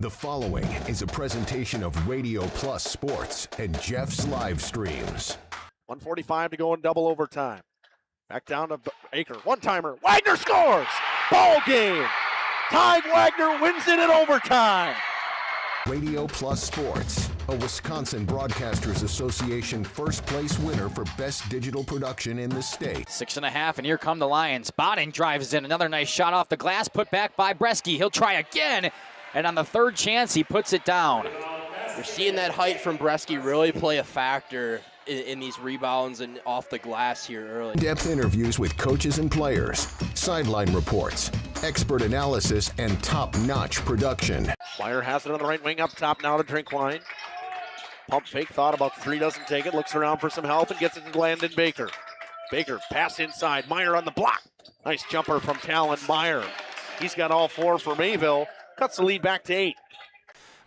The following is a presentation of Radio Plus Sports and Jeff's live streams. 1:45 to go in double overtime. Back down to Baker. One-timer. Wagner scores! Ball game! Ty Wagner wins it in overtime. Radio Plus Sports, a Wisconsin Broadcasters Association first place winner for best digital production in the state. 6.5, and here come the Lions. Bodden drives in. Another nice shot off the glass, put back by Bresky. He'll try again, and on the third chance, he puts it down. You're seeing that height from Bresky really play a factor in these rebounds and off the glass here early. In-depth interviews with coaches and players, sideline reports, expert analysis, and top-notch production. Flyer has it on the right wing up top now to Drinkwine. Pump fake, thought about three, doesn't take it, looks around for some help and gets it to Landon Baker. Baker, pass inside, Meyer on the block. Nice jumper from Talon Meyer. He's got all four for Mayville, cuts the lead back to 8.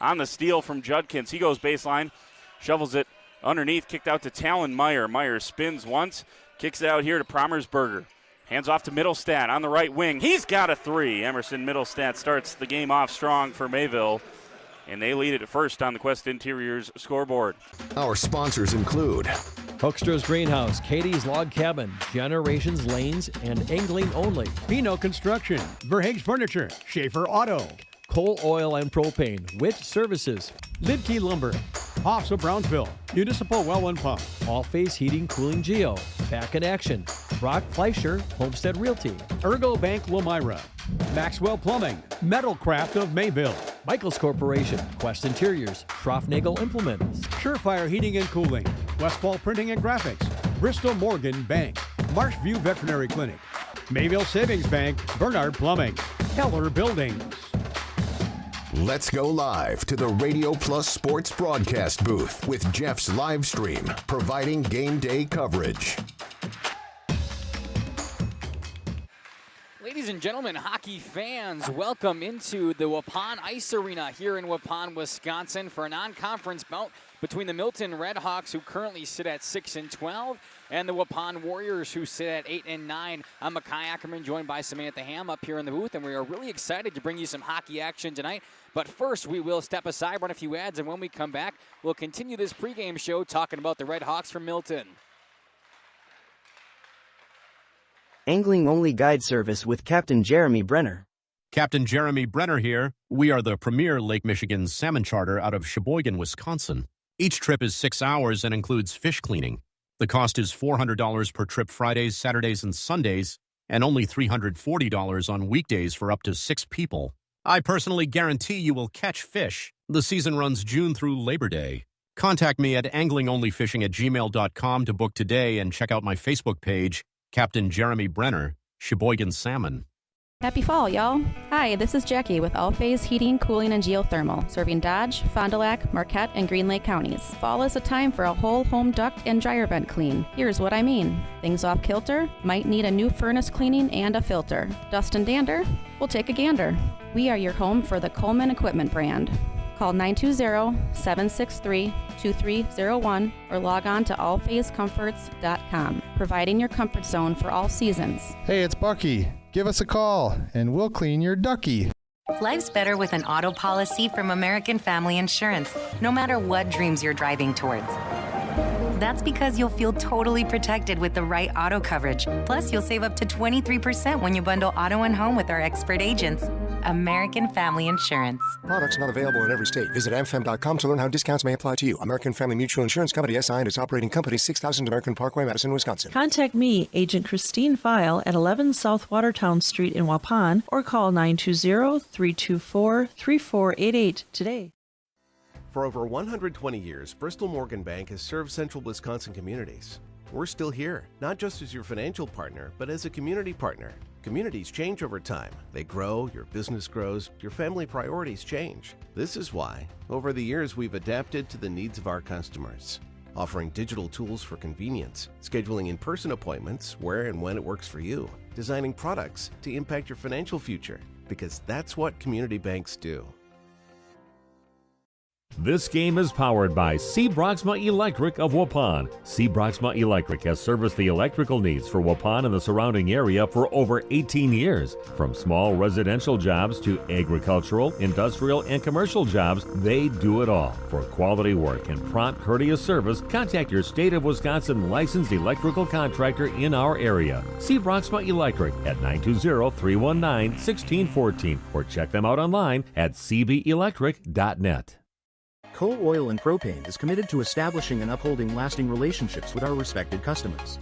On the steal from Judkins, he goes baseline, shovels it underneath, kicked out to Talon Meyer. Meyer spins once, kicks it out here to Promersberger. Hands off to Middlestat on the right wing. He's got a three. Emerson Middlestat starts the game off strong for Mayville, and they lead it at first on the Quest Interiors scoreboard. Our sponsors include Hoekstra's Greenhouse, Katie's Log Cabin, Generations Lanes, and Angling Only. Pino Construction, Verhaeg's Furniture, Schaefer Auto, Coal Oil and Propane, Witt Services, Lidkey Lumber, Hoffs of Brownsville, Municipal Well and Pump, All Face Heating Cooling Geo, Back in Action, Brock Fleischer, Homestead Realty, Ergo Bank Lomira, Maxwell Plumbing, Metalcraft of Mayville, Michaels Corporation, Quest Interiors, Schroffnagel Implements, Surefire Heating and Cooling, Westfall Printing and Graphics, Bristol Morgan Bank, Marshview Veterinary Clinic, Mayville Savings Bank, Bernard Plumbing, Keller Buildings. Let's go live to the Radio Plus Sports broadcast booth with Jeff's live stream, providing game day coverage. Ladies and gentlemen, hockey fans, welcome into the Waupun Ice Arena here in Waupun, Wisconsin for a non-conference bout between the Milton Redhawks, who currently sit at 6-12, and the Waupun Warriors, who sit at 8-9. I'm Makai Ackerman, joined by Samantha Ham up here in the booth, and we are really excited to bring you some hockey action tonight. But first, we will step aside, run a few ads, and when we come back, we'll continue this pregame show talking about the Redhawks from Milton. Angling Only Guide Service with Captain Jeremy Brenner. Captain Jeremy Brenner here. We are the premier Lake Michigan salmon charter out of Sheboygan, Wisconsin. Each trip is 6 hours and includes fish cleaning. The cost is $400 per trip Fridays, Saturdays, and Sundays, and only $340 on weekdays for up to 6 people. I personally guarantee you will catch fish. The season runs June through Labor Day. Contact me at anglingonlyfishing@gmail.com to book today and check out my Facebook page, Captain Jeremy Brenner, Sheboygan Salmon. Happy fall, y'all. Hi, this is Jackie with All Phase Heating, Cooling, and Geothermal, serving Dodge, Fond du Lac, Marquette, and Green Lake counties. Fall is a time for a whole home duct and dryer vent clean. Here's what I mean. Things off kilter? Might need a new furnace cleaning and a filter. Dust and dander? We'll take a gander. We are your home for the Coleman Equipment brand. Call 920-763-2301 or log on to allphasecomforts.com, providing your comfort zone for all seasons. Hey, it's Bucky. Give us a call, and we'll clean your ducky. Life's better with an auto policy from American Family Insurance, no matter what dreams you're driving towards. That's because you'll feel totally protected with the right auto coverage. Plus, you'll save up to 23% when you bundle auto and home with our expert agents. American Family Insurance. Products not available in every state. Visit amfam.com to learn how discounts may apply to you. American Family Mutual Insurance Company, SI, and its operating company, 6000 American Parkway, Madison, Wisconsin. Contact me, Agent Christine File, at 11 South Watertown Street in Waupun, or call 920-324-3488 today. For over 120 years, Bristol Morgan Bank has served central Wisconsin communities. We're still here, not just as your financial partner, but as a community partner. Communities change over time. They grow, your business grows, your family priorities change. This is why, over the years, we've adapted to the needs of our customers, offering digital tools for convenience, scheduling in-person appointments where and when it works for you, designing products to impact your financial future, because that's what community banks do. This game is powered by C. Broxma Electric of Waupun. C. Broxma Electric has serviced the electrical needs for Waupun and the surrounding area for over 18 years. From small residential jobs to agricultural, industrial, and commercial jobs, they do it all. For quality work and prompt, courteous service, contact your State of Wisconsin licensed electrical contractor in our area. C. Broxma Electric at 920-319-1614 or check them out online at cbelectric.net. Coal Oil and Propane is committed to establishing and upholding lasting relationships with our respected customers.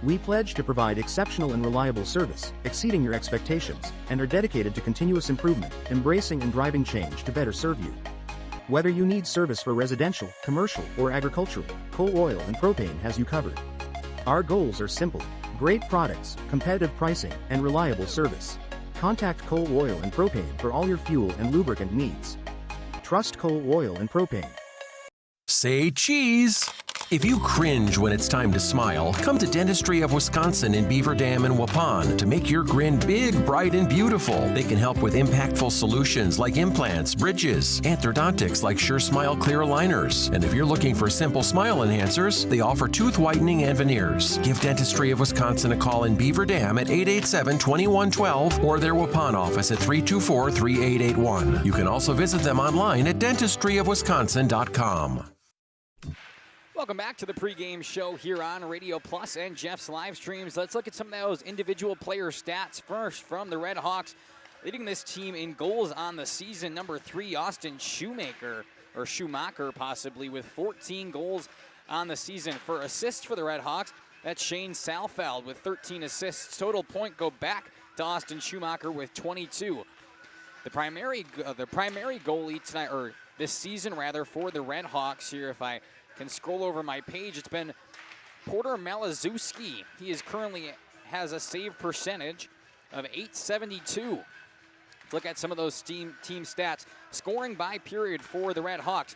We pledge to provide exceptional and reliable service, exceeding your expectations, and are dedicated to continuous improvement, embracing and driving change to better serve you. Whether you need service for residential, commercial, or agricultural, Coal Oil and Propane has you covered. Our goals are simple: great products, competitive pricing, and reliable service. Contact Coal Oil and Propane for all your fuel and lubricant needs. Trust Coal Oil and Propane. Say cheese! If you cringe when it's time to smile, come to Dentistry of Wisconsin in Beaver Dam and Waupun to make your grin big, bright, and beautiful. They can help with impactful solutions like implants, bridges, orthodontics like Sure Smile clear aligners. And if you're looking for simple smile enhancers, they offer tooth whitening and veneers. Give Dentistry of Wisconsin a call in Beaver Dam at 887-2112 or their Waupun office at 324-3881. You can also visit them online at dentistryofwisconsin.com. Welcome back to the pregame show here on Radio Plus and Jeff's live streams. Let's look at some of those individual player stats first from the Red Hawks. Leading this team in goals on the season, number 3, Austin Schumacher possibly, with 14 goals on the season. For assists for the Red Hawks, that's Shane Salfeld with 13 assists. Total point go back to Austin Schumacher with 22. The primary goalie tonight, or this season rather, for the Red Hawks here, if I can scroll over my page, it's been Porter Malazewski. He is currently has a save percentage of .872. Let's look at some of those team stats. Scoring by period for the Red Hawks.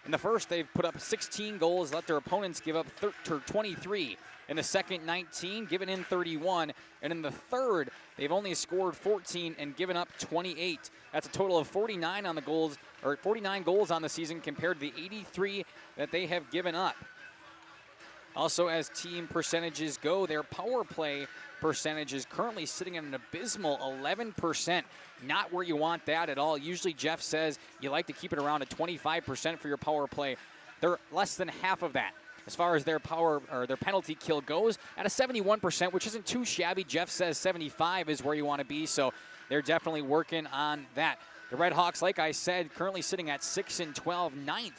In the first, they've put up 16 goals, let their opponents give up 23. In the second, 19, given in 31. And in the third, they've only scored 14 and given up 28. That's a total of 49 on the goals, or 49 goals on the season compared to the 83 that they have given up. Also, as team percentages go, their power play percentage is currently sitting at an abysmal 11%. Not where you want that at all. Usually Jeff says you like to keep it around a 25% for your power play. They're less than half of that as far as their power or their penalty kill goes, at a 71%, which isn't too shabby. Jeff says 75 is where you want to be, so they're definitely working on that. The Red Hawks, like I said, currently sitting at 6-12, 9th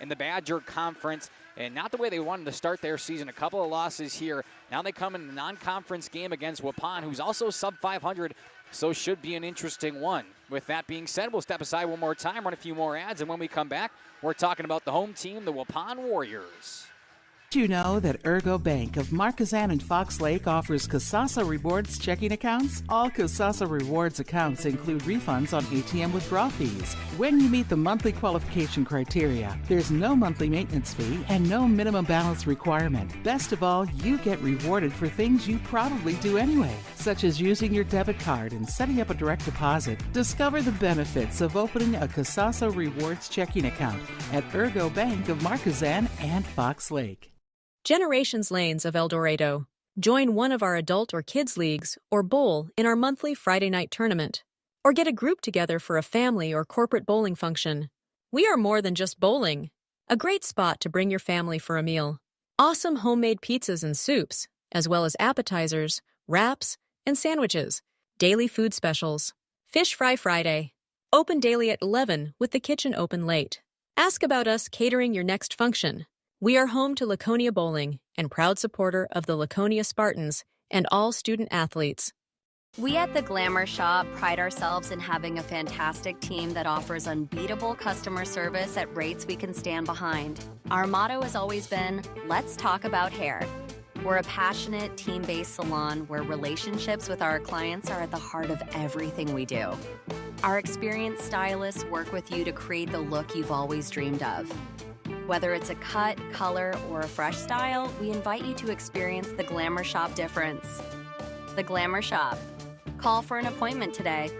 in the Badger Conference, and not the way they wanted to start their season. A couple of losses here. Now they come in a non-conference game against Waupun, who's also sub-500, so should be an interesting one. With that being said, we'll step aside one more time, run a few more ads, and when we come back, we're talking about the home team, the Waupun Warriors. Did you know that Ergo Bank of Marquezan and Fox Lake offers Kasasa Rewards checking accounts? All Kasasa Rewards accounts include refunds on ATM withdrawal fees when you meet the monthly qualification criteria. There's no monthly maintenance fee and no minimum balance requirement. Best of all, you get rewarded for things you probably do anyway, such as using your debit card and setting up a direct deposit. Discover the benefits of opening a Kasasa Rewards checking account at Ergo Bank of Marquezan and Fox Lake. Generations Lanes of El Dorado. Join one of our adult or kids leagues or bowl in our monthly Friday night tournament. Or get a group together for a family or corporate bowling function. We are more than just bowling. A great spot to bring your family for a meal. Awesome homemade pizzas and soups, as well as appetizers, wraps, and sandwiches. Daily food specials. Fish Fry Friday. Open daily at 11 with the kitchen open late. Ask about us catering your next function. We are home to Laconia Bowling and proud supporter of the Laconia Spartans and all student athletes. We at the Glamour Shop pride ourselves in having a fantastic team that offers unbeatable customer service at rates we can stand behind. Our motto has always been, let's talk about hair. We're a passionate, team-based salon where relationships with our clients are at the heart of everything we do. Our experienced stylists work with you to create the look you've always dreamed of. Whether it's a cut, color, or a fresh style, we invite you to experience the Glamour Shop difference. The Glamour Shop. Call for an appointment today.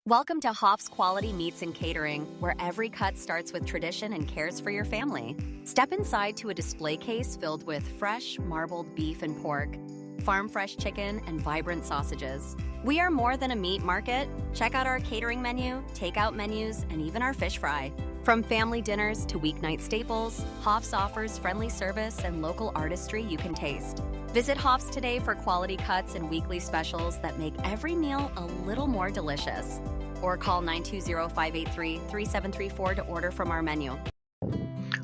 Welcome to Hoff's Quality Meats and Catering, where every cut starts with tradition and cares for your family. Step inside to a display case filled with fresh, marbled beef and pork, farm-fresh chicken, and vibrant sausages. We are more than a meat market. Check out our catering menu, takeout menus, and even our fish fry. From family dinners to weeknight staples, Hoff's offers friendly service and local artistry you can taste. Visit Hoff's today for quality cuts and weekly specials that make every meal a little more delicious. Or call 920-583-3734 to order from our menu.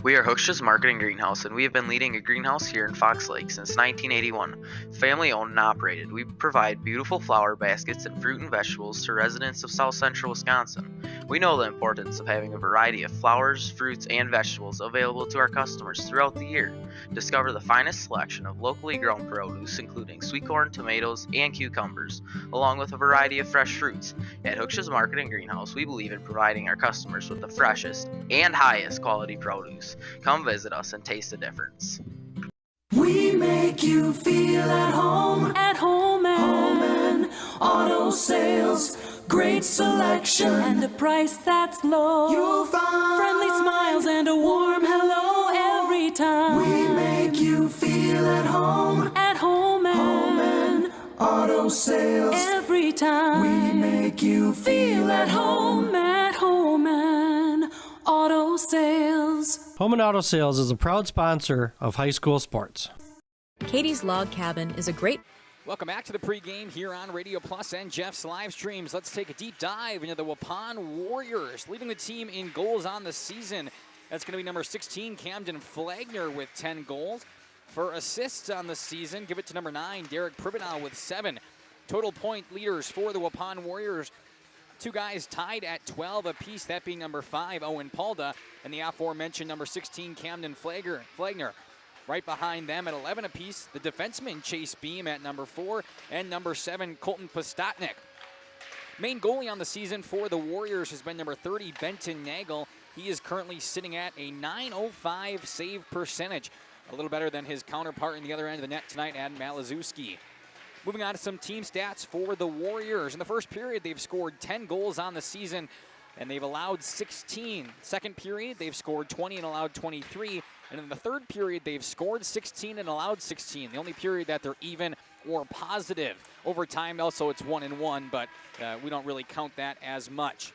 We are Hooksha's Marketing Greenhouse, and we have been leading a greenhouse here in Fox Lake since 1981. Family owned and operated, we provide beautiful flower baskets and fruit and vegetables to residents of South Central Wisconsin. We know the importance of having a variety of flowers, fruits, and vegetables available to our customers throughout the year. Discover the finest selection of locally grown produce, including sweet corn, tomatoes, and cucumbers, along with a variety of fresh fruits. At Hooksha's Marketing Greenhouse, we believe in providing our customers with the freshest and highest quality produce. Come visit us and taste the difference. We make you feel at home and auto sales. Great selection and a price that's low. You'll find friendly smiles and a warm hello every time. We make you feel at home and auto sales. Every time we make you feel at home and auto sales. Home and Auto Sales is a proud sponsor of high school sports. Katie's Log Cabin is a great... Welcome back to the pregame here on Radio Plus and Jeff's live streams. Let's take a deep dive into the Waupun Warriors, leading the team in goals on the season. That's going to be number 16, Camden Flagner, with 10 goals. For assists on the season, give it to number 9, Derek Pribenow, with 7. Total point leaders for the Waupun Warriors, 2 guys tied at 12 apiece, that being number 5, Owen Palda, and the aforementioned number 16, Camden Flagner. Right behind them at 11 apiece, the defenseman Chase Beam at number 4, and number 7, Colton Postotnik. Main goalie on the season for the Warriors has been number 30, Benton Nagel. He is currently sitting at a .905 save percentage, a little better than his counterpart in the other end of the net tonight, Adam Malazewski. Moving on to some team stats for the Warriors. In the first period, they've scored 10 goals on the season, and they've allowed 16. Second period, they've scored 20 and allowed 23. And in the third period, they've scored 16 and allowed 16. The only period that they're even or positive. Over time, also, it's 1-1, but we don't really count that as much.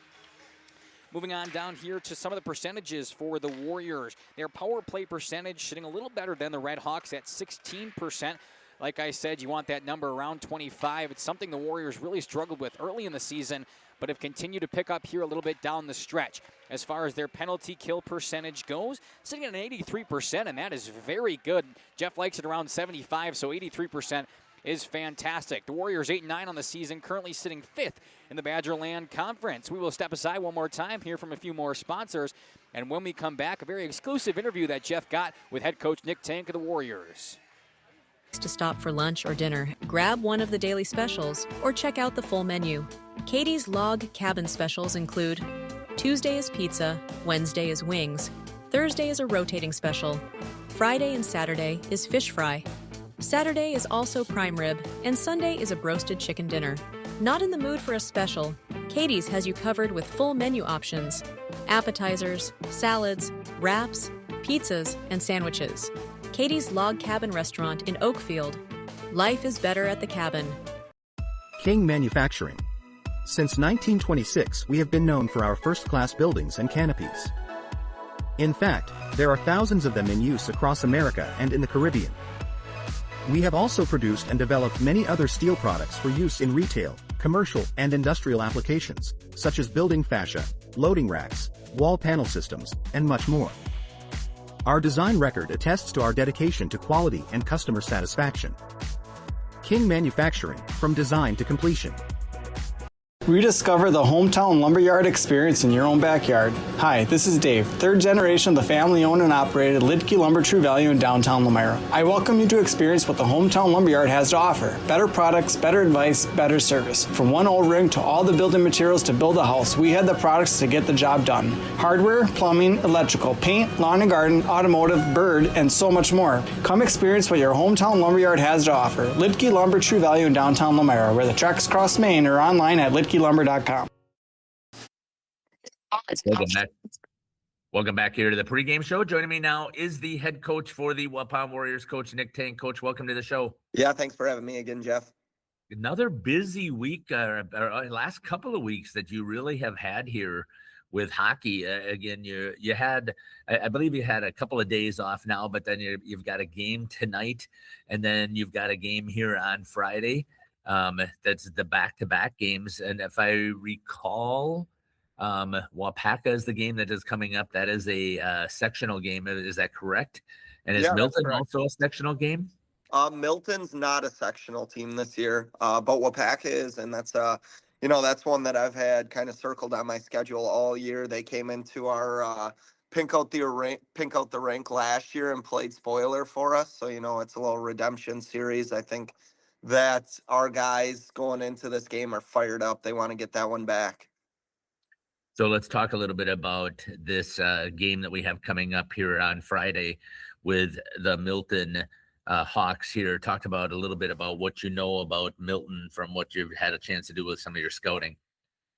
Moving on down here to some of the percentages for the Warriors. Their power play percentage sitting a little better than the Red Hawks at 16%. Like I said, you want that number around 25. It's something the Warriors really struggled with early in the season, but have continued to pick up here a little bit down the stretch. As far as their penalty kill percentage goes, sitting at an 83%, and that is very good. Jeff likes it around 75, so 83% is fantastic. The Warriors 8-9 on the season, currently sitting 5th in the Badgerland Conference. We will step aside one more time, hear from a few more sponsors, and when we come back, a very exclusive interview that Jeff got with head coach Nick Tank of the Warriors. To stop for lunch or dinner, grab one of the daily specials or check out the full menu. Katie's Log Cabin specials include Tuesday is pizza, Wednesday is wings, Thursday is a rotating special, Friday and Saturday is fish fry, Saturday is also prime rib, and Sunday is a broasted chicken dinner. Not in the mood for a special? Katie's has you covered with full menu options, appetizers, salads, wraps, pizzas, and sandwiches. Katie's Log Cabin Restaurant in Oakfield. Life is better at the cabin. King Manufacturing. Since 1926, we have been known for our first-class buildings and canopies. In fact, there are thousands of them in use across America and in the Caribbean. We have also produced and developed many other steel products for use in retail, commercial, and industrial applications, such as building fascia, loading racks, wall panel systems, and much more. Our design record attests to our dedication to quality and customer satisfaction. King Manufacturing, from design to completion. Rediscover the hometown lumberyard experience in your own backyard. Hi, this is Dave, third generation of the family-owned and operated Lidke Lumber True Value in downtown Lamira. I welcome you to experience what the hometown lumberyard has to offer. Better products, better advice, better service. From one O-ring to all the building materials to build a house, we had the products to get the job done. Hardware, plumbing, electrical, paint, lawn and garden, automotive, bird, and so much more. Come experience what your hometown lumberyard has to offer. Lidke Lumber True Value in downtown Lamira, where the tracks cross Main, or online at lidkelumber.com. Welcome back. Welcome back here to the pregame show. Joining me now is the head coach for the Waupun Warriors, Coach Nick Tank. Coach, welcome to the show. Yeah, thanks for having me again, Jeff. Another busy week, last couple of weeks that you really have had here with hockey. Again, you had, I believe you had a couple of days off now, but then you've got a game tonight, and then you've got a game here on Friday. That's the back-to-back games, and if I recall, Wapaka is the game that is coming up. That is a sectional game. Is that correct? And is Milton also a sectional game? Milton's not a sectional team this year, but Wapaka is, and that's that's one that I've had kind of circled on my schedule all year. They came into our pink out the rank last year and played spoiler for us, so it's a little redemption series. I think that our guys going into this game are fired up. They want to get that one back. So let's talk a little bit about this game that we have coming up here on Friday with the Milton Hawks here. Talked about a little bit about what you know about Milton from what you've had a chance to do with some of your scouting.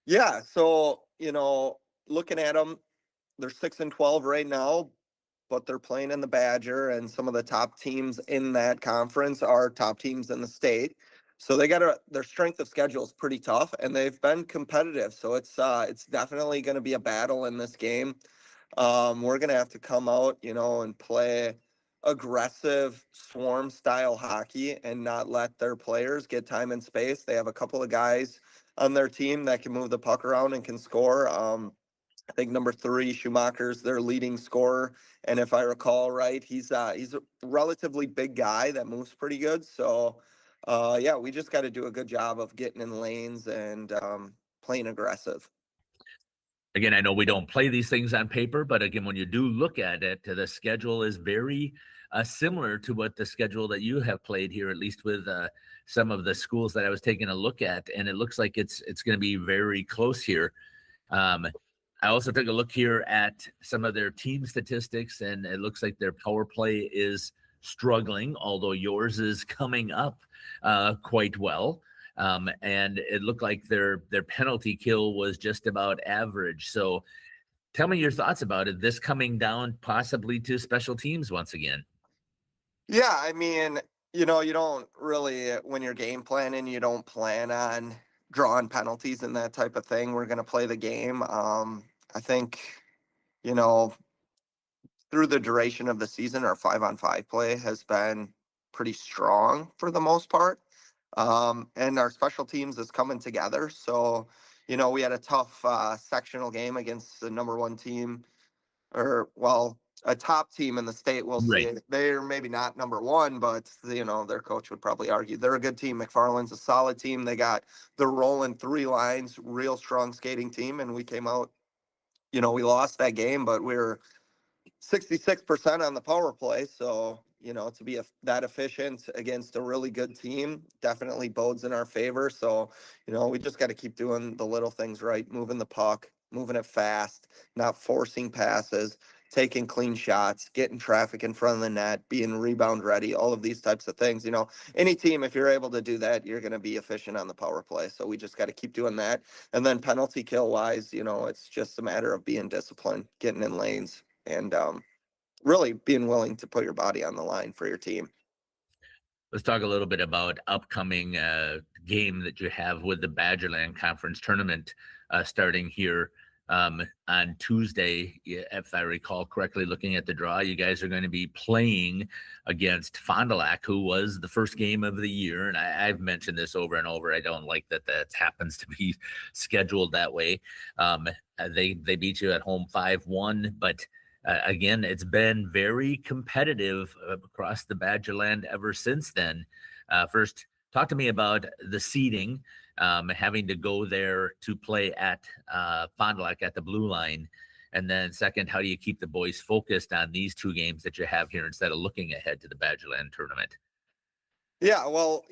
Yeah, so looking at them, they're 6-12 right now, but they're playing in the Badger, and some of the top teams in that conference are top teams in the state. So their strength of schedule is pretty tough, and they've been competitive. So it's definitely going to be a battle in this game. We're going to have to come out, and play aggressive swarm style hockey and not let their players get time and space. They have a couple of guys on their team that can move the puck around and can score. I think number 3, Schumacher's their leading scorer, and if I recall right, he's a relatively big guy that moves pretty good. So, we just got to do a good job of getting in lanes and playing aggressive. Again, I know we don't play these things on paper, but again, when you do look at it, the schedule is very similar to what the schedule that you have played here, at least with some of the schools that I was taking a look at, and it looks like it's going to be very close here. I also took a look here at some of their team statistics, and it looks like their power play is struggling, although yours is coming up quite well. And it looked like their penalty kill was just about average. So tell me your thoughts about it, this coming down possibly to special teams once again. Yeah, I mean, you don't really, when you're game planning, you don't plan on drawing penalties and that type of thing. We're going to play the game. I think, through the duration of the season, our 5-on-5 play has been pretty strong for the most part. And our special teams is coming together. So, we had a tough sectional game against the number 1 team, a top team in the state. We'll see. They're maybe not number 1, but their coach would probably argue they're a good team. McFarland's a solid team. They got the rolling 3 lines, real strong skating team, and we came out. We lost that game, but we were 66% on the power play. So, to be that efficient against a really good team definitely bodes in our favor. So, we just got to keep doing the little things right, moving the puck, moving it fast, not forcing passes, taking clean shots, getting traffic in front of the net, being rebound ready, all of these types of things. Any team, if you're able to do that, you're going to be efficient on the power play. So we just got to keep doing that. And then penalty kill wise, it's just a matter of being disciplined, getting in lanes, and really being willing to put your body on the line for your team. Let's talk a little bit about upcoming game that you have with the Badgerland Conference Tournament starting here on Tuesday. If I recall correctly, looking at the draw, you guys are going to be playing against Fond du Lac, who was the first game of the year. And I've mentioned this over and over. I don't like that happens to be scheduled that way. They beat you at home 5-1, but again, it's been very competitive across the Badgerland ever since then. First, talk to me about the seeding, having to go there to play at Fond du Lac at the blue line. And then second, how do you keep the boys focused on these 2 games that you have here instead of looking ahead to the Badgerland tournament? Yeah, well,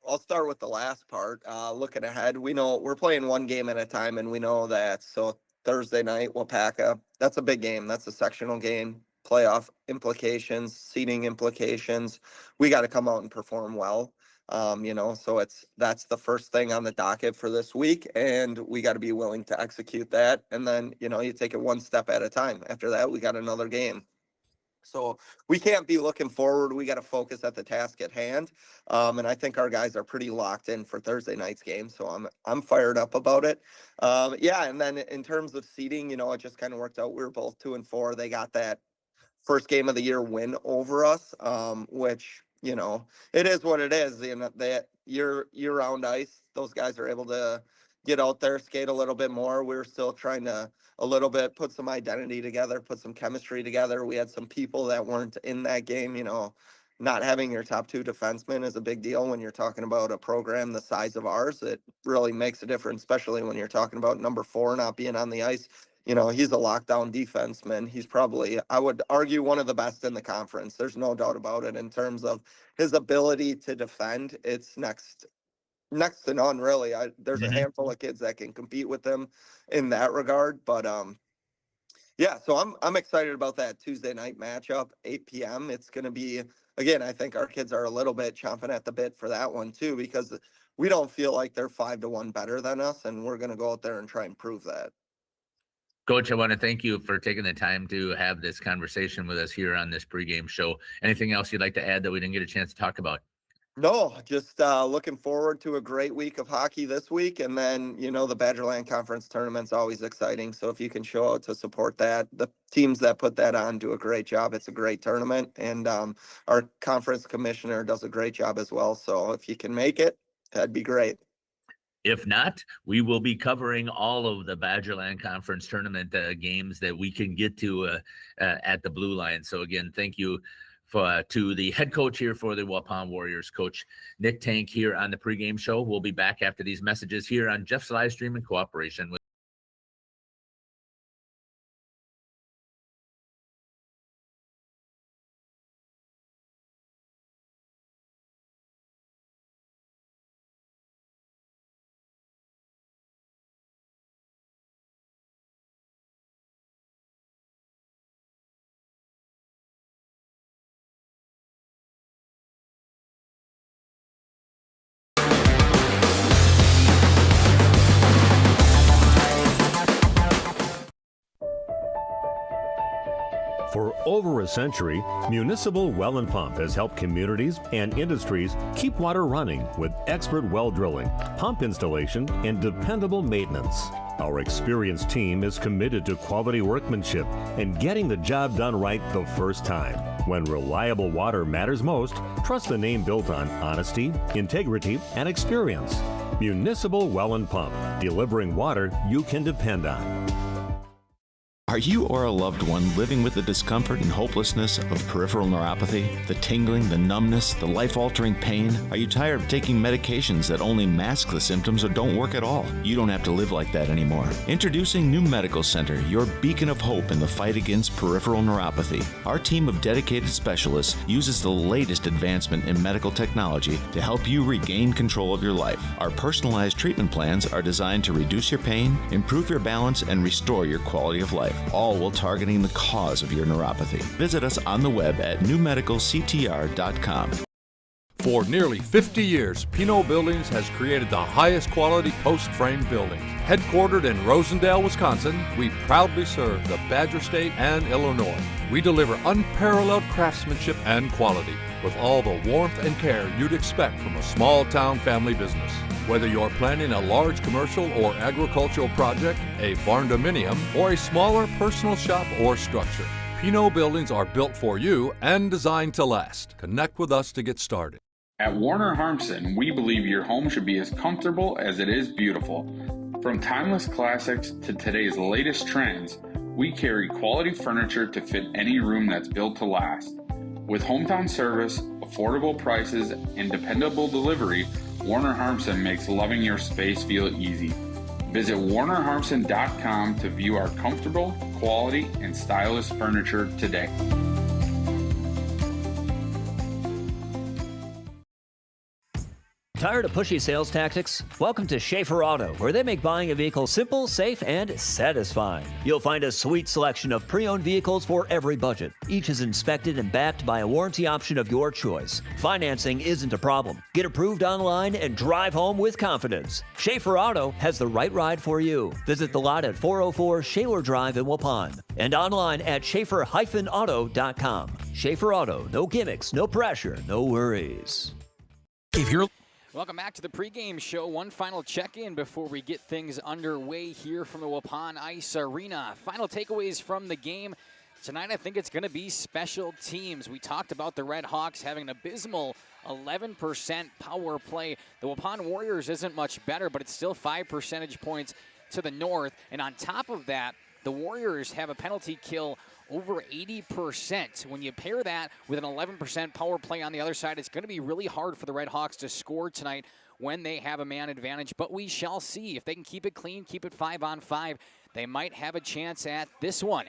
I'll start with the last part. Looking ahead, we know we're playing 1 game at a time, and we know that. So Thursday night, Wapaka, that's a big game. That's a sectional game, playoff implications, seeding implications. We got to come out and perform well. So that's the first thing on the docket for this week, and we got to be willing to execute that. And then, you take it one step at a time. After that, we got another game. So we can't be looking forward. We got to focus at the task at hand. And I think our guys are pretty locked in for Thursday night's game. So I'm fired up about it. And then in terms of seeding, it just kind of worked out. We were both 2-4. They got that first game of the year win over us, which, it is what it is. That year-round ice, those guys are able to get out there, skate a little bit more. We're still trying to a little bit put some identity together, put some chemistry together. We had some people that weren't in that game. Not having your top two defensemen is a big deal when you're talking about a program the size of ours. It really makes a difference, especially when you're talking about number 4 not being on the ice. He's a lockdown defenseman. He's probably, I would argue, one of the best in the conference. There's no doubt about it. In terms of his ability to defend, it's next to none, really. There's a handful of kids that can compete with him in that regard. But so I'm excited about that Tuesday night matchup, 8 p.m. It's going to be, again, I think our kids are a little bit chomping at the bit for that one too, because we don't feel like they're 5-1 better than us, and we're going to go out there and try and prove that. Coach, I want to thank you for taking the time to have this conversation with us here on this pregame show. Anything else you'd like to add that we didn't get a chance to talk about? No, just looking forward to a great week of hockey this week. And then, the Badgerland Conference tournament's always exciting. So if you can show out to support that, the teams that put that on do a great job. It's a great tournament. And our conference commissioner does a great job as well. So if you can make it, that'd be great. If not, we will be covering all of the Badgerland Conference tournament games that we can get to at the Blue Line. So again, thank you to the head coach here for the Waupun Warriors, Coach Nick Tank, here on the pregame show. We'll be back after these messages here on Jeff's live stream in cooperation with For over a century, Municipal Well and Pump has helped communities and industries keep water running with expert well drilling, pump installation, and dependable maintenance. Our experienced team is committed to quality workmanship and getting the job done right the first time. When reliable water matters most, trust the name built on honesty, integrity, and experience. Municipal Well and Pump, delivering water you can depend on. Are you or a loved one living with the discomfort and hopelessness of peripheral neuropathy? The tingling, the numbness, the life-altering pain? Are you tired of taking medications that only mask the symptoms or don't work at all? You don't have to live like that anymore. Introducing New Medical Center, your beacon of hope in the fight against peripheral neuropathy. Our team of dedicated specialists uses the latest advancement in medical technology to help you regain control of your life. Our personalized treatment plans are designed to reduce your pain, improve your balance, and restore your quality of life, all while targeting the cause of your neuropathy. Visit us on the web at newmedicalctr.com. For nearly 50 years, Pinot Buildings has created the highest quality post-frame buildings. Headquartered in Rosendale, Wisconsin, we proudly serve the Badger State and Illinois. We deliver unparalleled craftsmanship and quality with all the warmth and care you'd expect from a small-town family business. Whether you're planning a large commercial or agricultural project, a barn-dominium, or a smaller personal shop or structure, Pinot Buildings are built for you and designed to last. Connect with us to get started. At Warner Harmson, we believe your home should be as comfortable as it is beautiful. From timeless classics to today's latest trends, we carry quality furniture to fit any room that's built to last. With hometown service, affordable prices, and dependable delivery, Warner Harmson makes loving your space feel easy. Visit warnerharmson.com to view our comfortable, quality, and stylish furniture today. Tired of pushy sales tactics? Welcome to Schaefer Auto, where they make buying a vehicle simple, safe, and satisfying. You'll find a sweet selection of pre-owned vehicles for every budget. Each is inspected and backed by a warranty option of your choice. Financing isn't a problem. Get approved online and drive home with confidence. Schaefer Auto has the right ride for you. Visit the lot at 404 Shaler Drive in Waupun and online at schaefer-auto.com. Schaefer Auto, no gimmicks, no pressure, no worries. If you're Welcome back to the pregame show. One final check-in before we get things underway here from the Waupun Ice Arena. Final takeaways from the game. Tonight, I think it's going to be special teams. We talked about the Red Hawks having an abysmal 11% power play. The Waupun Warriors isn't much better, but it's still 5 percentage points to the north. And on top of that, the Warriors have a penalty kill over 80%. When you pair that with an 11% power play on the other side, it's going to be really hard for the Red Hawks to score tonight when they have a man advantage. But we shall see. If they can keep it clean, keep it 5-on-5, they might have a chance at this one.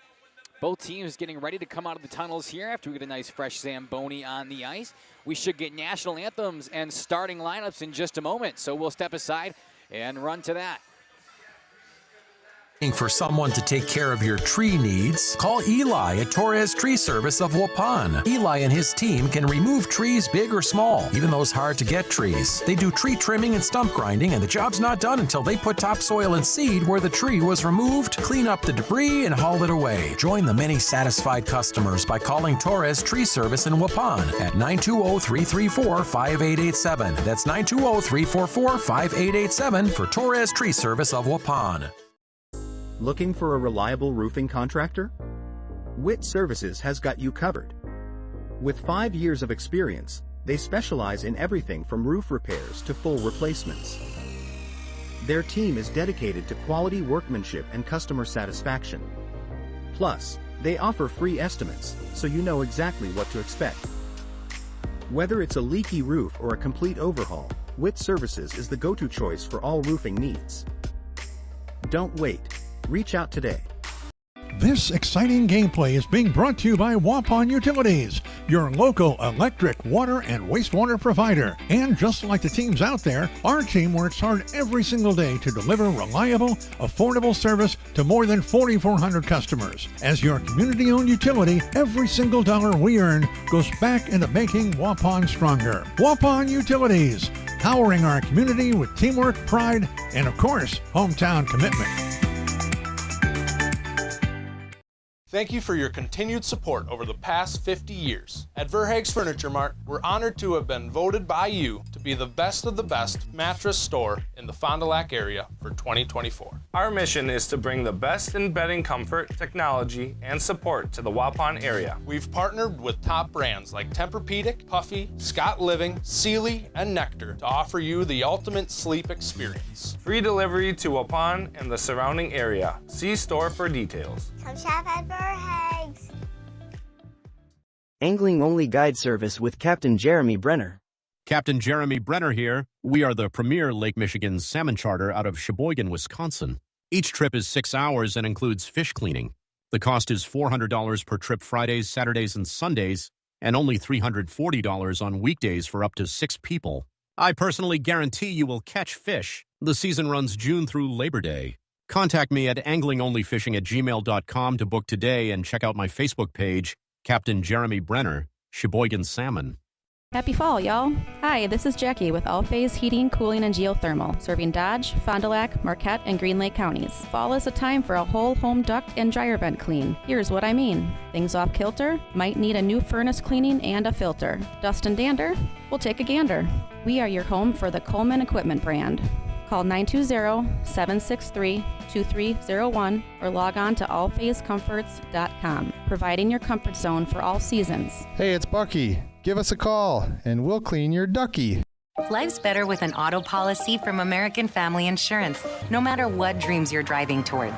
Both teams getting ready to come out of the tunnels here after we get a nice fresh Zamboni on the ice. We should get national anthems and starting lineups in just a moment, so we'll step aside and run to that. For someone to take care of your tree needs, call Eli at Torres Tree Service of Waupun. Eli and his team can remove trees big or small, even those hard-to-get trees. They do tree trimming and stump grinding, and the job's not done until they put topsoil and seed where the tree was removed, clean up the debris, and haul it away. Join the many satisfied customers by calling Torres Tree Service in Waupun at 920-334-5887. That's 920-344-5887 for Torres Tree Service of Waupun. Looking for a reliable roofing contractor? Witt Services has got you covered. With 5 years of experience, they specialize in everything from roof repairs to full replacements. Their team is dedicated to quality workmanship and customer satisfaction. Plus, they offer free estimates, so you know exactly what to expect. Whether it's a leaky roof or a complete overhaul, Witt Services is the go-to choice for all roofing needs. Don't wait. Reach out today. This exciting gameplay is being brought to you by Waupun Utilities, your local electric, water, and wastewater provider. And just like the teams out there, our team works hard every single day to deliver reliable, affordable service to more than 4,400 customers. As your community-owned utility, every single dollar we earn goes back into making Waupun stronger. Waupun Utilities, powering our community with teamwork, pride, and of course, hometown commitment. Thank you for your continued support over the past 50 years. At Verhaeg's Furniture Mart, we're honored to have been voted by you to be the best of the best mattress store in the Fond du Lac area for 2024. Our mission is to bring the best in bedding comfort, technology, and support to the Waupun area. We've partnered with top brands like Tempur-Pedic, Puffy, Scott Living, Sealy, and Nectar to offer you the ultimate sleep experience. Free delivery to Waupun and the surrounding area. See store for details. Come shop at Verhaeg's. Angling-only guide service with Captain Jeremy Brenner. Captain Jeremy Brenner here. We are the premier Lake Michigan salmon charter out of Sheboygan, Wisconsin. Each trip is 6 hours and includes fish cleaning. The cost is $400 per trip Fridays, Saturdays, and Sundays, and only $340 on weekdays for up to 6 people. I personally guarantee you will catch fish. The season runs June through Labor Day. Contact me at anglingonlyfishing@gmail.com to book today and check out my Facebook page, Captain Jeremy Brenner, Sheboygan Salmon. Happy fall, y'all. Hi, this is Jackie with All Phase Heating, Cooling, and Geothermal, serving Dodge, Fond du Lac, Marquette, and Green Lake counties. Fall is a time for a whole home duct and dryer vent clean. Here's what I mean. Things off kilter, might need a new furnace cleaning and a filter. Dust and dander? We'll take a gander. We are your home for the Coleman Equipment brand. Call 920-763-2301 or log on to allphasecomforts.com, providing your comfort zone for all seasons. Hey, it's Bucky. Give us a call, and we'll clean your ducky. Life's better with an auto policy from American Family Insurance, no matter what dreams you're driving towards.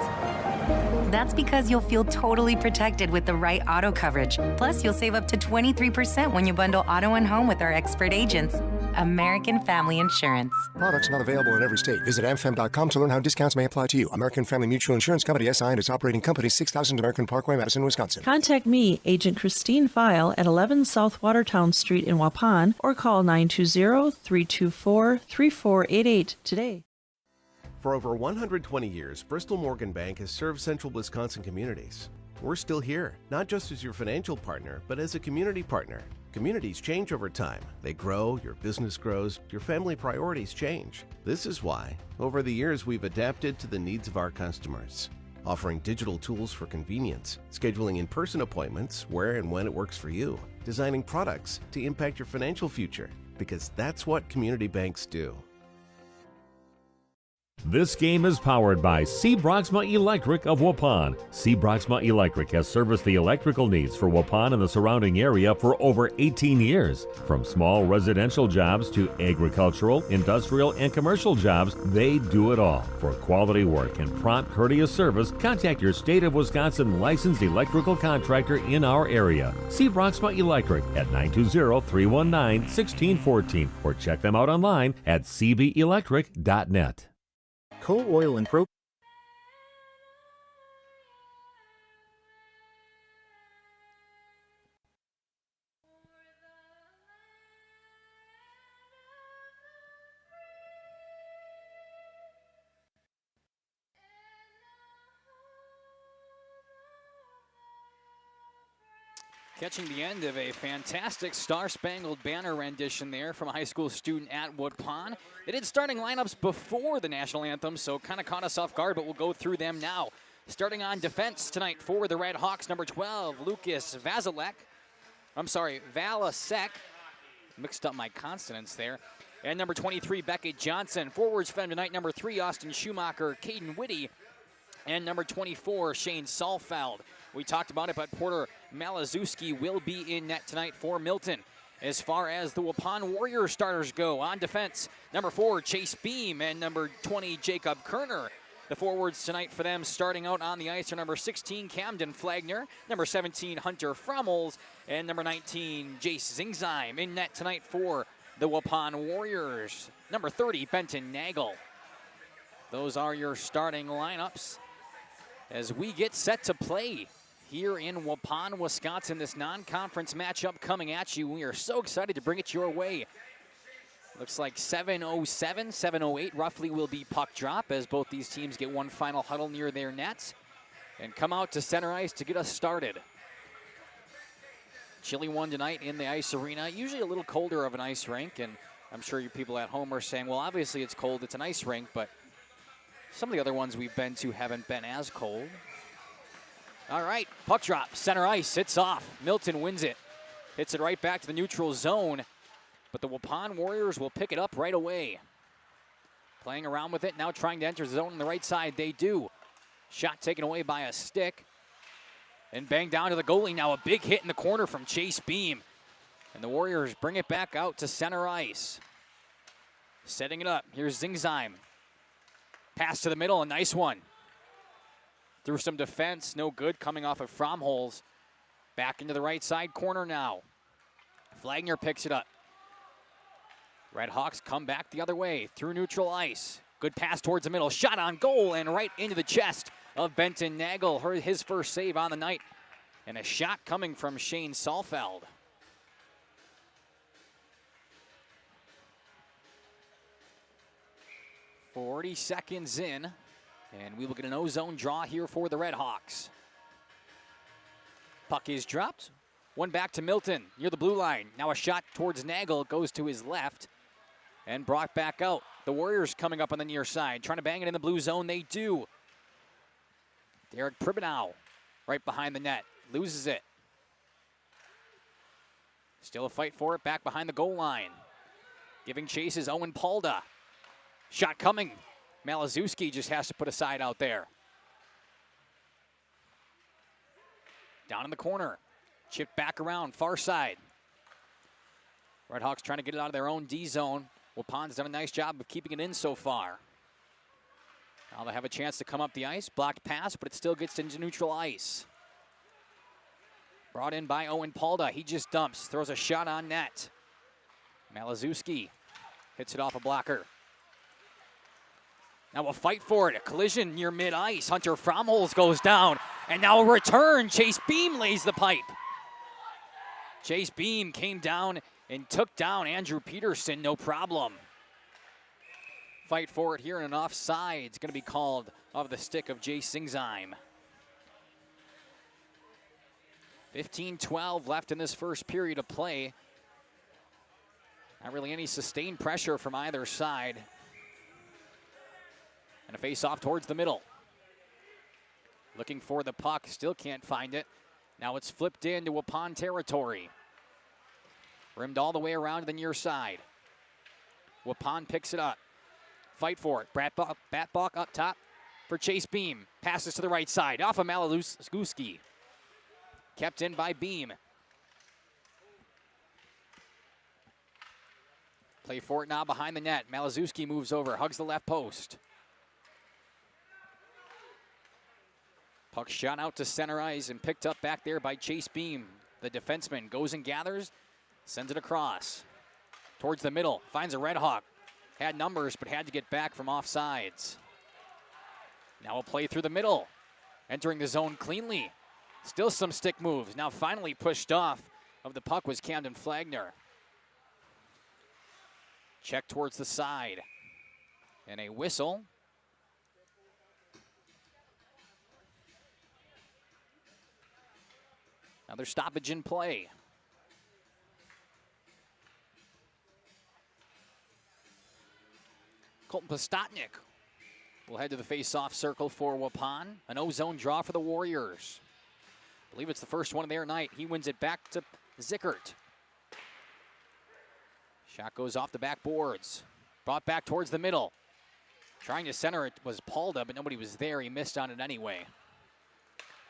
That's because you'll feel totally protected with the right auto coverage. Plus, you'll save up to 23% when you bundle auto and home with our expert agents. American Family Insurance. Products not available in every state. Visit amfam.com to learn how discounts may apply to you. American Family Mutual Insurance Company, SI, and its operating company, 6000 American Parkway, Madison, Wisconsin. Contact me, Agent Christine File, at 11 South Watertown Street in Waupun, or call 920-324-3488 today. For over 120 years, Bristol Morgan Bank has served central Wisconsin communities. We're still here, not just as your financial partner, but as a community partner. Communities change over time. They grow, your business grows, your family priorities change. This is why, over the years, we've adapted to the needs of our customers, offering digital tools for convenience, scheduling in-person appointments where and when it works for you, designing products to impact your financial future, because that's what community banks do. This game is powered by C. Broxma Electric of Waupun. C. Broxma Electric has serviced the electrical needs for Waupun and the surrounding area for over 18 years. From small residential jobs to agricultural, industrial, and commercial jobs, they do it all. For quality work and prompt, courteous service, contact your state of Wisconsin licensed electrical contractor in our area. C. Broxma Electric at 920-319-1614 or check them out online at cbelectric.net. Coal, oil, and propane. Catching the end of a fantastic Star-Spangled Banner rendition there from a high school student at Waupun. They did starting lineups before the national anthem, so kind of caught us off guard, but we'll go through them now. Starting on defense tonight for the Red Hawks, number 12, Lucas Valasek. Mixed up my consonants there. And number 23, Beckett Johnson. Forwards for them tonight, number 3, Austin Schumacher, Caden Whitty, and number 24, Shane Salfeld. We talked about it, but Porter Malazewski will be in net tonight for Milton. As far as the Waupun Warriors starters go, on defense, number 4, Chase Beam, and number 20, Jacob Kerner. The forwards tonight for them starting out on the ice are number 16, Camden Flagner, number 17, Hunter Frummels, and number 19, Jace Zingzheim. In net tonight for the Waupun Warriors, number 30, Benton Nagel. Those are your starting lineups as we get set to play here in Waupun, Wisconsin. This non-conference matchup coming at you. We are so excited to bring it your way. Looks like 7:07, 7:08 roughly will be puck drop as both these teams get one final huddle near their nets and come out to center ice to get us started. Chilly one tonight in the ice arena. Usually a little colder of an ice rink, and I'm sure you people at home are saying, well, obviously it's cold, it's an ice rink, but some of the other ones we've been to haven't been as cold. All right, puck drop, center ice, it's off. Milton wins it. Hits it right back to the neutral zone, but the Waupun Warriors will pick it up right away. Playing around with it, now trying to enter the zone on the right side, they do. Shot taken away by a stick. And banged down to the goalie, now a big hit in the corner from Chase Beam. And the Warriors bring it back out to center ice. Setting it up, here's Zingzheim. Pass to the middle, a nice one. Through some defense, no good, coming off of Fromholz. Back into the right side corner now. Flagner picks it up. Red Hawks come back the other way, through neutral ice. Good pass towards the middle, shot on goal, and right into the chest of Benton Nagel. His first save on the night. And a shot coming from Shane Salfeld. .40 seconds in, and we will get an O-zone draw here for the Red Hawks. Puck is dropped. One back to Milton near the blue line. Now a shot towards Nagel, goes to his left and brought back out. The Warriors coming up on the near side, trying to bang it in the blue zone. They do. Derek Pribanow right behind the net, loses it. Still a fight for it back behind the goal line. Giving chase is Owen Palda. Shot coming. Malazewski just has to put a side out there. Down in the corner. Chipped back around, far side. Red Hawks trying to get it out of their own D zone. Waupun's done a nice job of keeping it in so far. Now they have a chance to come up the ice. Blocked pass, but it still gets into neutral ice. Brought in by Owen Palda. He just dumps, throws a shot on net. Malazewski Hits it off a blocker. Now we'll fight for it. A collision near mid-ice. Hunter Fromholz goes down. And now a return. Chase Beam lays the pipe. Chase Beam came down and took down Andrew Peterson, no problem. Fight for it here, and an offside. It's going to be called off the stick of Jay Singsheim. 15-12 left in this first period of play. Not really any sustained pressure from either side. And a face-off towards the middle. Looking for the puck, still can't find it. Now it's flipped into Waupun territory. Rimmed all the way around to the near side. Waupun picks it up. Fight for it. Batbach up top for Chase Beam. Passes to the right side. Off of Malazewski. Kept in by Beam. Play for it now behind the net. Malazewski moves over. Hugs the left post. Puck shot out to center ice and picked up back there by Chase Beam. The defenseman goes and gathers, sends it across. Towards the middle, finds a Red Hawk. Had numbers, but had to get back from offsides. Now a play through the middle. Entering the zone cleanly. Still some stick moves. Now finally pushed off of the puck was Camden Flagner. Check towards the side. And a whistle. Another stoppage in play. Colton Postotnik will head to the face-off circle for Waupun. An O-zone draw for the Warriors. I believe it's the first one of their night. He wins it back to Zickert. Shot goes off the backboards. Brought back towards the middle. Trying to center it was Palda, but nobody was there. He missed on it anyway.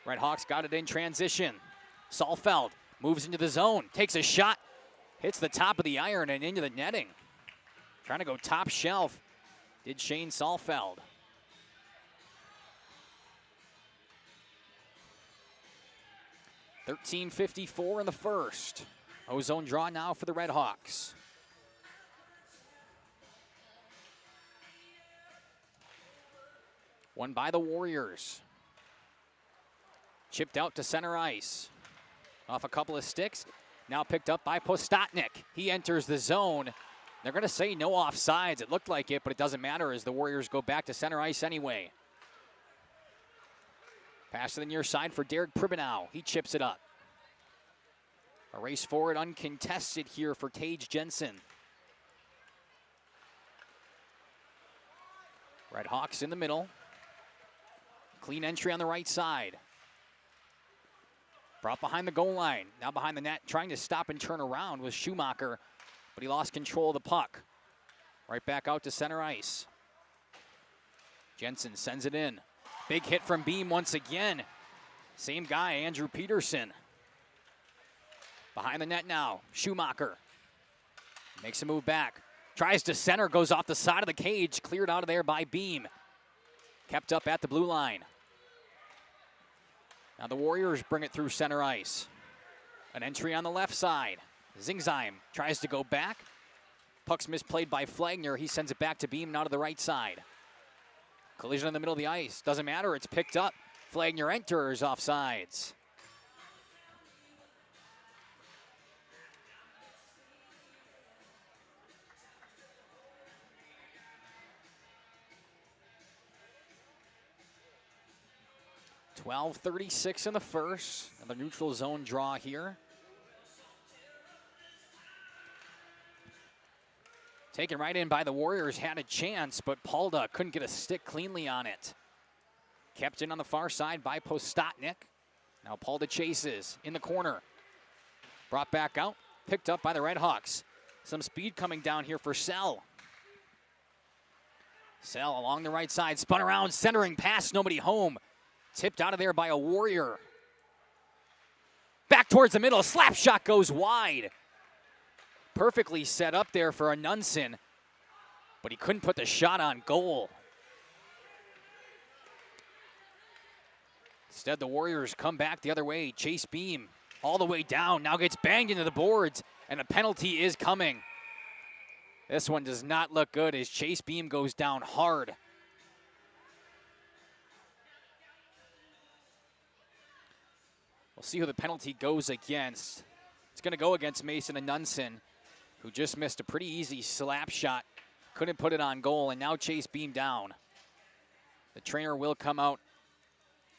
Red Hawks got it in transition. Salfeld moves into the zone, takes a shot, hits the top of the iron and into the netting. Trying to go top shelf, did Shane Salfeld. .13:54 in the first. O-zone draw now for the Red Hawks. Won by the Warriors. Chipped out to center ice. Off a couple of sticks. Now picked up by Postotnik. He enters the zone. They're going to say no offsides. It looked like it, but it doesn't matter as the Warriors go back to center ice anyway. Pass to the near side for Derek Pribenow. He chips it up. A race forward uncontested here for Tage Jensen. Red Hawks in the middle. Clean entry on the right side. Brought behind the goal line. Now behind the net, trying to stop and turn around was Schumacher, but he lost control of the puck. Right back out to center ice. Jensen sends it in. Big hit from Beam once again. Same guy, Andrew Peterson. Behind the net now, Schumacher. Makes a move back. Tries to center, goes off the side of the cage. Cleared out of there by Beam. Kept up at the blue line. Now the Warriors bring it through center ice. An entry on the left side. Singsheim tries to go back. Puck's misplayed by Flagner. He sends it back to Beam now to the right side. Collision in the middle of the ice. Doesn't matter, it's picked up. Flagner enters offsides. .12:36 in the first. Another neutral zone draw here. Taken right in by the Warriors, had a chance, but Palda couldn't get a stick cleanly on it. Kept in on the far side by Postotnik. Now Palda chases in the corner. Brought back out, picked up by the Red Hawks. Some speed coming down here for Sell. Sell along the right side, spun around, centering pass, nobody home. Tipped out of there by a Warrior. Back towards the middle, slap shot goes wide. Perfectly set up there for a Nunson, but he couldn't put the shot on goal. Instead, the Warriors come back the other way. Chase Beam all the way down, now gets banged into the boards, and a penalty is coming. This one does not look good as Chase Beam goes down hard. We'll see who the penalty goes against. It's going to go against Mason Anunson, who just missed a pretty easy slap shot. Couldn't put it on goal, and now Chase Beam down. The trainer will come out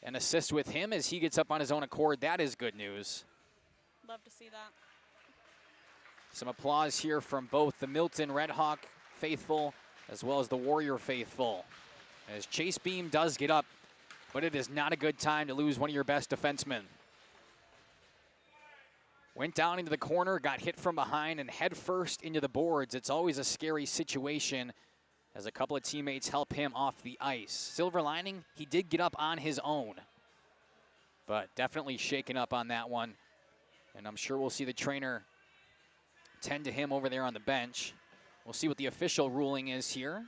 and assist with him as he gets up on his own accord. That is good news. Love to see that. Some applause here from both the Milton Red Hawk faithful as well as the Warrior faithful, as Chase Beam does get up, but it is not a good time to lose one of your best defensemen. Went down into the corner, got hit from behind, and head first into the boards. It's always a scary situation as a couple of teammates help him off the ice. Silver lining, he did get up on his own, but definitely shaken up on that one. And I'm sure we'll see the trainer tend to him over there on the bench. We'll see what the official ruling is here.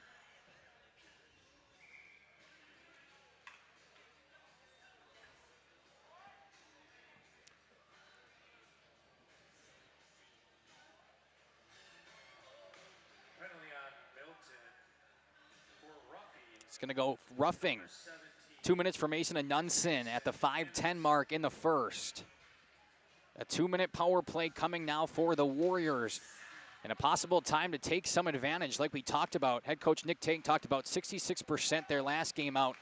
It's going to go roughing. 2 minutes for Mason Anunson at the 5:10 mark in the first. A 2-minute power play coming now for the Warriors. And a possible time to take some advantage like we talked about. Head coach Nick Tank talked about 66% their last game out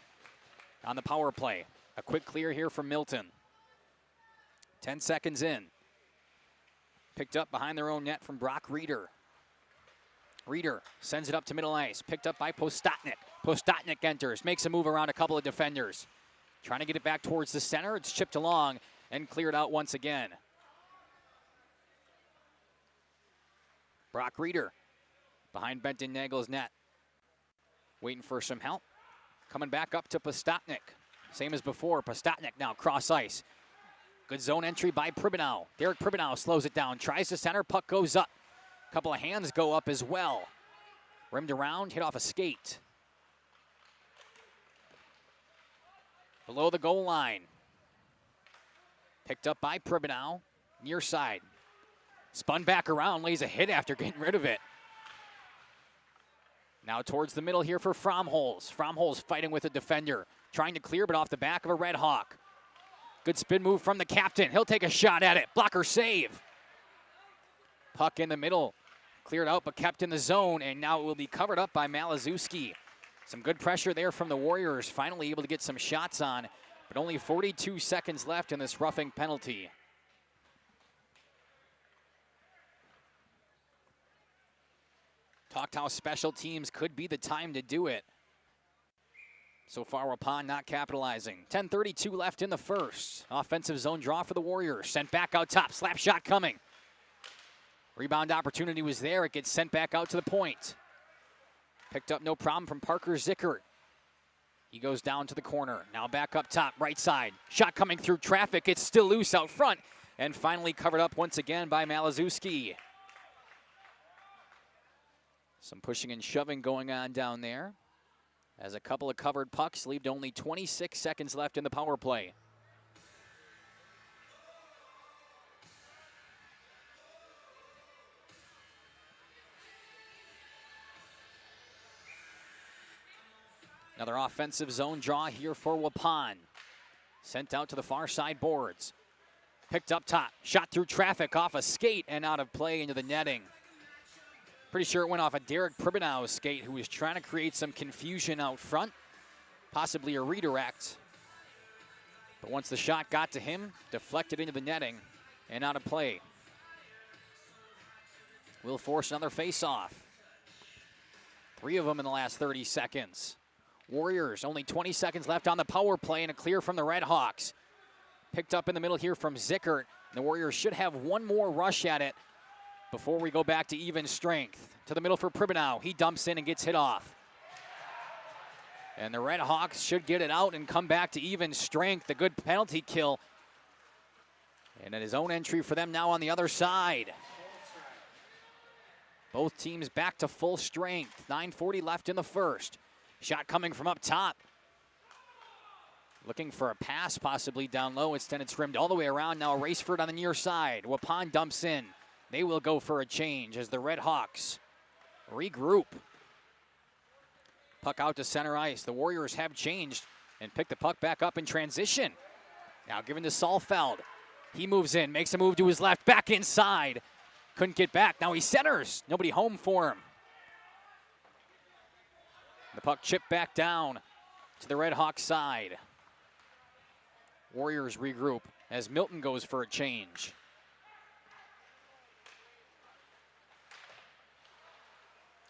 on the power play. A quick clear here from Milton. 10 seconds in. Picked up behind their own net from Brock Reeder. Reeder sends it up to middle ice. Picked up by Postotnik. Postotnik enters, makes a move around a couple of defenders. Trying to get it back towards the center. It's chipped along and cleared out once again. Brock Reeder behind Benton Nagel's net. Waiting for some help. Coming back up to Postotnik. Same as before, Postotnik now cross ice. Good zone entry by Pribenow. Derek Pribenow slows it down, tries to center, puck goes up. Couple of hands go up as well. Rimmed around, hit off a skate. Below the goal line. Picked up by Pribenow, near side. Spun back around, lays a hit after getting rid of it. Now towards the middle here for Fromholz. Fromholz fighting with a defender. Trying to clear, but off the back of a Red Hawk. Good spin move from the captain. He'll take a shot at it. Blocker save. Puck in the middle. Cleared out, but kept in the zone, and now it will be covered up by Malazewski. Some good pressure there from the Warriors. Finally able to get some shots on, but only 42 seconds left in this roughing penalty. Talked how special teams could be the time to do it. So far, Waupun not capitalizing. 10:32 left in the first. Offensive zone draw for the Warriors. Sent back out top. Slap shot coming. Rebound opportunity was there. It gets sent back out to the point. Picked up no problem from Parker Zickert. He goes down to the corner. Now back up top, right side. Shot coming through traffic. It's still loose out front. And finally covered up once again by Malazewski. Some pushing and shoving going on down there, as a couple of covered pucks leave only 26 seconds left in the power play. Another offensive zone draw here for Waupun. Sent out to the far side boards. Picked up top, shot through traffic off a skate and out of play into the netting. Pretty sure it went off a Derek Pribenow skate, who was trying to create some confusion out front, possibly a redirect. But once the shot got to him, deflected into the netting and out of play. Will force another face-off. 3 of them in the last 30 seconds. Warriors, only 20 seconds left on the power play and a clear from the Red Hawks. Picked up in the middle here from Zickert. The Warriors should have one more rush at it before we go back to even strength. To the middle for Pribenow. He dumps in and gets hit off. And the Red Hawks should get it out and come back to even strength. A good penalty kill. And his own entry for them now on the other side. Both teams back to full strength. 9:40 left in the first. Shot coming from up top. Looking for a pass possibly down low. Instead it's rimmed all the way around. Now Raceford on the near side. Waupun dumps in. They will go for a change as the Red Hawks regroup. Puck out to center ice. The Warriors have changed and picked the puck back up in transition. Now given to Salfeld. He moves in, makes a move to his left, back inside. Couldn't get back. Now he centers. Nobody home for him. The puck chipped back down to the Red Hawks side. Warriors regroup as Milton goes for a change.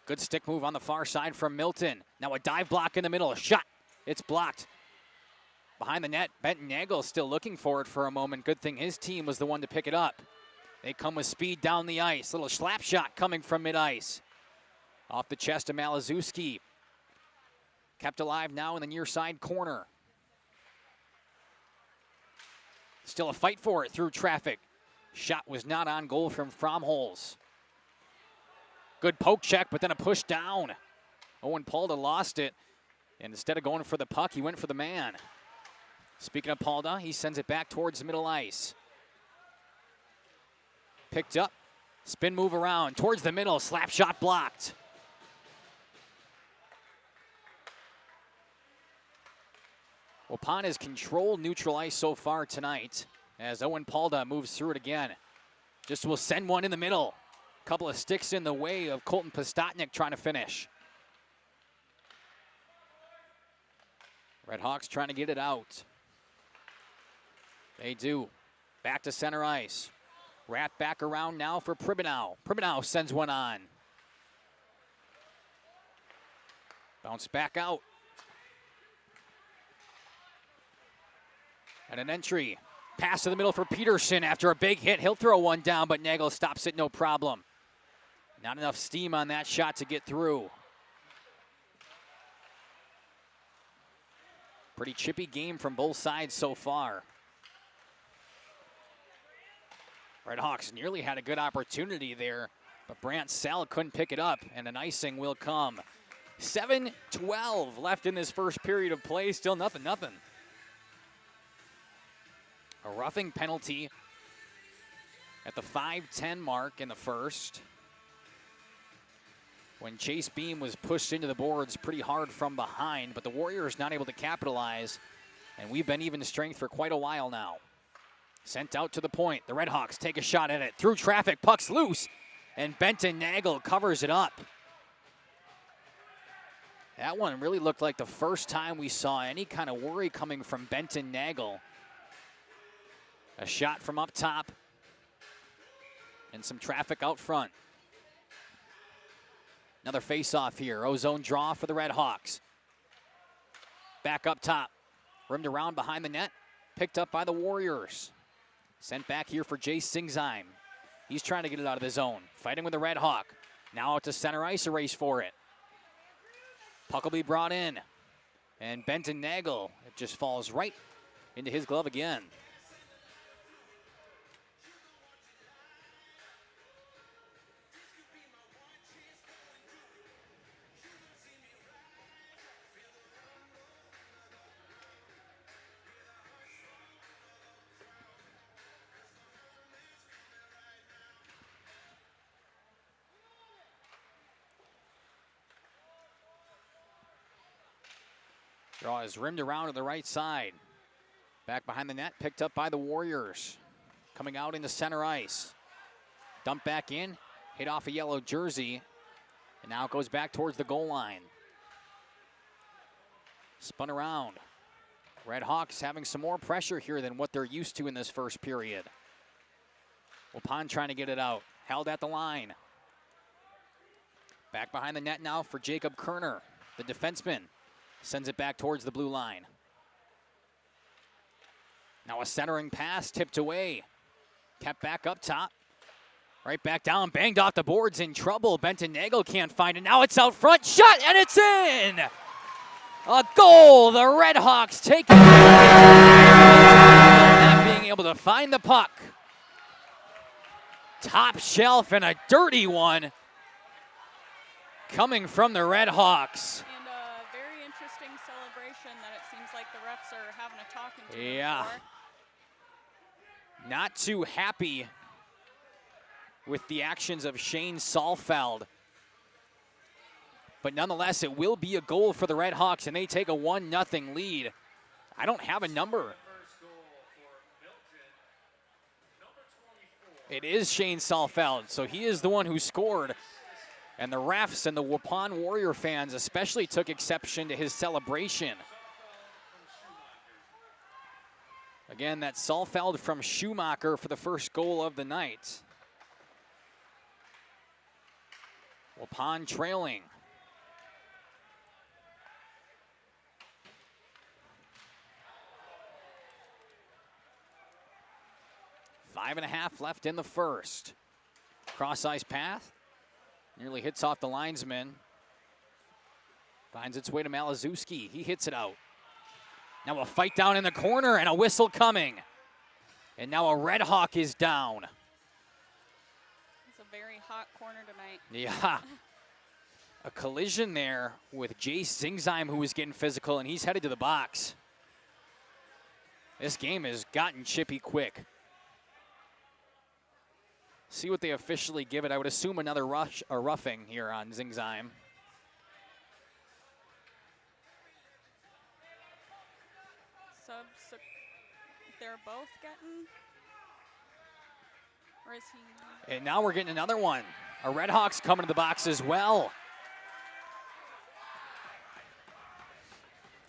Good stick move on the far side from Milton. Now a dive block in the middle, a shot. It's blocked. Behind the net, Benton Nagel still looking for it for a moment. Good thing his team was the one to pick it up. They come with speed down the ice. Little slap shot coming from mid-ice. Off the chest of Malazewski. Kept alive now in the near side corner. Still a fight for it through traffic. Shot was not on goal from Fromholz. Good poke check, but then a push down. Owen Palda lost it. And instead of going for the puck, he went for the man. Speaking of Palda, he sends it back towards the middle ice. Picked up. Spin move around towards the middle. Slap shot blocked. Waupun has controlled neutral ice so far tonight as Owen Palda moves through it again. Just will send one in the middle. Couple of sticks in the way of Colton Postotnik trying to finish. Red Hawks trying to get it out. They do. Back to center ice. Wrap back around now for Pribanow. Pribanow sends one on. Bounce back out. And an entry. Pass to the middle for Peterson after a big hit. He'll throw one down, but Nagel stops it no problem. Not enough steam on that shot to get through. Pretty chippy game from both sides so far. Red Hawks nearly had a good opportunity there, but Brant Sell couldn't pick it up, and an icing will come. 7:12 left in this first period of play. Still nothing. A roughing penalty at the 5:10 mark in the first, when Chase Beam was pushed into the boards pretty hard from behind, but the Warriors not able to capitalize, and we've been even strength for quite a while now. Sent out to the point. The Red Hawks take a shot at it. Through traffic, puck's loose, and Benton Nagel covers it up. That one really looked like the first time we saw any kind of worry coming from Benton Nagel. A shot from up top, and some traffic out front. Another face-off here. Ozone draw for the Red Hawks. Back up top. Rimmed around behind the net. Picked up by the Warriors. Sent back here for Jay Singsheim. He's trying to get it out of the zone. Fighting with the Red Hawk. Now out to center ice, a race for it. Puck will be brought in. And Benton Nagel, it just falls right into his glove again. Draw is rimmed around to the right side. Back behind the net, picked up by the Warriors. Coming out into center ice. Dumped back in, hit off a yellow jersey, and now it goes back towards the goal line. Spun around. Red Hawks having some more pressure here than what they're used to in this first period. Waupun trying to get it out. Held at the line. Back behind the net now for Jacob Kerner, the defenseman. Sends it back towards the blue line. Now a centering pass tipped away. Kept back up top. Right back down, banged off the boards, in trouble. Benton Nagel can't find it. Now it's out front, shot, and it's in! A goal, the Red Hawks take it. Not being able to find the puck. Top shelf and a dirty one coming from the Red Hawks. Yeah. Not too happy with the actions of Shane Salfeld. But nonetheless, it will be a goal for the Red Hawks, and they take a 1-0 lead. I don't have a number. It is Shane Salfeld, so he is the one who scored. And the refs and the Waupun Warrior fans especially took exception to his celebration. Again, that's Salfeld from Schumacher for the first goal of the night. Waupun trailing. Five and a half left in the first. Cross ice path. Nearly hits off the linesman. Finds its way to Malazewski. He hits it out. Now a fight down in the corner and a whistle coming. And now a Red Hawk is down. It's a very hot corner tonight. Yeah. A collision there with Jace Zingzheim, who was getting physical, and he's headed to the box. This game has gotten chippy quick. See what they officially give it. I would assume another roughing here on Zingzheim. So they're both getting, or is he? And now we're getting another one. A Red Hawks coming to the box as well.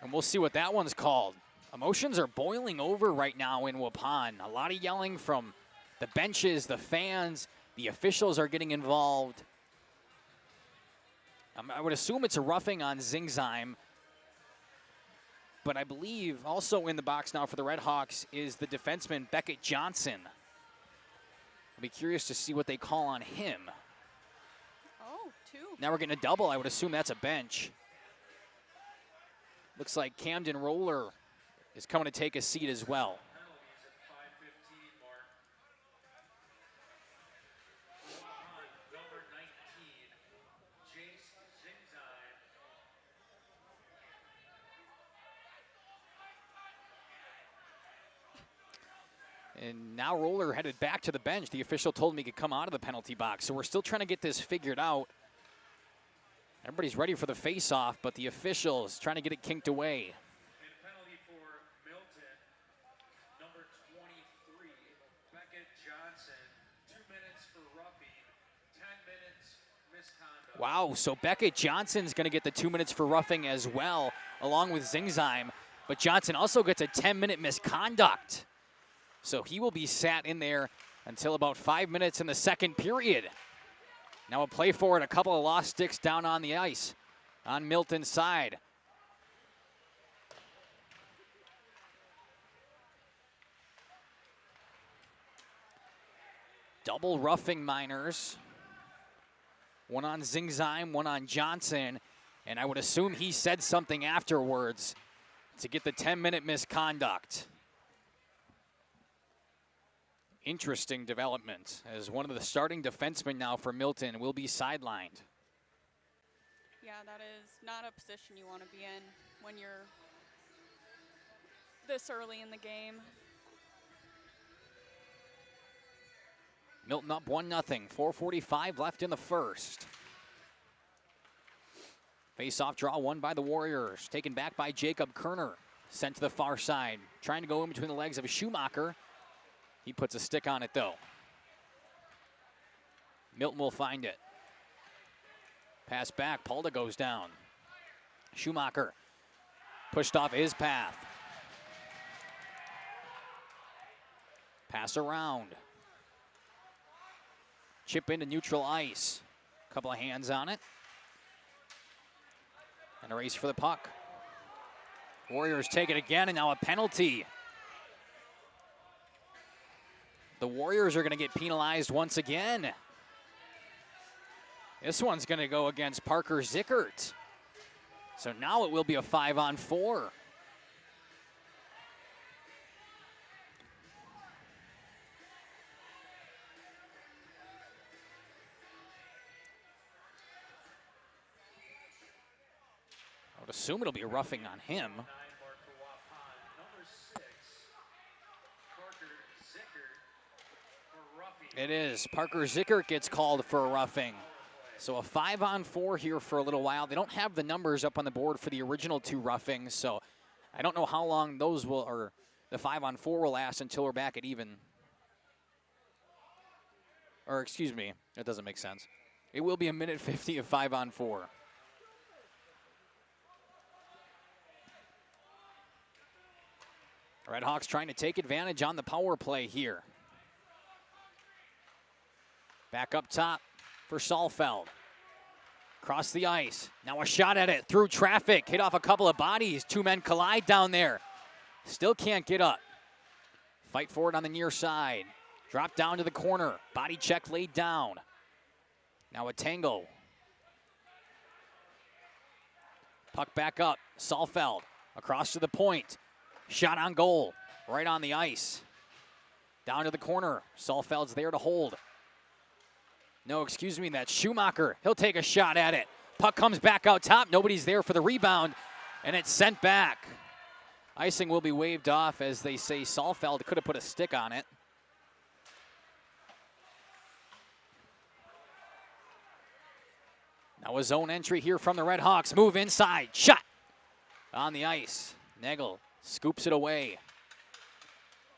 And we'll see what that one's called. Emotions are boiling over right now in Waupun. A lot of yelling from the benches, the fans, the officials are getting involved. I would assume it's a roughing on Zingzheim. But I believe also in the box now for the Red Hawks is the defenseman Beckett Johnson. I'll be curious to see what they call on him. Oh, 2. Now we're getting a double. I would assume that's a bench. Looks like Camden Roller is coming to take a seat as well. And now Roller headed back to the bench. The official told him he could come out of the penalty box. So we're still trying to get this figured out. Everybody's ready for the face-off, but the official is trying to get it kinked away. And a penalty for Milton, number 23, Beckett Johnson. 2 minutes for roughing, 10 minutes misconduct. Wow, so Beckett Johnson's going to get the 2 minutes for roughing as well, along with Zingzheim. But Johnson also gets a 10-minute misconduct. So he will be sat in there until about 5 minutes in the second period. Now a play forward, a couple of lost sticks down on the ice on Milton's side. Double roughing Miners. One on Zingzheim, one on Johnson. And I would assume he said something afterwards to get the 10-minute misconduct. Interesting development as one of the starting defensemen now for Milton will be sidelined. Yeah, that is not a position you want to be in when you're this early in the game. Milton up 1-0, 4:45 left in the first. Face-off draw won by the Warriors, taken back by Jacob Kerner, sent to the far side, trying to go in between the legs of Schumacher. He puts a stick on it, though. Milton will find it. Pass back. Palda goes down. Schumacher pushed off his path. Pass around. Chip into neutral ice. Couple of hands on it. And a race for the puck. Warriors take it again, and now a penalty. The Warriors are going to get penalized once again. This one's going to go against Parker Zickert. So now it will be a 5-on-4. I would assume it'll be a roughing on him. It is. Parker Zickert gets called for a roughing. So a 5-on-4 here for a little while. They don't have the numbers up on the board for the original 2 roughings, so I don't know how long those will, or the 5-on-4 will last until we're back at even. Or excuse me, that doesn't make sense. It will be a minute 50 of 5-on-4. Redhawks trying to take advantage on the power play here. Back up top for Saalfeld. Across the ice. Now a shot at it through traffic. Hit off a couple of bodies. 2 men collide down there. Still can't get up. Fight for it on the near side. Drop down to the corner. Body check laid down. Now a tango. Puck back up. Saalfeld across to the point. Shot on goal. Right on the ice. Down to the corner. Saalfeld's there to hold. No, excuse me, that's Schumacher. He'll take a shot at it. Puck comes back out top. Nobody's there for the rebound, and it's sent back. Icing will be waved off, as they say Saalfeld could have put a stick on it. Now a zone entry here from the Redhawks. Move inside. Shot on the ice. Nagel scoops it away.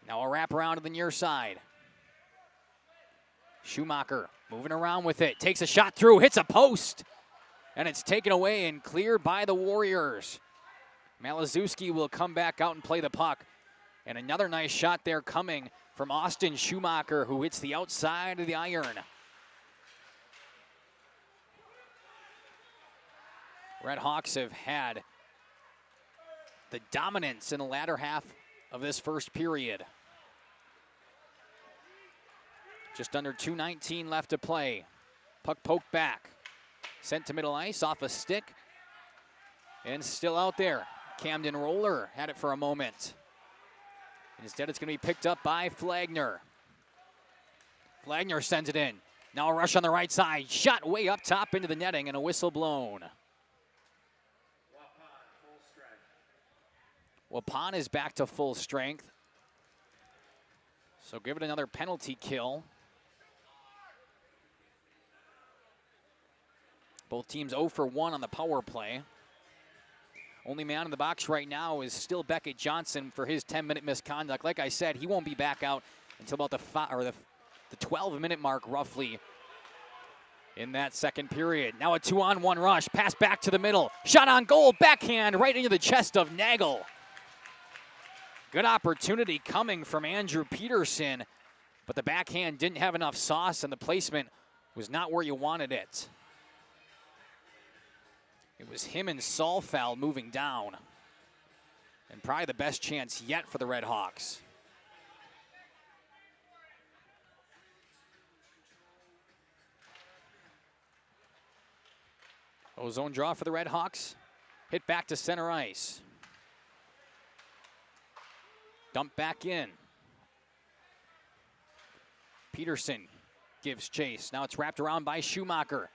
Now a wraparound to the near side. Schumacher moving around with it. Takes a shot through. Hits a post. And it's taken away and cleared by the Warriors. Malazewski will come back out and play the puck. And another nice shot there coming from Austin Schumacher, who hits the outside of the iron. Redhawks have had the dominance in the latter half of this first period. Just under 2:19 left to play. Puck poked back. Sent to middle ice off a stick. And still out there. Camden Roller had it for a moment. Instead, it's going to be picked up by Flagner. Flagner sends it in. Now a rush on the right side. Shot way up top into the netting and a whistle blown. Waupun is back to full strength. So give it another penalty kill. Both teams 0 for 1 on the power play. Only man in the box right now is still Beckett Johnson for his 10-minute misconduct. Like I said, he won't be back out until about the 12-minute mark, roughly, in that second period. Now a 2-on-1 rush. Pass back to the middle. Shot on goal. Backhand right into the chest of Nagel. Good opportunity coming from Andrew Peterson, but the backhand didn't have enough sauce, and the placement was not where you wanted it. It was him and Saalfeld moving down. And probably the best chance yet for the Redhawks. Zone draw for the Redhawks. Hit back to center ice. Dump back in. Peterson gives chase. Now it's wrapped around by Schumacher.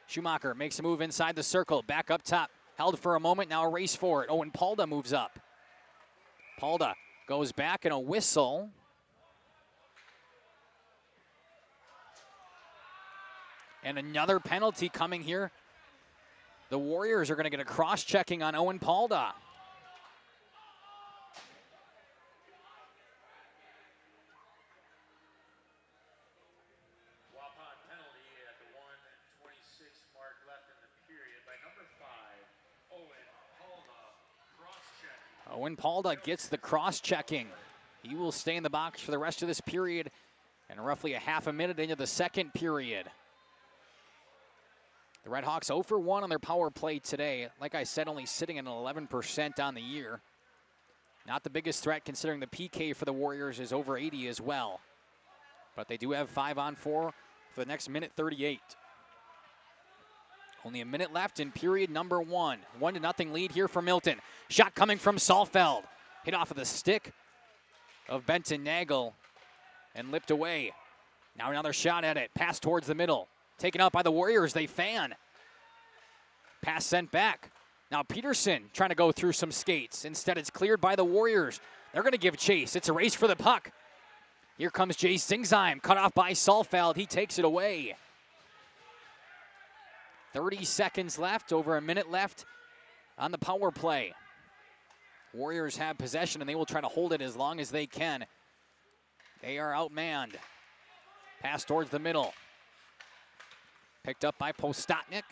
Schumacher makes a move inside the circle. Back up top. Held for a moment. Now a race for it. Owen Palda moves up. Palda goes back and a whistle. And another penalty coming here. The Warriors are going to get a cross-checking on Owen Palda. Owen Palda gets the cross-checking. He will stay in the box for the rest of this period and roughly a half a minute into the second period. The Redhawks 0 for 1 on their power play today. Like I said, only sitting at 11% on the year. Not the biggest threat considering the PK for the Warriors is over 80 as well. But they do have 5-on-4 for the next minute 38. Only a minute left in period number 1. 1-0 lead here for Milton. Shot coming from Saalfeld. Hit off of the stick of Benton Nagel and lipped away. Now another shot at it. Pass towards the middle. Taken out by the Warriors. They fan. Pass sent back. Now Peterson trying to go through some skates. Instead, it's cleared by the Warriors. They're going to give chase. It's a race for the puck. Here comes Jay Singsheim. Cut off by Saalfeld. He takes it away. 30 seconds left, over a minute left on the power play. Warriors have possession, and they will try to hold it as long as they can. They are outmanned. Pass towards the middle. Picked up by Postotnik.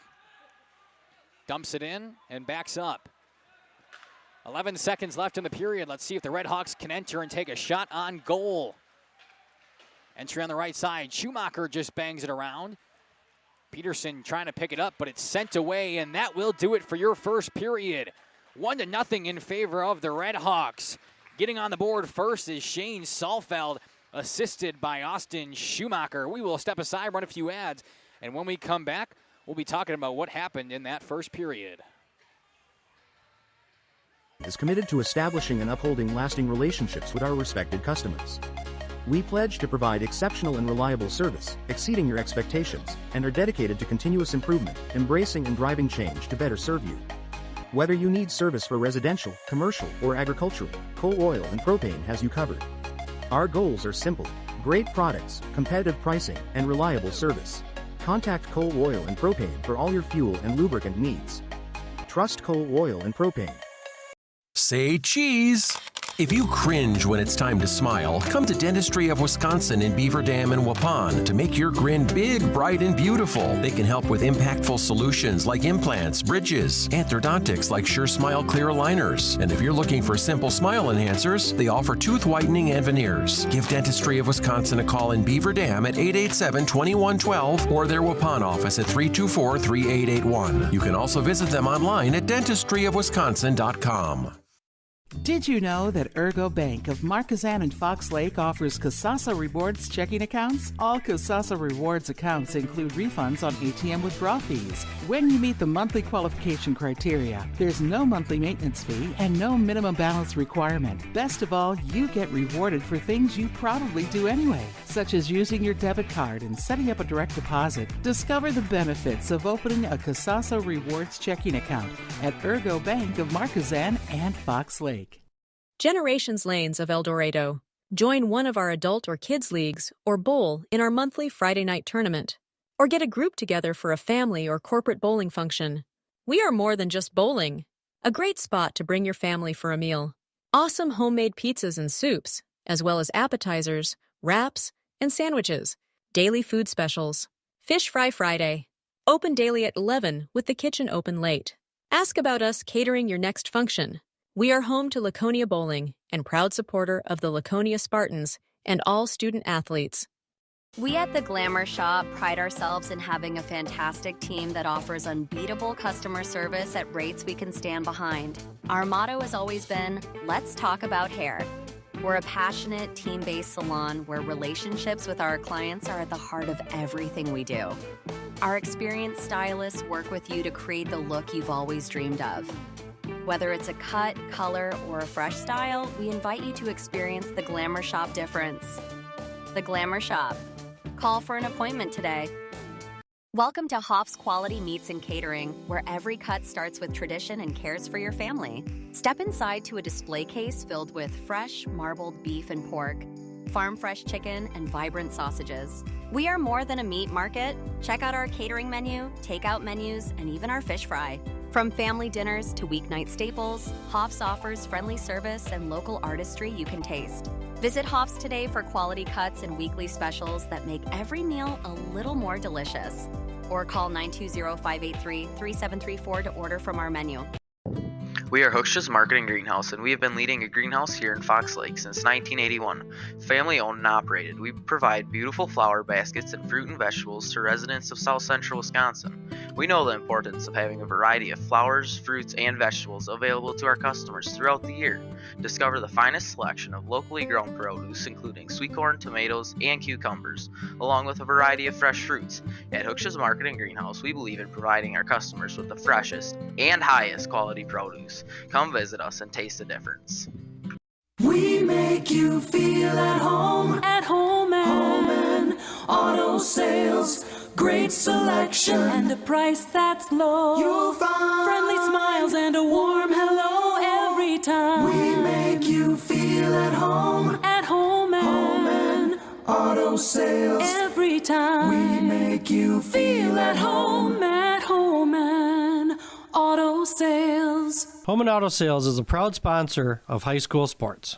Dumps it in and backs up. 11 seconds left in the period. Let's see if the Red Hawks can enter and take a shot on goal. Entry on the right side. Schumacher just bangs it around. Peterson trying to pick it up, but it's sent away, and that will do it for your first period. 1-0 in favor of the Red Hawks. Getting on the board first is Shane Salfeld, assisted by Austin Schumacher. We will step aside, run a few ads, and when we come back, we'll be talking about what happened in that first period. Is committed to establishing and upholding lasting relationships with our respected customers. We pledge to provide exceptional and reliable service, exceeding your expectations, and are dedicated to continuous improvement, embracing and driving change to better serve you. Whether you need service for residential, commercial, or agricultural, Coal Oil and Propane has you covered. Our goals are simple: great products, competitive pricing, and reliable service. Contact Coal Oil and Propane for all your fuel and lubricant needs. Trust Coal Oil and Propane. Say cheese! If you cringe when it's time to smile, come to Dentistry of Wisconsin in Beaver Dam and Waupun to make your grin big, bright, and beautiful. They can help with impactful solutions like implants, bridges, and orthodontics like Sure Smile clear aligners. And if you're looking for simple smile enhancers, they offer tooth whitening and veneers. Give Dentistry of Wisconsin a call in Beaver Dam at 887-2112 or their Waupun office at 324-3881. You can also visit them online at dentistryofwisconsin.com. Did you know that Ergo Bank of Marquezan and Fox Lake offers Casasa Rewards checking accounts? All Casasa Rewards accounts include refunds on ATM withdrawal fees when you meet the monthly qualification criteria. There's no monthly maintenance fee and no minimum balance requirement. Best of all, you get rewarded for things you probably do anyway, such as using your debit card and setting up a direct deposit. Discover the benefits of opening a Casasa Rewards checking account at Ergo Bank of Marquezan and Fox Lake. Generations Lanes of El Dorado. Join one of our adult or kids leagues or bowl in our monthly Friday night tournament. Or get a group together for a family or corporate bowling function. We are more than just bowling. A great spot to bring your family for a meal. Awesome homemade pizzas and soups, as well as appetizers, wraps, and sandwiches. Daily food specials. Fish Fry Friday. Open daily at 11 with the kitchen open late. Ask about us catering your next function. We are home to Laconia Bowling and proud supporter of the Laconia Spartans and all student athletes. We at the Glamour Shop pride ourselves in having a fantastic team that offers unbeatable customer service at rates we can stand behind. Our motto has always been, let's talk about hair. We're a passionate, team-based salon where relationships with our clients are at the heart of everything we do. Our experienced stylists work with you to create the look you've always dreamed of. Whether it's a cut, color, or a fresh style, we invite you to experience the Glamour Shop difference. The Glamour Shop. Call for an appointment today. Welcome to Hoff's Quality Meats and Catering, where every cut starts with tradition and cares for your family. Step inside to a display case filled with fresh, marbled beef and pork, farm-fresh chicken, and vibrant sausages. We are more than a meat market. Check out our catering menu, takeout menus, and even our fish fry. From family dinners to weeknight staples, Hoff's offers friendly service and local artistry you can taste. Visit Hoff's today for quality cuts and weekly specials that make every meal a little more delicious. Or call 920-583-3734 to order from our menu. We are Hooksha's Marketing Greenhouse, and we have been leading a greenhouse here in Fox Lake since 1981. Family owned and operated, we provide beautiful flower baskets and fruit and vegetables to residents of South Central Wisconsin. We know the importance of having a variety of flowers, fruits, and vegetables available to our customers throughout the year. Discover the finest selection of locally grown produce, including sweet corn, tomatoes, and cucumbers, along with a variety of fresh fruits. At Hooksha's Marketing Greenhouse, we believe in providing our customers with the freshest and highest quality produce. Come visit us and taste the difference. We make you feel at home and auto sales, great selection and a price that's low. You'll find friendly smiles and a warm hello every time. We make you feel at home and auto sales every time. We make you feel at home Sales. Home and Auto Sales is a proud sponsor of high school sports.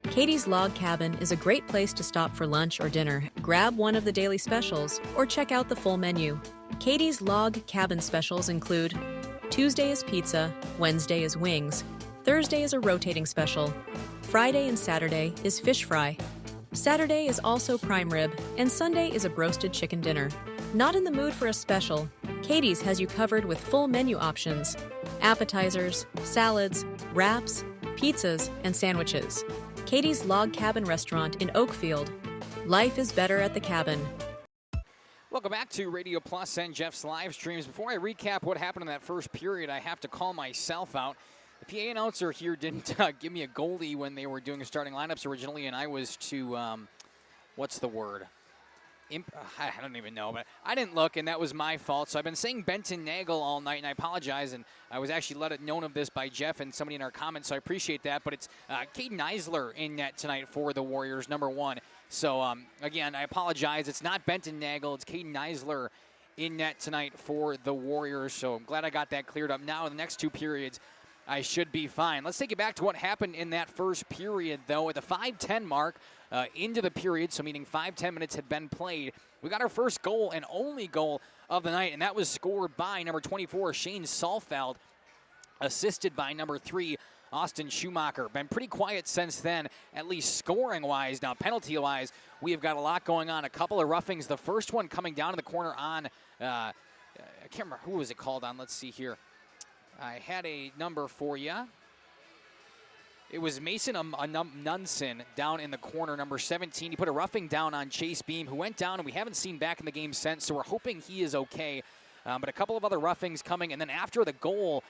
Katie's Log Cabin is a great place to stop for lunch or dinner, grab one of the daily specials, or check out the full menu. Katie's Log Cabin specials include Tuesday is pizza, Wednesday is wings, Thursday is a rotating special, Friday and Saturday is fish fry, Saturday is also prime rib, and Sunday is a broasted chicken dinner. Not in the mood for a special? Katie's has you covered with full menu options, appetizers, salads, wraps, pizzas, and sandwiches. Katie's Log Cabin Restaurant in Oakfield. Life is better at the cabin. Welcome back to Radio Plus and Jeff's live streams. Before I recap what happened in that first period, I have to call myself out. The PA announcer here didn't give me a goalie when they were doing starting lineups originally, and I was to, what's the word? I don't even know, but I didn't look, and that was my fault. So I've been saying Benton Nagel all night, and I apologize. And I was actually let it known of this by Jeff and somebody in our comments, so I appreciate that. But it's Caden Eisler in net tonight for the Warriors, number 1. So, again, I apologize. It's not Benton Nagel. It's Caden Eisler in net tonight for the Warriors. So I'm glad I got that cleared up. Now in the next 2 periods, I should be fine. Let's take it back to what happened in that first period, though. At the 5:10 mark, into the period, so meaning 5-10 minutes had been played, we got our first goal and only goal of the night, and that was scored by number 24, Shane Salfeld, assisted by number 3, Austin Schumacher. Been pretty quiet since then, at least scoring-wise. Now, penalty-wise, we have got a lot going on. A couple of roughings. The first one coming down to the corner on, I can't remember who was it called on. Let's see here. I had a number for you. It was Mason Nunson down in the corner, number 17. He put a roughing down on Chase Beam, who went down, and we haven't seen back in the game since, so we're hoping he is okay. But a couple of other roughings coming, and then after the goal,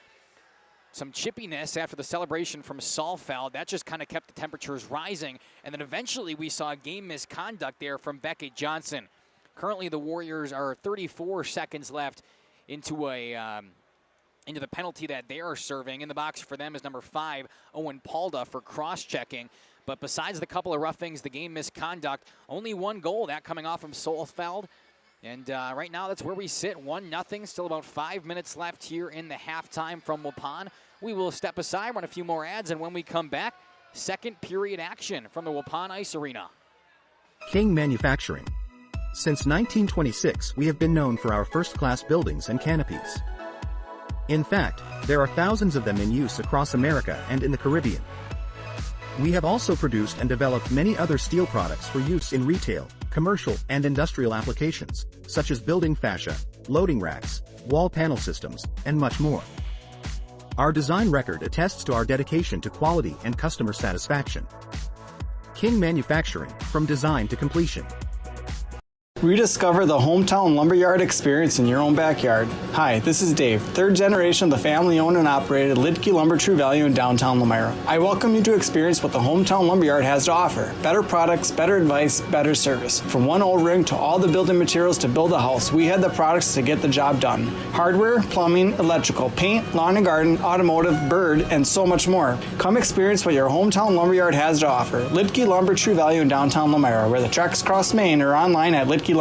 some chippiness after the celebration from Salfeld. That just kind of kept the temperatures rising, and then eventually we saw game misconduct there from Beckett Johnson. Currently, the Warriors are 34 seconds left into the penalty that they are serving. In the box for them is number 5, Owen Palda, for cross-checking. But besides the couple of roughings, the game misconduct, only 1 goal, that coming off from Solfeld. And right now, that's where we sit, 1-0. Still about 5 minutes left here in the halftime from Waupun. We will step aside, run a few more ads, and when we come back, second period action from the Waupun Ice Arena. King Manufacturing. Since 1926, we have been known for our first-class buildings and canopies. In fact, there are thousands of them in use across America and in the Caribbean. We have also produced and developed many other steel products for use in retail, commercial, and industrial applications, such as building fascia, loading racks, wall panel systems, and much more. Our design record attests to our dedication to quality and customer satisfaction. King Manufacturing, from design to completion. Rediscover the hometown lumberyard experience in your own backyard. Hi, this is Dave, 3rd generation of the family-owned and operated Lidke Lumber True Value in downtown Lamira. I welcome you to experience what the hometown lumberyard has to offer. Better products, better advice, better service. From one O-ring to all the building materials to build a house, we had the products to get the job done. Hardware, plumbing, electrical, paint, lawn and garden, automotive, bird, and so much more. Come experience what your hometown lumberyard has to offer. Lidke Lumber True Value in downtown Lamira, where the tracks cross Main, or online at Lidke.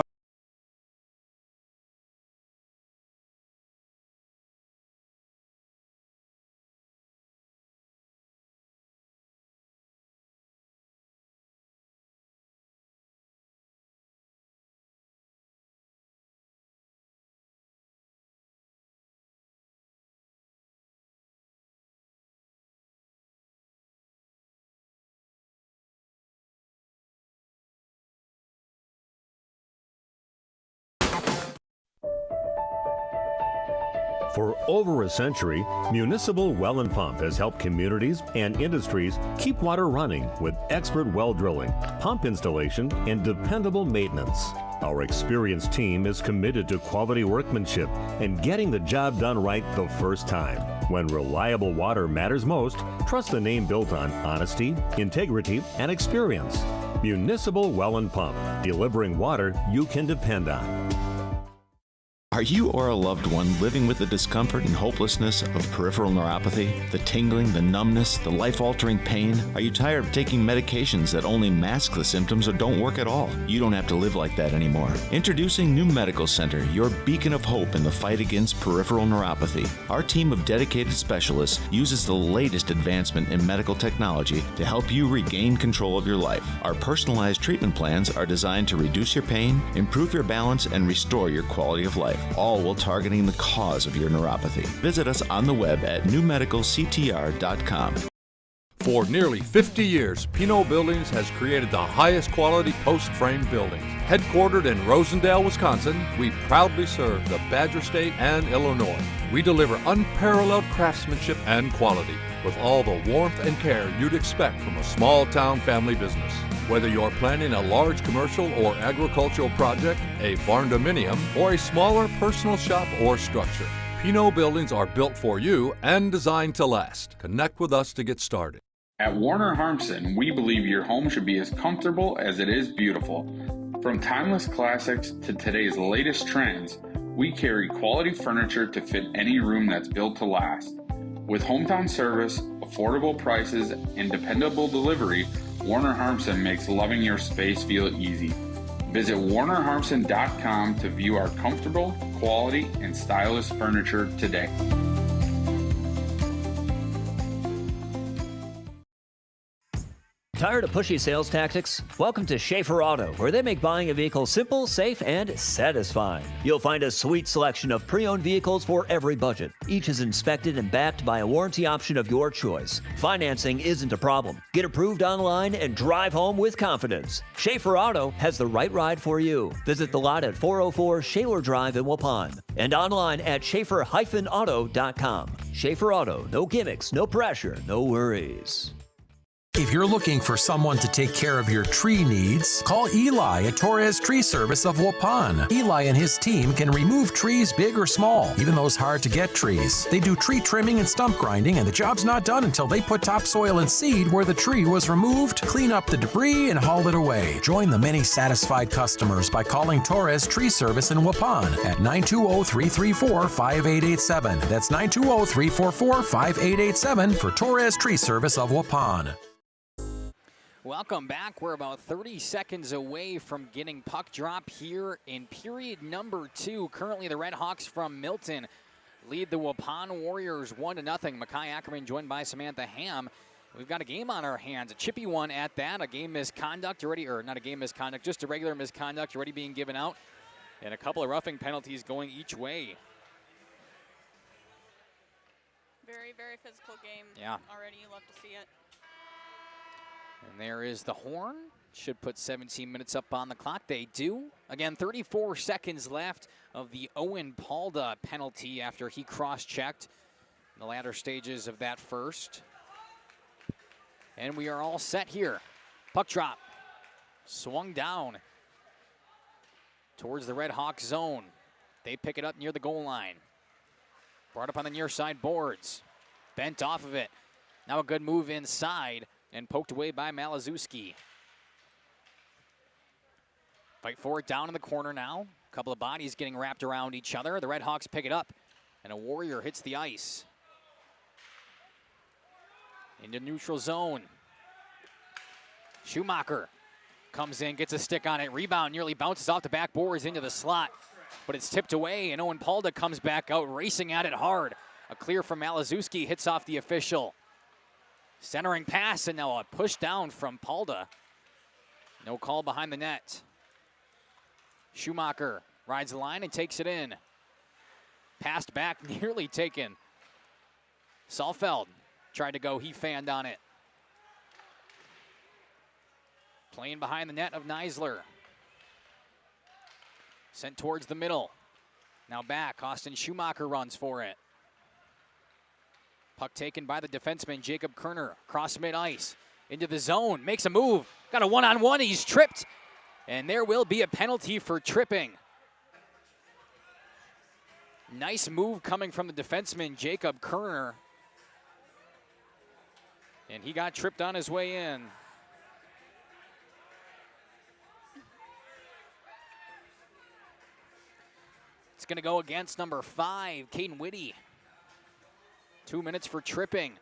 For over a century, Municipal Well and Pump has helped communities and industries keep water running with expert well drilling, pump installation, and dependable maintenance. Our experienced team is committed to quality workmanship and getting the job done right the first time. When reliable water matters most, trust the name built on honesty, integrity, and experience. Municipal Well and Pump, delivering water you can depend on. Are you or a loved one living with the discomfort and hopelessness of peripheral neuropathy? The tingling, the numbness, the life-altering pain? Are you tired of taking medications that only mask the symptoms or don't work at all? You don't have to live like that anymore. Introducing New Medical Center, your beacon of hope in the fight against peripheral neuropathy. Our team of dedicated specialists uses the latest advancement in medical technology to help you regain control of your life. Our personalized treatment plans are designed to reduce your pain, improve your balance, and restore your quality of life, all while targeting the cause of your neuropathy. Visit us on the web at newmedicalctr.com. For nearly 50 years, Pinot Buildings has created the highest quality post-frame buildings. Headquartered in Rosendale, Wisconsin, we proudly serve the Badger State and Illinois. We deliver unparalleled craftsmanship and quality with all the warmth and care you'd expect from a small-town family business. Whether you're planning a large commercial or agricultural project, a barn-dominium, or a smaller personal shop or structure, Pinot Buildings are built for you and designed to last. Connect with us to get started. At Warner Harmson, we believe your home should be as comfortable as it is beautiful. From timeless classics to today's latest trends, we carry quality furniture to fit any room that's built to last. With hometown service, affordable prices, and dependable delivery, Warner Harmson makes loving your space feel easy. Visit warnerharmson.com to view our comfortable, quality, and stylish furniture today. Tired of pushy sales tactics? Welcome to Schaefer Auto, where they make buying a vehicle simple, safe, and satisfying. You'll find a sweet selection of pre-owned vehicles for every budget. Each is inspected and backed by a warranty option of your choice. Financing isn't a problem. Get approved online and drive home with confidence. Schaefer Auto has the right ride for you. Visit the lot at 404 Shaler Drive in Waupun and online at schaefer-auto.com. Schaefer Auto, no gimmicks, no pressure, no worries. If you're looking for someone to take care of your tree needs, call Eli at Torres Tree Service of Waupun. Eli and his team can remove trees big or small, even those hard to get trees. They do tree trimming and stump grinding, and the job's not done until they put topsoil and seed where the tree was removed, clean up the debris, and haul it away. Join the many satisfied customers by calling Torres Tree Service in Waupun at 920-334-5887. That's 920-344-5887 for Torres Tree Service of Waupun. Welcome back. We're about 30 seconds away from getting puck drop here in period number 2. Currently, the Red Hawks from Milton lead the Waupun Warriors 1-0. Makai Ackerman joined by Samantha Ham. We've got a game on our hands, a chippy one at that, a game misconduct already, or not a game misconduct, just a regular misconduct already being given out, and a couple of roughing penalties going each way. Very, very physical game. Yeah. Already, you love to see it. And there is the horn. Should put 17 minutes up on the clock. They do. Again, 34 seconds left of the Owen Palda penalty after he cross-checked in the latter stages of that first. And we are all set here. Puck drop. Swung down towards the Red Hawk zone. They pick it up near the goal line. Brought up on the near side boards. Bent off of it. Now a good move inside. And poked away by Malazewski. Fight for it down in the corner now. A couple of bodies getting wrapped around each other. The Red Hawks pick it up, and a Warrior hits the ice. Into neutral zone. Schumacher comes in, gets a stick on it. Rebound nearly bounces off the backboards into the slot, but it's tipped away, and Owen Palda comes back out, racing at it hard. A clear from Malazewski hits off the official. Centering pass, and now a push down from Palda. No call behind the net. Schumacher rides the line and takes it in. Passed back, nearly taken. Saalfeld tried to go, he fanned on it. Playing behind the net of Neisler. Sent towards the middle. Now back, Austin Schumacher runs for it. Puck taken by the defenseman, Jacob Kerner, across mid-ice, into the zone, makes a move, got a one-on-one, he's tripped, and there will be a penalty for tripping. Nice move coming from the defenseman, Jacob Kerner, and he got tripped on his way in. It's going to go against number 5, Caden Whitty. 2 minutes for tripping.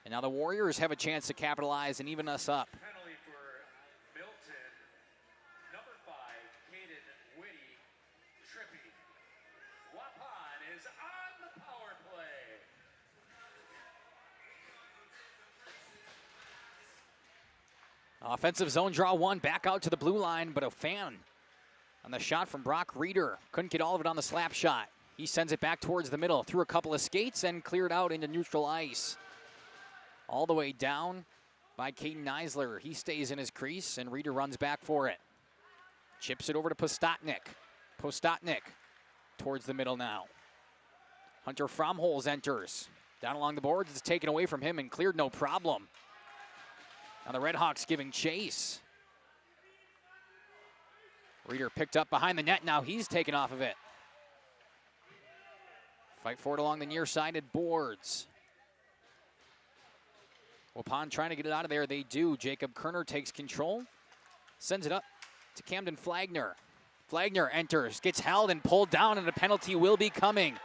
And now the Warriors have a chance to capitalize and even us up. Penalty for Milton. Number 5, Caden Whitty, tripping. Waupun is on the power play. Offensive zone draw 1, back out to the blue line, but a fan on the shot from Brock Reeder. Couldn't get all of it on the slap shot. He sends it back towards the middle, through a couple of skates and cleared out into neutral ice. All the way down by Caden Neisler. He stays in his crease, and Reeder runs back for it. Chips it over to Postotnik. Postotnik towards the middle now. Hunter Fromholz enters. Down along the boards, it's taken away from him and cleared no problem. Now the Redhawks giving chase. Reeder picked up behind the net, now he's taken off of it. Fight for it along the near-sided boards. Waupun trying to get it out of there, they do. Jacob Kerner takes control, sends it up to Camden Flagner. Flagner enters, gets held and pulled down, and a penalty will be coming.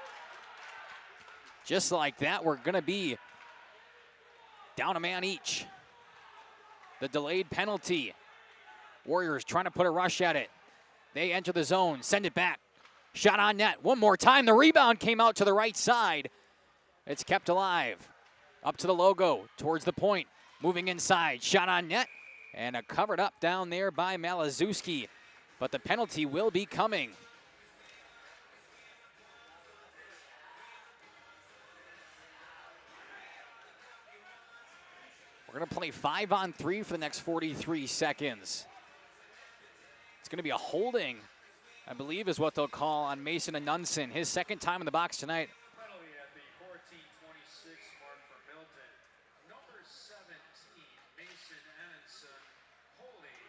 Just like that, we're gonna be down a man each. The delayed penalty. Warriors trying to put a rush at it. They enter the zone, send it back. Shot on net, one more time. The rebound came out to the right side. It's kept alive. Up to the logo, towards the point. Moving inside, shot on net. And a covered up down there by Malazewski. But the penalty will be coming. We're gonna play 5-on-3 for the next 43 seconds. It's gonna be a holding, I believe is what they'll call on Mason Anunson. His second time in the box tonight. Penalty at the 14:26 mark for Milton. Number 17, Mason Anunson, holding.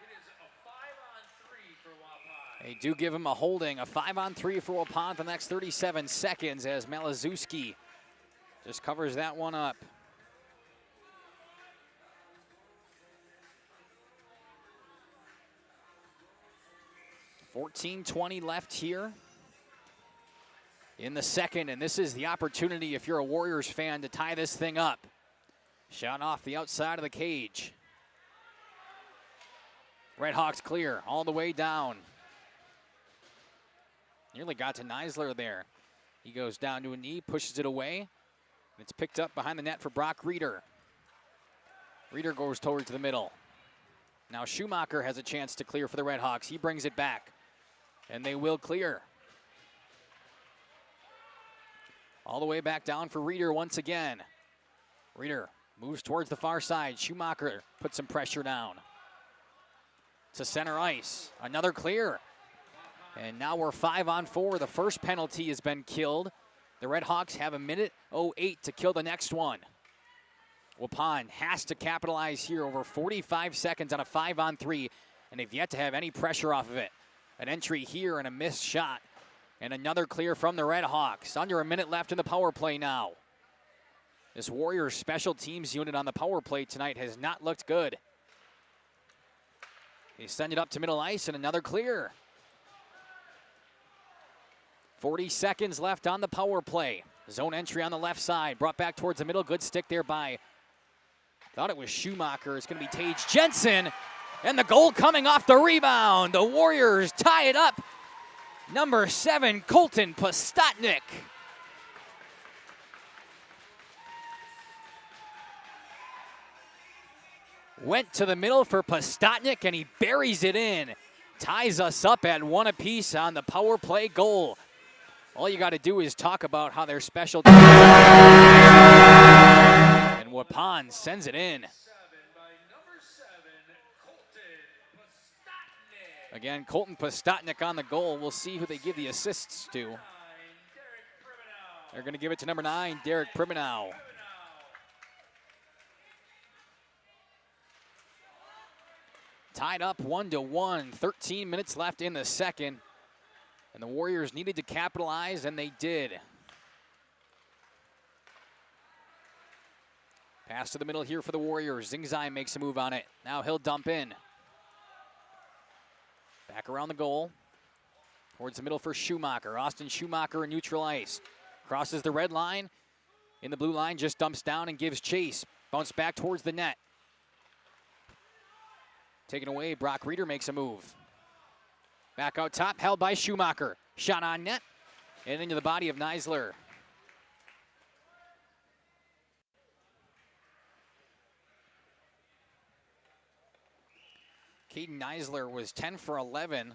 It is a 5-on-3 for Waupun. They do give him a holding, a 5-on-3 for Waupun for the next 37 seconds as Malazewski just covers that one up. 14:20 left here in the second, and this is the opportunity if you're a Warriors fan to tie this thing up. Shot off the outside of the cage. Redhawks clear all the way down. Nearly got to Neisler there. He goes down to a knee, pushes it away, and it's picked up behind the net for Brock Reeder. Reeder goes towards the middle. Now Schumacher has a chance to clear for the Redhawks. He brings it back, and they will clear. All the way back down for Reeder once again. Reeder moves towards the far side. Schumacher puts some pressure down. To center ice. Another clear. And now we're 5-on-4. The first penalty has been killed. The Redhawks have 1:08 to kill the next one. Waupun has to capitalize here over 45 seconds on a 5-on-3, and they've yet to have any pressure off of it. An entry here and a missed shot. And another clear from the Redhawks. Under a minute left in the power play now. This Warriors special teams unit on the power play tonight has not looked good. They send it up to middle ice and another clear. 40 seconds left on the power play. Zone entry on the left side. Brought back towards the middle. Good stick there by, thought it was Schumacher. It's going to be Tage Jensen. And the goal coming off the rebound. The Warriors tie it up. Number 7, Colton Postotnik. Went to the middle for Postotnik, and he buries it in. Ties us up at 1 apiece on the power play goal. All you got to do is talk about how they're special. And Waupun sends it in. Again, Colton Postotnik on the goal. We'll see who they give the assists to. They're going to give it to number 9, Derek Primenow. Tied up 1-1, 13 minutes left in the second. And the Warriors needed to capitalize, and they did. Pass to the middle here for the Warriors. Zingzai makes a move on it. Now he'll dump in. Back around the goal. Towards the middle for Schumacher. Austin Schumacher in neutral ice. Crosses the red line. In the blue line, just dumps down and gives chase. Bounce back towards the net. Taken away, Brock Reeder makes a move. Back out top, held by Schumacher. Shot on net, and into the body of Neisler. Caden Neisler was 10 for 11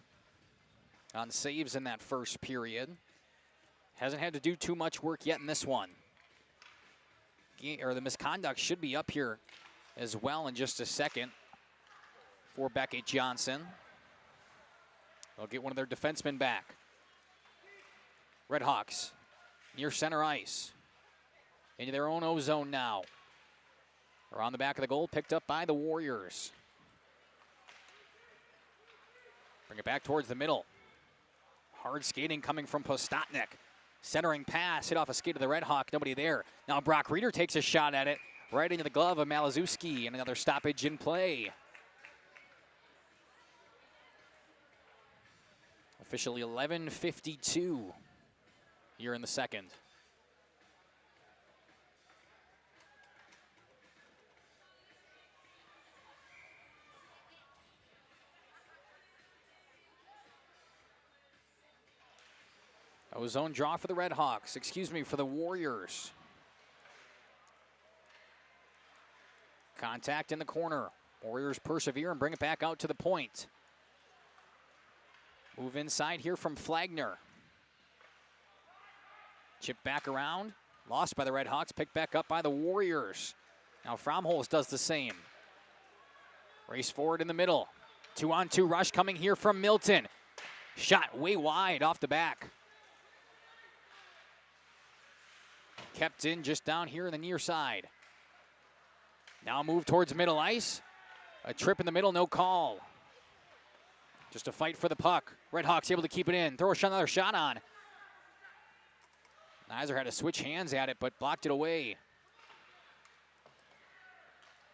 on saves in that first period. Hasn't had to do too much work yet in this one. Or the misconduct should be up here as well in just a second for Beckett Johnson. They'll get one of their defensemen back. Redhawks near center ice. Into their own O-zone now. Around the back of the goal, picked up by the Warriors. Bring it back towards the middle. Hard skating coming from Postotnik. Centering pass, hit off a skate of the Red Hawk, nobody there. Now Brock Reeder takes a shot at it, right into the glove of Malazewski, and another stoppage in play. Officially 11:52 here in the second. Zone draw for the Red Hawks, for the Warriors. Contact in the corner. Warriors persevere and bring it back out to the point. Move inside here from Flagner. Chip back around, lost by the Red Hawks, picked back up by the Warriors. Now Fromholz does the same. Race forward in the middle. 2-on-2 rush coming here from Milton. Shot way wide off the back. Kept in just down here in the near side. Now move towards middle ice. A trip in the middle, no call. Just a fight for the puck. Red Hawks able to keep it in. Throw another shot on. Neisler had to switch hands at it, but blocked it away.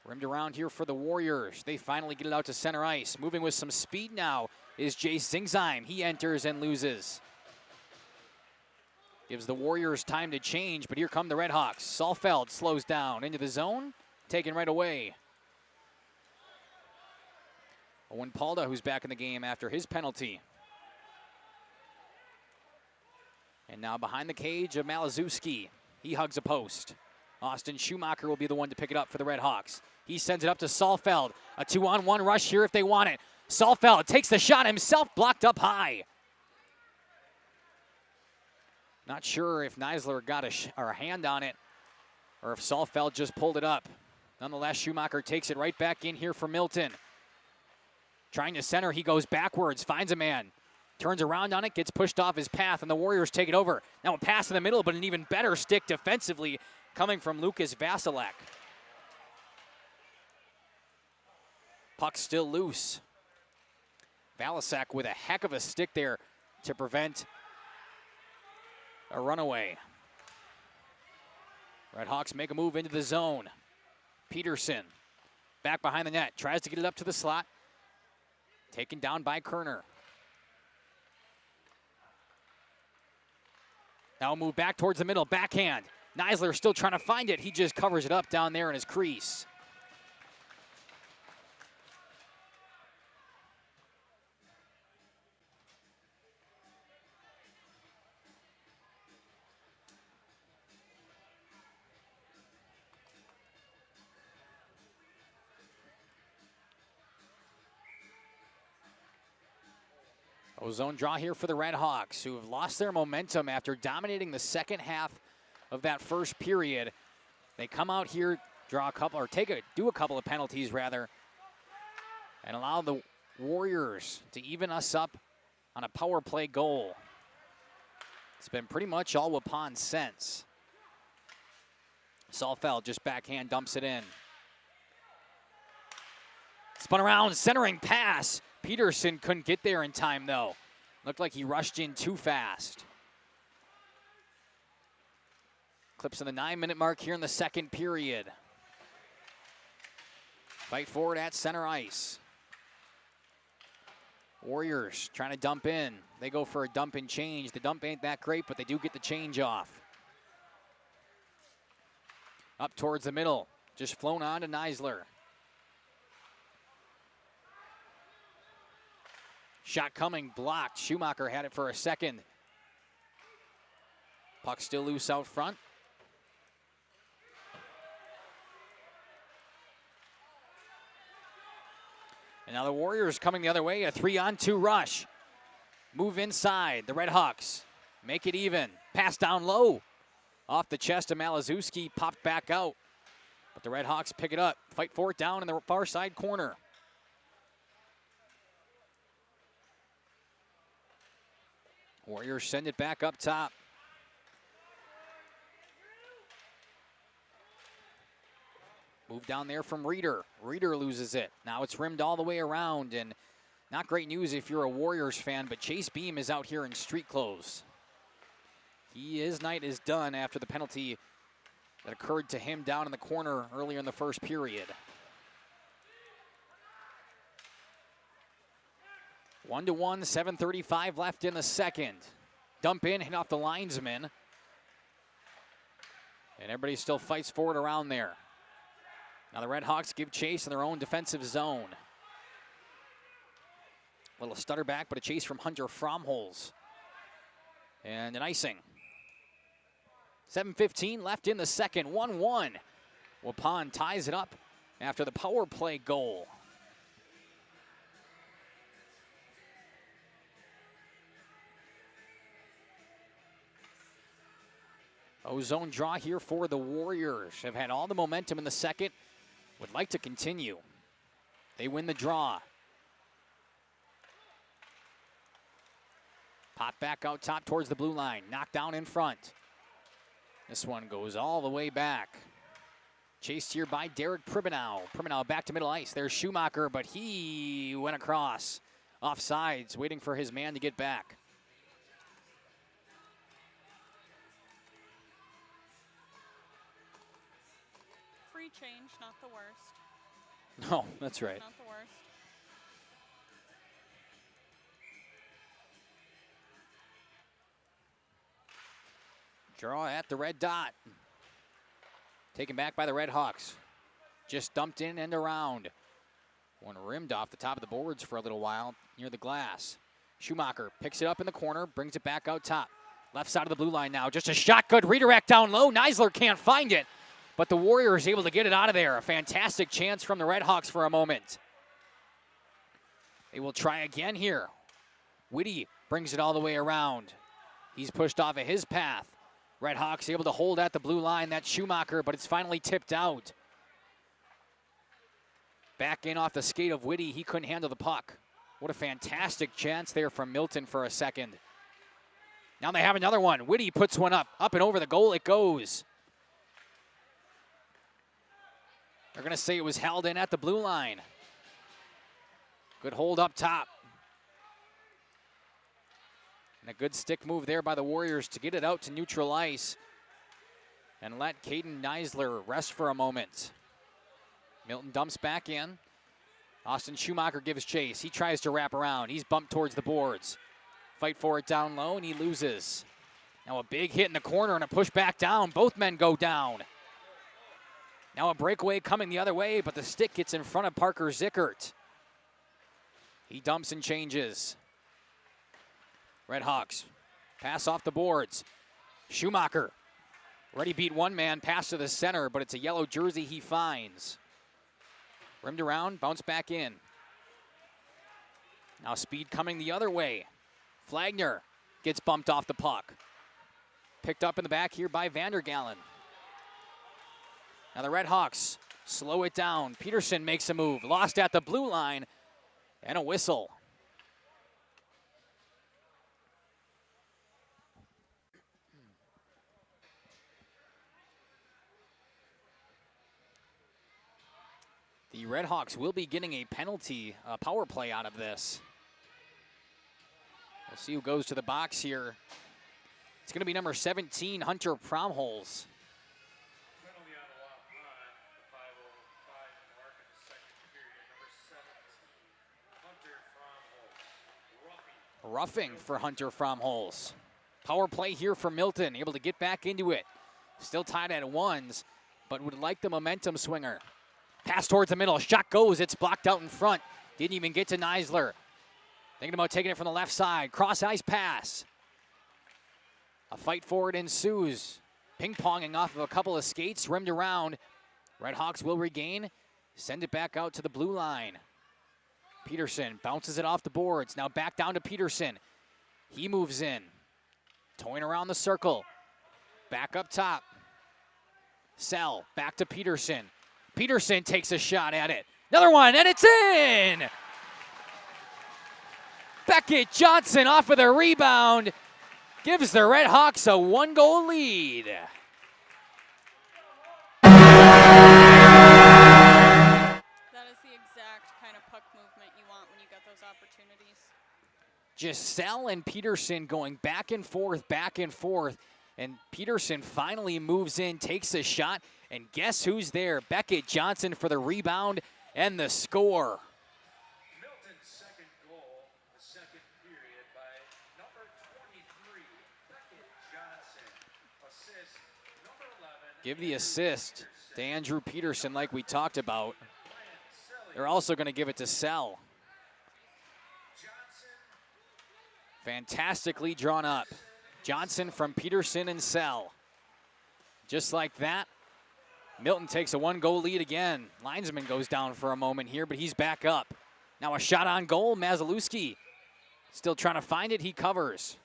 Rimmed around here for the Warriors. They finally get it out to center ice. Moving with some speed now is Jace Zingzheim. He enters and loses. Gives the Warriors time to change, but here come the Red Hawks. Salfeld slows down into the zone, taken right away. Owen Palda, who's back in the game after his penalty. And now behind the cage of Malazewski. He hugs a post. Austin Schumacher will be the one to pick it up for the Red Hawks. He sends it up to Salfeld. A 2-on-1 rush here if they want it. Salfeld takes the shot himself, blocked up high. Not sure if Neisler got a hand on it or if Salfeld just pulled it up. Nonetheless, Schumacher takes it right back in here for Milton. Trying to center, he goes backwards, finds a man. Turns around on it, gets pushed off his path, and the Warriors take it over. Now a pass in the middle, but an even better stick defensively coming from Lucas Vasilek. Puck still loose. Vasilek with a heck of a stick there to prevent a runaway. Red Hawks make a move into the zone. Peterson back behind the net, tries to get it up to the slot. Taken down by Kerner. Now move back towards the middle, backhand. Neisler still trying to find it. He just covers it up down there in his crease. Zone draw here for the Red Hawks, who have lost their momentum after dominating the second half of that first period. They come out here, draw a couple, or do a couple of penalties rather, and allow the Warriors to even us up on a power play goal. It's been pretty much all Waupun since. Salfeld just backhand dumps it in. Spun around, centering pass. Peterson couldn't get there in time, though. Looked like he rushed in too fast. Clips in the 9-minute mark here in the second period. Fight forward at center ice. Warriors trying to dump in. They go for a dump and change. The dump ain't that great, but they do get the change off. Up towards the middle. Just flown on to Neisler. Shot coming, blocked. Schumacher had it for a second. Puck still loose out front. And now the Warriors coming the other way, a 3-on-2 rush. Move inside, the Red Hawks make it even. Pass down low. Off the chest of Malazewski, popped back out. But the Red Hawks pick it up, fight for it down in the far side corner. Warriors send it back up top. Move down there from Reeder. Reeder loses it. Now it's rimmed all the way around, and not great news if you're a Warriors fan, but Chase Beam is out here in street clothes. His night is done after the penalty that occurred to him down in the corner earlier in the first period. 1-1, 7:35 left in the second. Dump in, hit off the linesman. And everybody still fights for it around there. Now the Red Hawks give chase in their own defensive zone. Little stutter back, but a chase from Hunter Fromholz. And an icing. 7:15 left in the second, 1-1. Waupun ties it up after the power play goal. Ozone draw here for the Warriors. Have had all the momentum in the second. Would like to continue. They win the draw. Pop back out top towards the blue line. Knocked down in front. This one goes all the way back. Chased here by Derek Pribenow. Pribenow back to middle ice. There's Schumacher, but he went across. Offsides, waiting for his man to get back. Free change, not the worst. No, that's right. Not the worst. Draw at the red dot. Taken back by the Red Hawks. Just dumped in and around. One rimmed off the top of the boards for a little while near the glass. Schumacher picks it up in the corner, brings it back out top. Left side of the blue line now. Just a shot, good redirect down low. Neisler can't find it, but the Warriors able to get it out of there. A fantastic chance from the Red Hawks for a moment. They will try again here. Whitty brings it all the way around. He's pushed off of his path. Red Hawks able to hold at the blue line. That's Schumacher, but it's finally tipped out. Back in off the skate of Whitty. He couldn't handle the puck. What a fantastic chance there from Milton for a second. Now they have another one. Whitty puts one up and over the goal it goes. They're going to say it was held in at the blue line. Good hold up top. And a good stick move there by the Warriors to get it out to neutral ice and let Caden Neisler rest for a moment. Milton dumps back in. Austin Schumacher gives chase. He tries to wrap around. He's bumped towards the boards. Fight for it down low, and he loses. Now a big hit in the corner and a push back down. Both men go down. Now a breakaway coming the other way, but the stick gets in front of Parker Zickert. He dumps and changes. Red Hawks pass off the boards. Schumacher already beat one man, pass to the center, but it's a yellow jersey he finds. Rimmed around, bounce back in. Now speed coming the other way. Flagner gets bumped off the puck. Picked up in the back here by Vandergallen. Now the Red Hawks slow it down. Peterson makes a move. Lost at the blue line and a whistle. The Red Hawks will be getting a penalty, power play out of this. We'll see who goes to the box here. It's going to be number 17, Hunter Fromholz. Penalty on Waupun, the 5:05 mark in the second period. Number 17, Hunter Fromholz. Roughing for Hunter Fromholz. Power play here for Milton, able to get back into it. Still tied at ones, but would like the momentum swinger. Pass towards the middle, shot goes, it's blocked out in front. Didn't even get to Neisler. Thinking about taking it from the left side, cross ice pass. A fight for it ensues. Ping-ponging off of a couple of skates, rimmed around. Redhawks will regain, send it back out to the blue line. Peterson bounces it off the boards, now back down to Peterson. He moves in, toying around the circle. Back up top. Sell, back to Peterson. Peterson takes a shot at it. Another one, and it's in! Beckett Johnson off of the rebound. Gives the Redhawks a 1-goal lead. That is the exact kind of puck movement you want when you get those opportunities. Giselle and Peterson going back and forth, and Peterson finally moves in, takes a shot, and guess who's there? Beckett Johnson for the rebound and the score. Milton's second goal, the second period by number 23, Beckett Johnson. Assist, number 11. Give the assist to Andrew Peterson like we talked about. They're also going to give it to Sell. Fantastically drawn up. Johnson from Peterson and Sell. Just like that, Milton takes a 1-goal lead again. Linesman goes down for a moment here, but he's back up. Now a shot on goal, Mazalewski. Still trying to find it, he covers.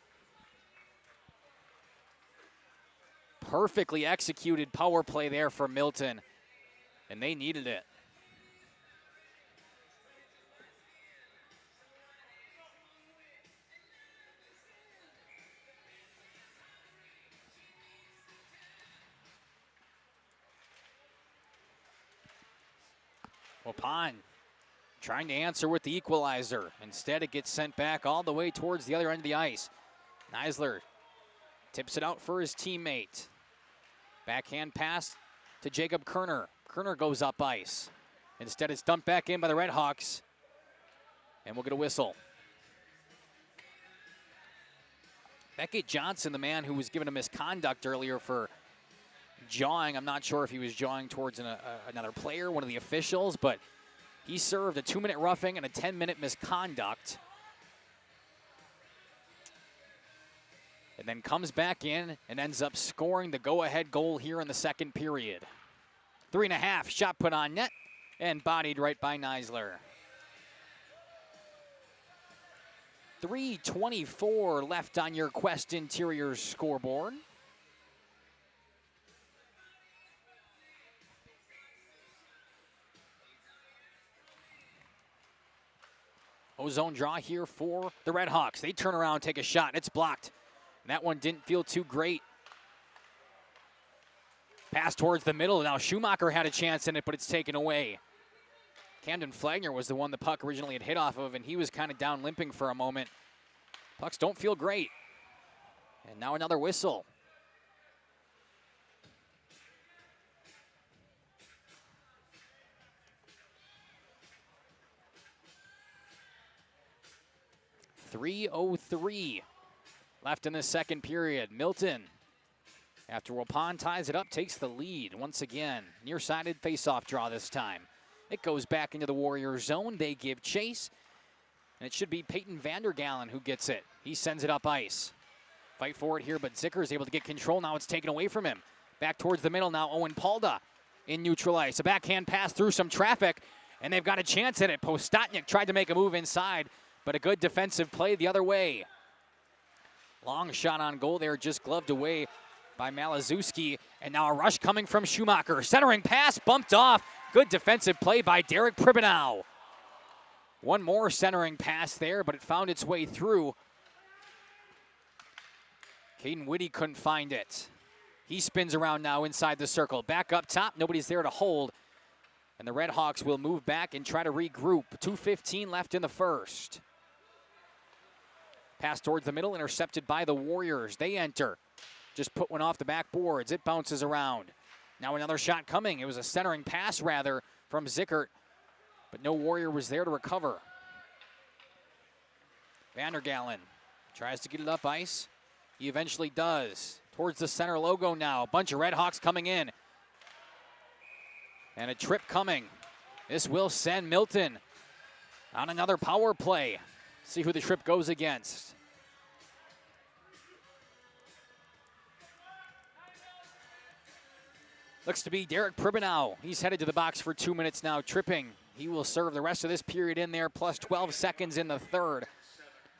Perfectly executed power play there for Milton, and they needed it. Waupun trying to answer with the equalizer. Instead, it gets sent back all the way towards the other end of the ice. Neisler tips it out for his teammate. Backhand pass to Jacob Kerner. Kerner goes up ice. Instead, it's dumped back in by the Redhawks, and we'll get a whistle. Beckett Johnson, the man who was given a misconduct earlier for jawing. I'm not sure if he was jawing towards another player, one of the officials, but he served a 2-minute roughing and a 10-minute misconduct. And then comes back in and ends up scoring the go-ahead goal here in the second period. 3.5, shot put on net and bodied right by Neisler. 3:24 left on your Quest Interiors scoreboard. Ozone draw here for the Redhawks. They turn around, take a shot, it's blocked. And that one didn't feel too great. Pass towards the middle. Now Schumacher had a chance in it, but it's taken away. Camden Flagner was the one the puck originally had hit off of, and he was kind of down limping for a moment. Pucks don't feel great. And now another whistle. .303 left in the second period. Milton, after Waupun ties it up, takes the lead once again. Near-sided face-off draw this time. It goes back into the Warriors zone. They give chase, and it should be Peyton Vandergallen who gets it. He sends it up ice. Fight for it here, but Zicker is able to get control. Now it's taken away from him. Back towards the middle now, Owen Palda in neutral ice. A backhand pass through some traffic, and they've got a chance at it. Postotnik tried to make a move inside, but a good defensive play the other way. Long shot on goal there, just gloved away by Malazewski. And now a rush coming from Schumacher. Centering pass, bumped off. Good defensive play by Derek Pribanow. One more centering pass there, but it found its way through. Caden Whitty couldn't find it. He spins around now inside the circle. Back up top, nobody's there to hold. And the Redhawks will move back and try to regroup. 2:15 left in the first. Pass towards the middle, intercepted by the Warriors. They enter. Just put one off the backboards. It bounces around. Now another shot coming. It was a centering pass, rather, from Zickert, but no Warrior was there to recover. Vandergalen tries to get it up ice. He eventually does. Towards the center logo now. A bunch of Red Hawks coming in. And a trip coming. This will send Milton on another power play. See who the trip goes against. Looks to be Derek Pribanow. He's headed to the box for 2 minutes now, tripping. He will serve the rest of this period in there, plus 12 seconds in the third.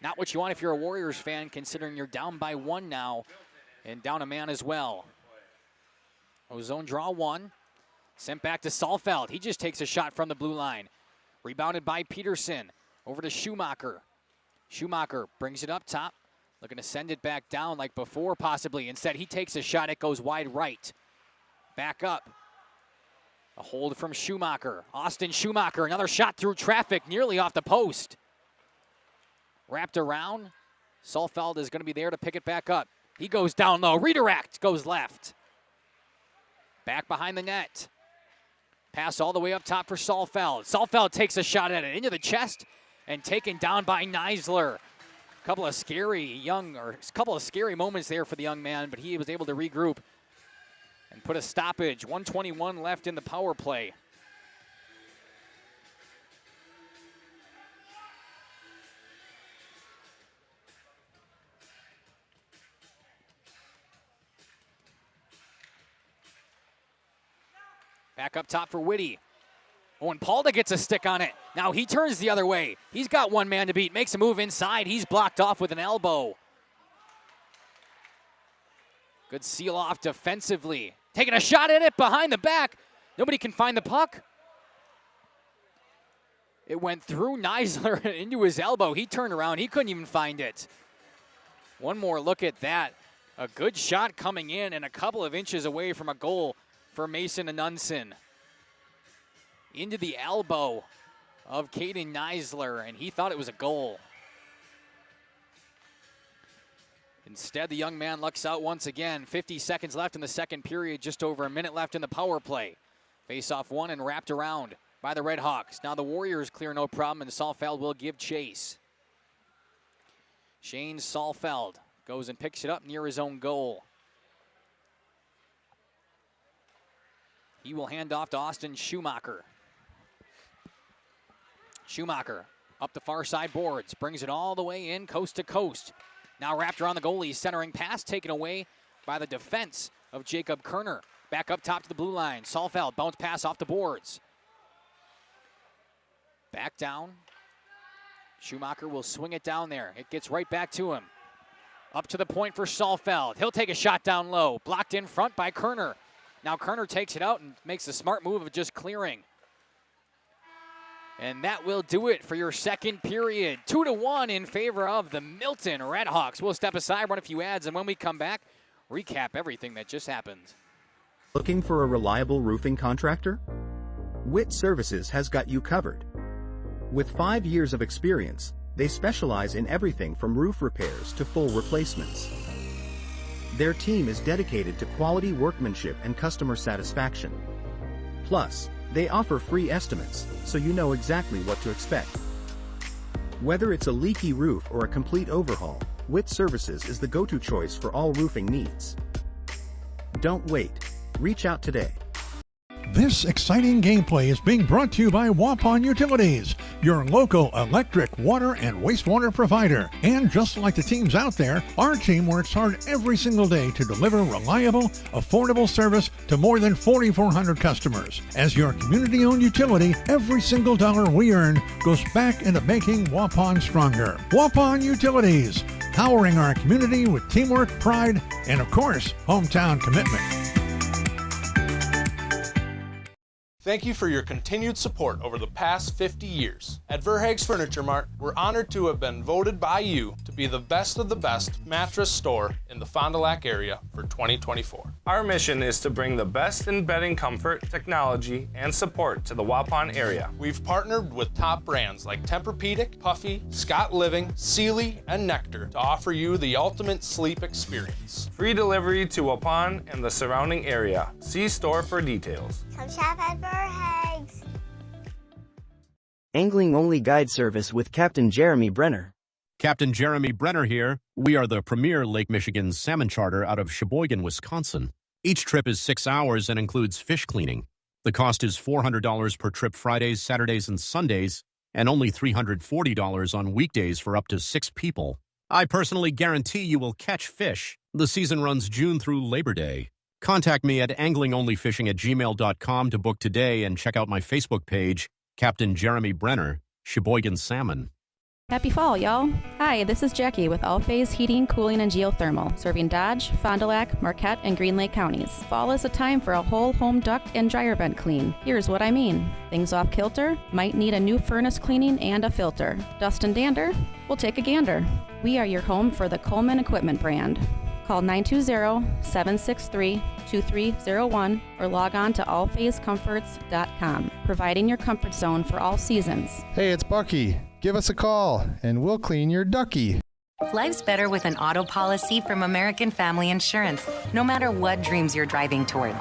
Not what you want if you're a Warriors fan, considering you're down by 1 now, and down a man as well. Ozone draw 1. Sent back to Saalfeld. He just takes a shot from the blue line. Rebounded by Peterson. Over to Schumacher. Schumacher brings it up top. Looking to send it back down like before, possibly. Instead, he takes a shot. It goes wide right. Back up. A hold from Schumacher. Austin Schumacher, another shot through traffic, nearly off the post. Wrapped around. Saalfeld is going to be there to pick it back up. He goes down low. Redirect goes left. Back behind the net. Pass all the way up top for Saalfeld. Saalfeld takes a shot at it into the chest and taken down by Neisler. Couple of scary moments there for the young man, but he was able to regroup and put a stoppage. 1:21 left in the power play. Back up top for Whitty. Oh, and Palda gets a stick on it. Now he turns the other way. He's got one man to beat. Makes a move inside. He's blocked off with an elbow. Good seal off defensively. Taking a shot at it behind the back. Nobody can find the puck. It went through Neisler into his elbow. He turned around. He couldn't even find it. One more look at that. A good shot coming in and a couple of inches away from a goal for Mason Anunson. Into the elbow of Caden Neisler, and he thought it was a goal. Instead, the young man lucks out once again. 50 seconds left in the second period, just over a minute left in the power play. Face-off won and wrapped around by the Red Hawks. Now the Warriors clear no problem, and Saalfeld will give chase. Shane Saalfeld goes and picks it up near his own goal. He will hand off to Austin Schumacher. Schumacher up the far side boards, brings it all the way in, coast to coast. Now wrapped around the goalie, centering pass taken away by the defense of Jacob Kerner. Back up top to the blue line. Saalfeld, bounce pass off the boards. Back down. Schumacher will swing it down there. It gets right back to him. Up to the point for Saalfeld. He'll take a shot down low. Blocked in front by Kerner. Now Kerner takes it out and makes the smart move of just clearing. And that will do it for your second period. 2-1 in favor of the Milton Red Hawks. We'll step aside, run a few ads, and when we come back, recap everything that just happened. Looking for a reliable roofing contractor? Witt Services has got you covered. With 5 years of experience, they specialize in everything from roof repairs to full replacements. Their team is dedicated to quality workmanship and customer satisfaction. Plus, they offer free estimates, so you know exactly what to expect. Whether it's a leaky roof or a complete overhaul, Witt Services is the go-to choice for all roofing needs. Don't wait. Reach out today. This exciting gameplay is being brought to you by Waupun Utilities, your local electric, water, and wastewater provider. And just like the teams out there, our team works hard every single day to deliver reliable, affordable service to more than 4,400 customers. As your community-owned utility, every single dollar we earn goes back into making Waupun stronger. Waupun Utilities, powering our community with teamwork, pride, and of course, hometown commitment. Thank you for your continued support over the past 50 years. At Verhaeg's Furniture Mart, we're honored to have been voted by you to be the best of the best mattress store in the Fond du Lac area for 2024. Our mission is to bring the best in bedding comfort, technology, and support to the Waupun area. We've partnered with top brands like Tempur-Pedic, Puffy, Scott Living, Sealy, and Nectar to offer you the ultimate sleep experience. Free delivery to Waupun and the surrounding area. See store for details. Come shop at Verhaeg's. Angling only guide service with Captain Jeremy Brenner. Captain Jeremy Brenner here. We are the premier Lake Michigan salmon charter out of Sheboygan, Wisconsin. Each trip is 6 hours and includes fish cleaning. The cost is $400 per trip Fridays, Saturdays, and Sundays, and only $340 on weekdays for up to 6 people. I personally guarantee you will catch fish. The season runs June through Labor Day. Contact me at anglingonlyfishing@gmail.com to book today and check out my Facebook page, Captain Jeremy Brenner, Sheboygan Salmon. Happy fall, y'all. Hi, this is Jackie with All Phase Heating, Cooling, and Geothermal, serving Dodge, Fond du Lac, Marquette, and Green Lake counties. Fall is a time for a whole home duct and dryer vent clean. Here's what I mean. Things off kilter? Might need a new furnace cleaning and a filter. Dust and dander? We'll take a gander. We are your home for the Coleman Equipment brand. Call 920-763-2301 or log on to allphasecomforts.com, providing your comfort zone for all seasons. Hey, it's Bucky. Give us a call, and we'll clean your ducky. Life's better with an auto policy from American Family Insurance, no matter what dreams you're driving towards.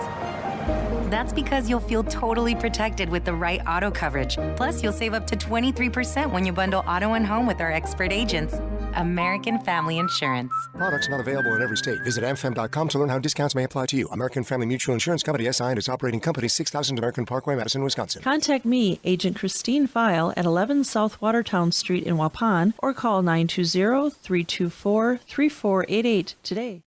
That's because you'll feel totally protected with the right auto coverage. Plus, you'll save up to 23% when you bundle auto and home with our expert agents. American Family Insurance. Products not available in every state. Visit amfam.com to learn how discounts may apply to you. American Family Mutual Insurance Company, SI, and its operating company, 6000 American Parkway, Madison, Wisconsin. Contact me, Agent Christine File, at 11 South Watertown Street in Waupun, or call 920-324-3488 today.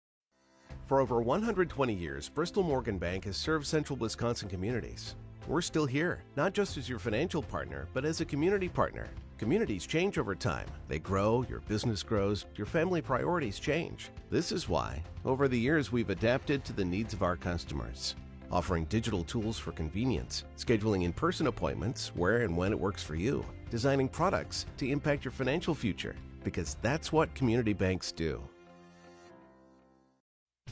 For over 120 years, Bristol Morgan Bank has served central Wisconsin communities. We're still here, not just as your financial partner, but as a community partner. Communities change over time. They grow, your business grows, your family priorities change. This is why, over the years, we've adapted to the needs of our customers, offering digital tools for convenience, scheduling in-person appointments where and when it works for you, designing products to impact your financial future, because that's what community banks do.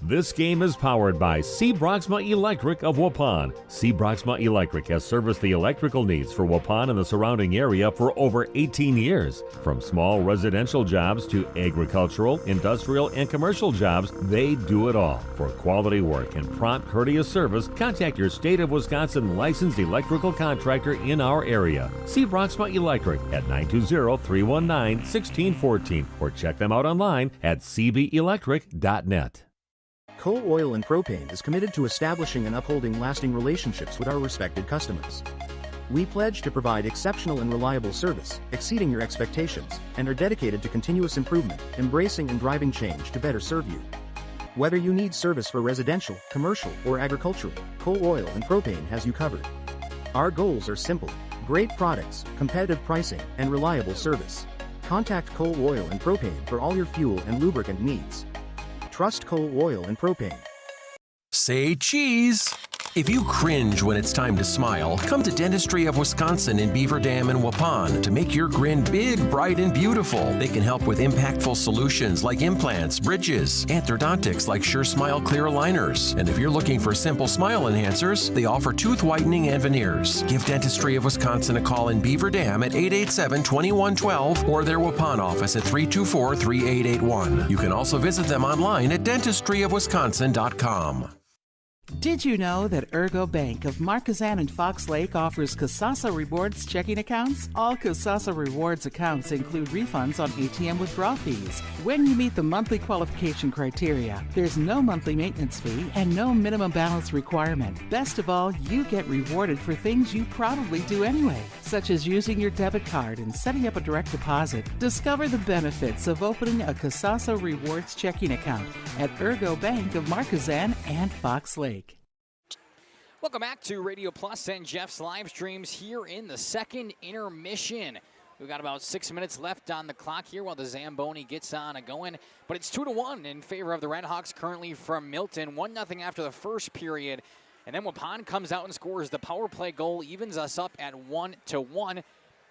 This game is powered by C. Broxma Electric of Waupun. C. Broxma Electric has serviced the electrical needs for Waupun and the surrounding area for over 18 years. From small residential jobs to agricultural, industrial, and commercial jobs, they do it all. For quality work and prompt, courteous service, contact your State of Wisconsin licensed electrical contractor in our area. C. Broxma Electric at 920-319-1614 or check them out online at cbelectric.net. Coal Oil and Propane is committed to establishing and upholding lasting relationships with our respected customers. We pledge to provide exceptional and reliable service, exceeding your expectations, and are dedicated to continuous improvement, embracing and driving change to better serve you. Whether you need service for residential, commercial, or agricultural, Coal Oil and Propane has you covered. Our goals are simple: great products, competitive pricing, and reliable service. Contact Coal Oil and Propane for all your fuel and lubricant needs. Trust Coal Oil and Propane. Say cheese! If you cringe when it's time to smile, come to Dentistry of Wisconsin in Beaver Dam and Waupun to make your grin big, bright, and beautiful. They can help with impactful solutions like implants, bridges, orthodontics like Sure Smile clear aligners. And if you're looking for simple smile enhancers, they offer tooth whitening and veneers. Give Dentistry of Wisconsin a call in Beaver Dam at 887-2112 or their Waupun office at 324-3881. You can also visit them online at dentistryofwisconsin.com. Did you know that Ergo Bank of Marquezan and Fox Lake offers Casasa Rewards checking accounts? All Casasa Rewards accounts include refunds on ATM withdrawal fees when you meet the monthly qualification criteria. There's no monthly maintenance fee and no minimum balance requirement. Best of all, you get rewarded for things you probably do anyway, such as using your debit card and setting up a direct deposit. Discover the benefits of opening a Casasa Rewards checking account at Ergo Bank of Marquezan and Fox Lake. Welcome back to Radio Plus and Jeff's live streams here in the second intermission. We've got about 6 minutes left on the clock here while the Zamboni gets on and going. But it's 2-1 in favor of the Redhawks currently from Milton. 1-0 after the first period. And then Waupun comes out and scores the power play goal, evens us up at 1-1.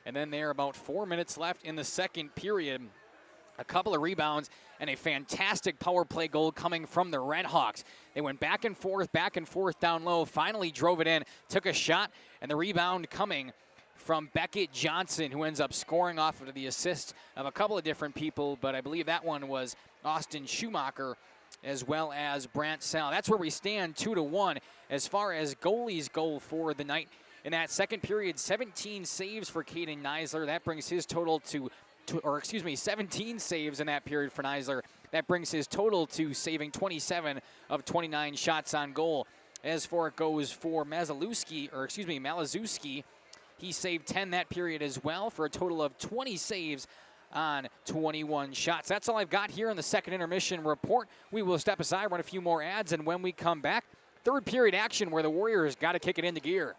And then there are about 4 minutes left in the second period. A couple of rebounds and a fantastic power play goal coming from the Redhawks. They went back and forth down low, finally drove it in, took a shot, and the rebound coming from Beckett Johnson, who ends up scoring off of the assist of a couple of different people, but I believe that one was Austin Schumacher as well as Brant Sal. That's where we stand, 2-1. As far as goalies go for the night, In that second period, 17 saves for Caden Neisler. That brings his total to 17 saves in that period for Neisler. That brings his total to saving 27 of 29 shots on goal. As for it goes for Malazewski, he saved 10 that period as well for a total of 20 saves on 21 shots. That's all I've got here in the second intermission report. We will step aside, run a few more ads, and when we come back, third period action where the Warriors got to kick it into gear.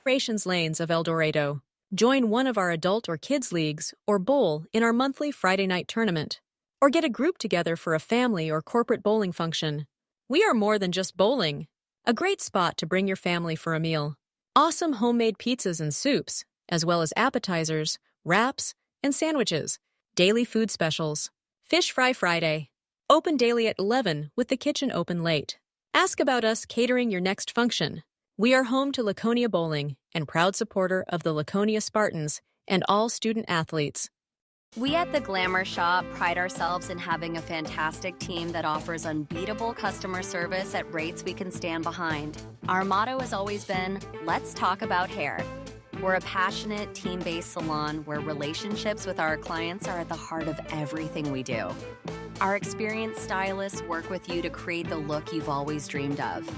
Operations Lanes of El Dorado. Join one of our adult or kids leagues or bowl in our monthly Friday night tournament. Or get a group together for a family or corporate bowling function. We are more than just bowling. A great spot to bring your family for a meal. Awesome homemade pizzas and soups, as well as appetizers, wraps, and sandwiches. Daily food specials. Fish Fry Friday. Open daily at 11 with the kitchen open late. Ask about us catering your next function. We are home to Laconia Bowling and proud supporter of the Laconia Spartans and all student athletes. We at The Glamour Shop pride ourselves in having a fantastic team that offers unbeatable customer service at rates we can stand behind. Our motto has always been, let's talk about hair. We're a passionate, team-based salon where relationships with our clients are at the heart of everything we do. Our experienced stylists work with you to create the look you've always dreamed of.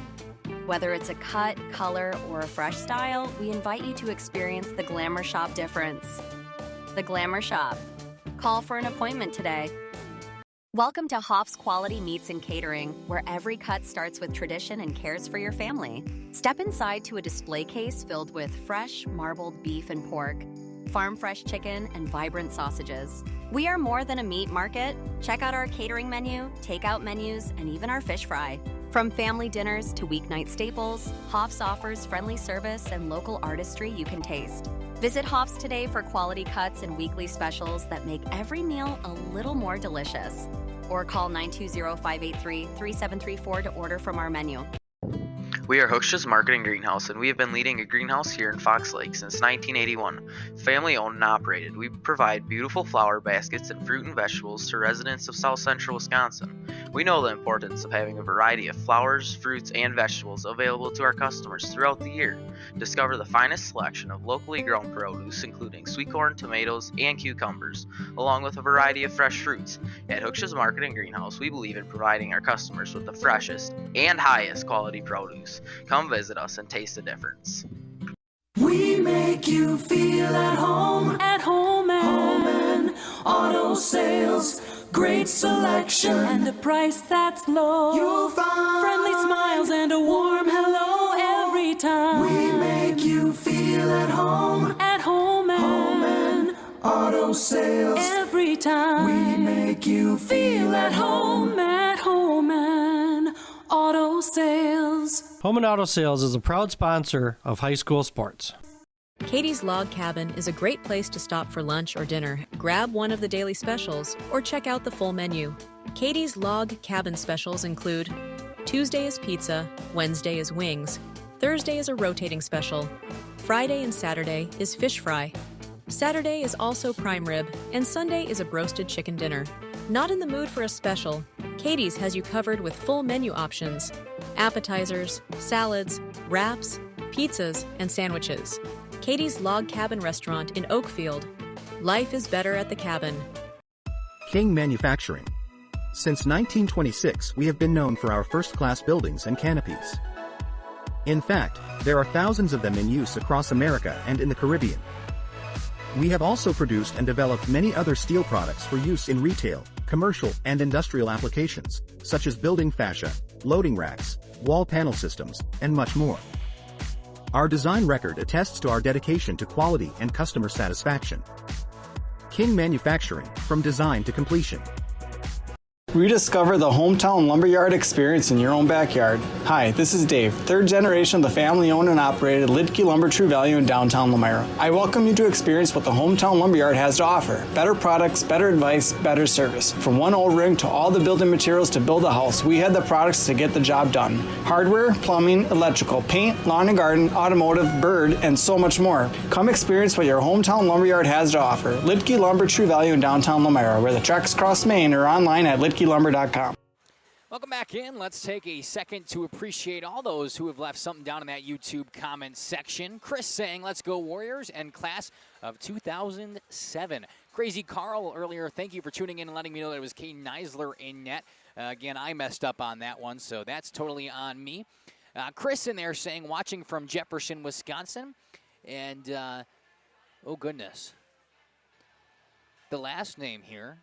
Whether it's a cut, color, or a fresh style, we invite you to experience The Glamour Shop difference. The Glamour Shop. Call for an appointment today. Welcome to Hoff's Quality Meats and Catering, where every cut starts with tradition and cares for your family. Step inside to a display case filled with fresh, marbled beef and pork, farm-fresh chicken, and vibrant sausages. We are more than a meat market. Check out our catering menu, takeout menus, and even our fish fry. From family dinners to weeknight staples, Hoff's offers friendly service and local artistry you can taste. Visit Hoff's today for quality cuts and weekly specials that make every meal a little more delicious. Or call 920-583-3734 to order from our menu. We are Hooksha's Marketing Greenhouse, and we have been leading a greenhouse here in Fox Lake since 1981. Family owned and operated, we provide beautiful flower baskets and fruit and vegetables to residents of South Central Wisconsin. We know the importance of having a variety of flowers, fruits, and vegetables available to our customers throughout the year. Discover the finest selection of locally grown produce, including sweet corn, tomatoes, and cucumbers, along with a variety of fresh fruits. At Hooksha's Marketing Greenhouse, we believe in providing our customers with the freshest and highest quality produce. Come visit us and taste the difference. We make you feel at home and auto sales. Great selection and a price that's low. You'll find friendly smiles and a warm hello every time. We make you feel at home and auto sales. Every time we make you feel at home and auto sales. Home and Auto Sales is a proud sponsor of high school sports. Katie's Log Cabin is a great place to stop for lunch or dinner, grab one of the daily specials, or check out the full menu. Katie's Log Cabin specials include Tuesday is pizza, Wednesday is wings, Thursday is a rotating special, Friday and Saturday is fish fry, Saturday is also prime rib, and Sunday is a broasted chicken dinner. Not in the mood for a special? Katie's has you covered with full menu options, appetizers, salads, wraps, pizzas, and sandwiches. Katie's Log Cabin Restaurant in Oakfield. Life is better at the cabin. King Manufacturing. Since 1926, we have been known for our first-class buildings and canopies. In fact, there are thousands of them in use across America and in the Caribbean. We have also produced and developed many other steel products for use in retail, commercial, and industrial applications, such as building fascia, loading racks, wall panel systems, and much more. Our design record attests to our dedication to quality and customer satisfaction. King Manufacturing, from design to completion. Rediscover the hometown lumberyard experience in your own backyard. Hi, this is Dave, third generation of the family-owned and operated Lidke Lumber True Value in downtown Lamira. I welcome you to experience what the hometown lumberyard has to offer. Better products, better advice, better service. From one O-ring to all the building materials to build a house, we have the products to get the job done. Hardware, plumbing, electrical, paint, lawn and garden, automotive, bird, and so much more. Come experience what your hometown lumberyard has to offer. Lidke Lumber True Value in downtown Lamira, where the tracks cross Main, or online at lidkelumber.com. Welcome back in. Let's take a second to appreciate all those who have left something down in that YouTube comment section. Chris saying, let's go Warriors, and class of 2007. Crazy Carl earlier, thank you for tuning in and letting me know that it was Kane Neisler in net. Again, I messed up on that one, so that's totally on me. Chris in there saying, watching from Jefferson, Wisconsin. And, oh goodness. The last name here,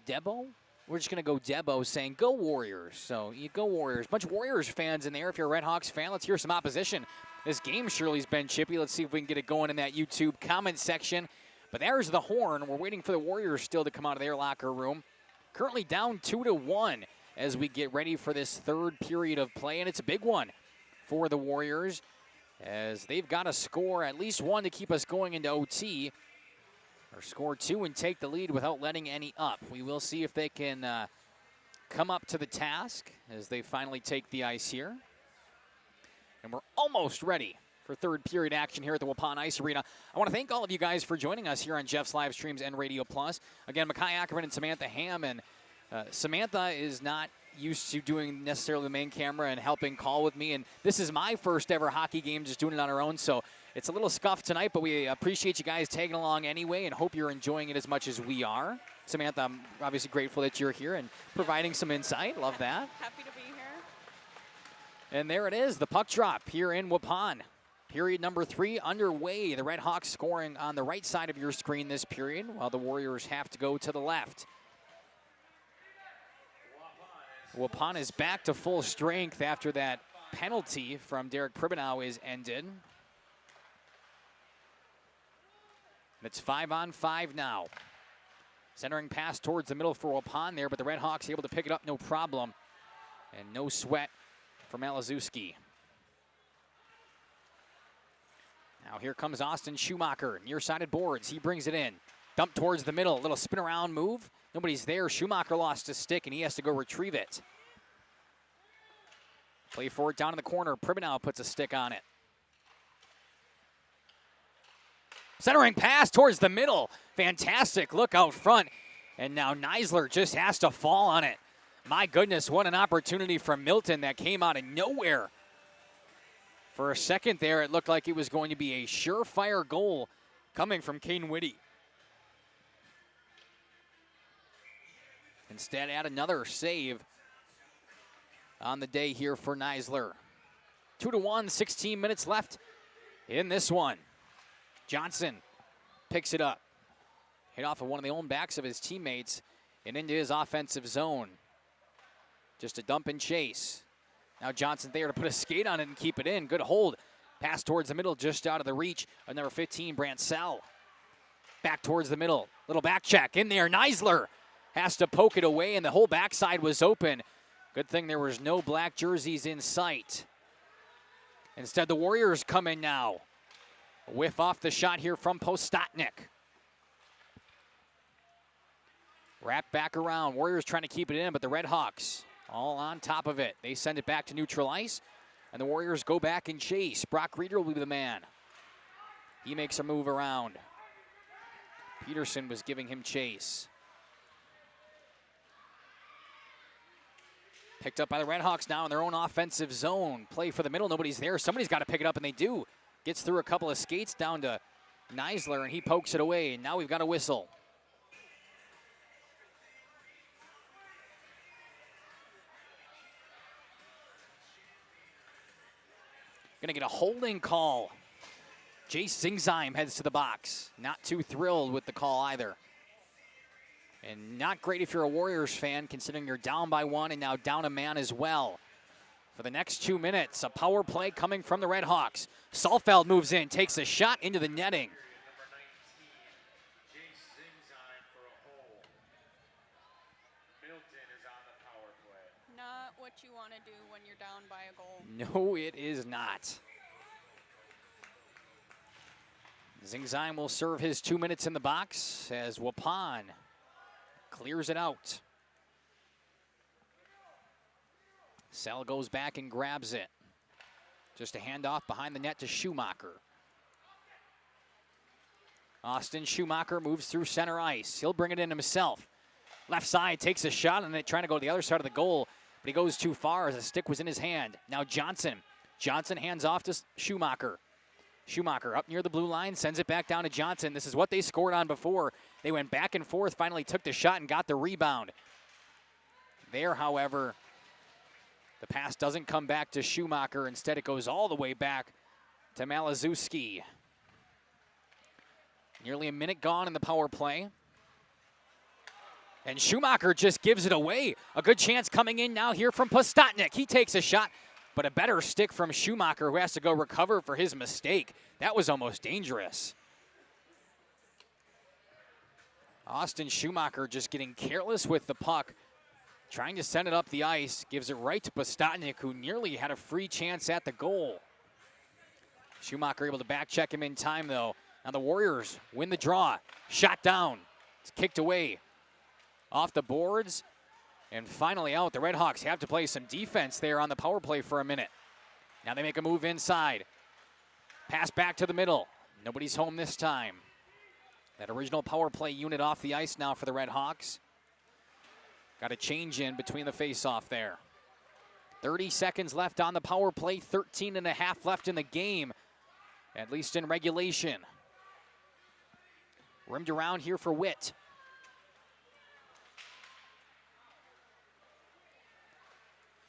Debo? We're just going to go Debo saying, go Warriors. So you go Warriors. Bunch of Warriors fans in there. If you're a Red Hawks fan, let's hear some opposition. This game surely has been chippy. Let's see if we can get it going in that YouTube comment section. But there's the horn. We're waiting for the Warriors still to come out of their locker room. Currently down 2-1 as we get ready for this third period of play. And it's a big one for the Warriors as they've got to score at least one to keep us going into OT. Or score two and take the lead without letting any up. We will see if they can come up to the task as they finally take the ice here. And we're almost ready for third period action here at the Waupun Ice Arena. I want to thank all of you guys for joining us here on Jeff's Live Streams and Radio Plus. Again, Makai Ackerman and Samantha Ham. And Samantha is not used to doing necessarily the main camera and helping call with me. And this is my first ever hockey game, just doing it on her own. So it's a little scuffed tonight, but we appreciate you guys tagging along anyway and hope you're enjoying it as much as we are. Samantha, I'm obviously grateful that you're here and providing some insight. Love that. Happy to be here. And there it is, the puck drop here in Waupun. Period number 3 underway. The Red Hawks scoring on the right side of your screen this period, while the Warriors have to go to the left. Waupun is back to full strength after that penalty from Derek Pribenow is ended. It's 5-on-5 now. Centering pass towards the middle for Waupun there, but the Red Hawks able to pick it up no problem. And no sweat for Malazewski. Now here comes Austin Schumacher, near-sided boards. He brings it in. Dump towards the middle, little spin around move. Nobody's there. Schumacher lost his stick and he has to go retrieve it. Play for it down in the corner. Pribenow puts a stick on it. Centering pass towards the middle. Fantastic look out front. And now Neisler just has to fall on it. My goodness, what an opportunity from Milton that came out of nowhere. For a second there, it looked like it was going to be a surefire goal coming from Kane Whitty. Instead, add another save on the day here for Neisler. 2-1, 16 minutes left in this one. Johnson picks it up. Hit off of one of the own backs of his teammates and into his offensive zone. Just a dump and chase. Now Johnson there to put a skate on it and keep it in. Good hold. Pass towards the middle, just out of the reach of number 15, Bransell. Back towards the middle. Little back check in there. Neisler has to poke it away, and the whole backside was open. Good thing there was no black jerseys in sight. Instead, the Warriors come in now. A whiff off the shot here from Postotnik. Wrap back around. Warriors trying to keep it in, but the Red Hawks all on top of it. They send it back to neutral ice, and the Warriors go back and chase. Brock Reeder will be the man. He makes a move around. Peterson was giving him chase. Picked up by the Red Hawks now in their own offensive zone. Play for the middle. Nobody's there. Somebody's got to pick it up, and they do. Gets through a couple of skates down to Neisler, and he pokes it away. And now we've got a whistle. Going to get a holding call. Jace Zingzheim heads to the box. Not too thrilled with the call either. And not great if you're a Warriors fan, considering you're down by one and now down a man as well. For the next 2 minutes, a power play coming from the Red Hawks. Salfeld moves in, takes a shot into the netting. Not what you want to do when you're down by a goal. No, it is not. Zingzheim will serve his 2 minutes in the box as Waupun clears it out. Sell goes back and grabs it. Just a handoff behind the net to Schumacher. Austin Schumacher moves through center ice. He'll bring it in himself. Left side, takes a shot, and then trying to go to the other side of the goal, but he goes too far as the stick was in his hand. Now Johnson. Johnson hands off to Schumacher. Schumacher up near the blue line, sends it back down to Johnson. This is what they scored on before. They went back and forth, finally took the shot and got the rebound. There, however, the pass doesn't come back to Schumacher. Instead, it goes all the way back to Malazewski. Nearly a minute gone in the power play. And Schumacher just gives it away. A good chance coming in now here from Postotnik. He takes a shot, but a better stick from Schumacher, who has to go recover for his mistake. That was almost dangerous. Austin Schumacher just getting careless with the puck, trying to send it up the ice, gives it right to Postotnik, who nearly had a free chance at the goal. Schumacher able to back check him in time, though. Now the Warriors win the draw. Shot down. It's kicked away. Off the boards. And finally out. The Redhawks have to play some defense there on the power play for a minute. Now they make a move inside. Pass back to the middle. Nobody's home this time. That original power play unit off the ice now for the Redhawks. Got a change in between the face-off there. 30 seconds left on the power play. 13 and a half left in the game, at least in regulation. Rimmed around here for Witt.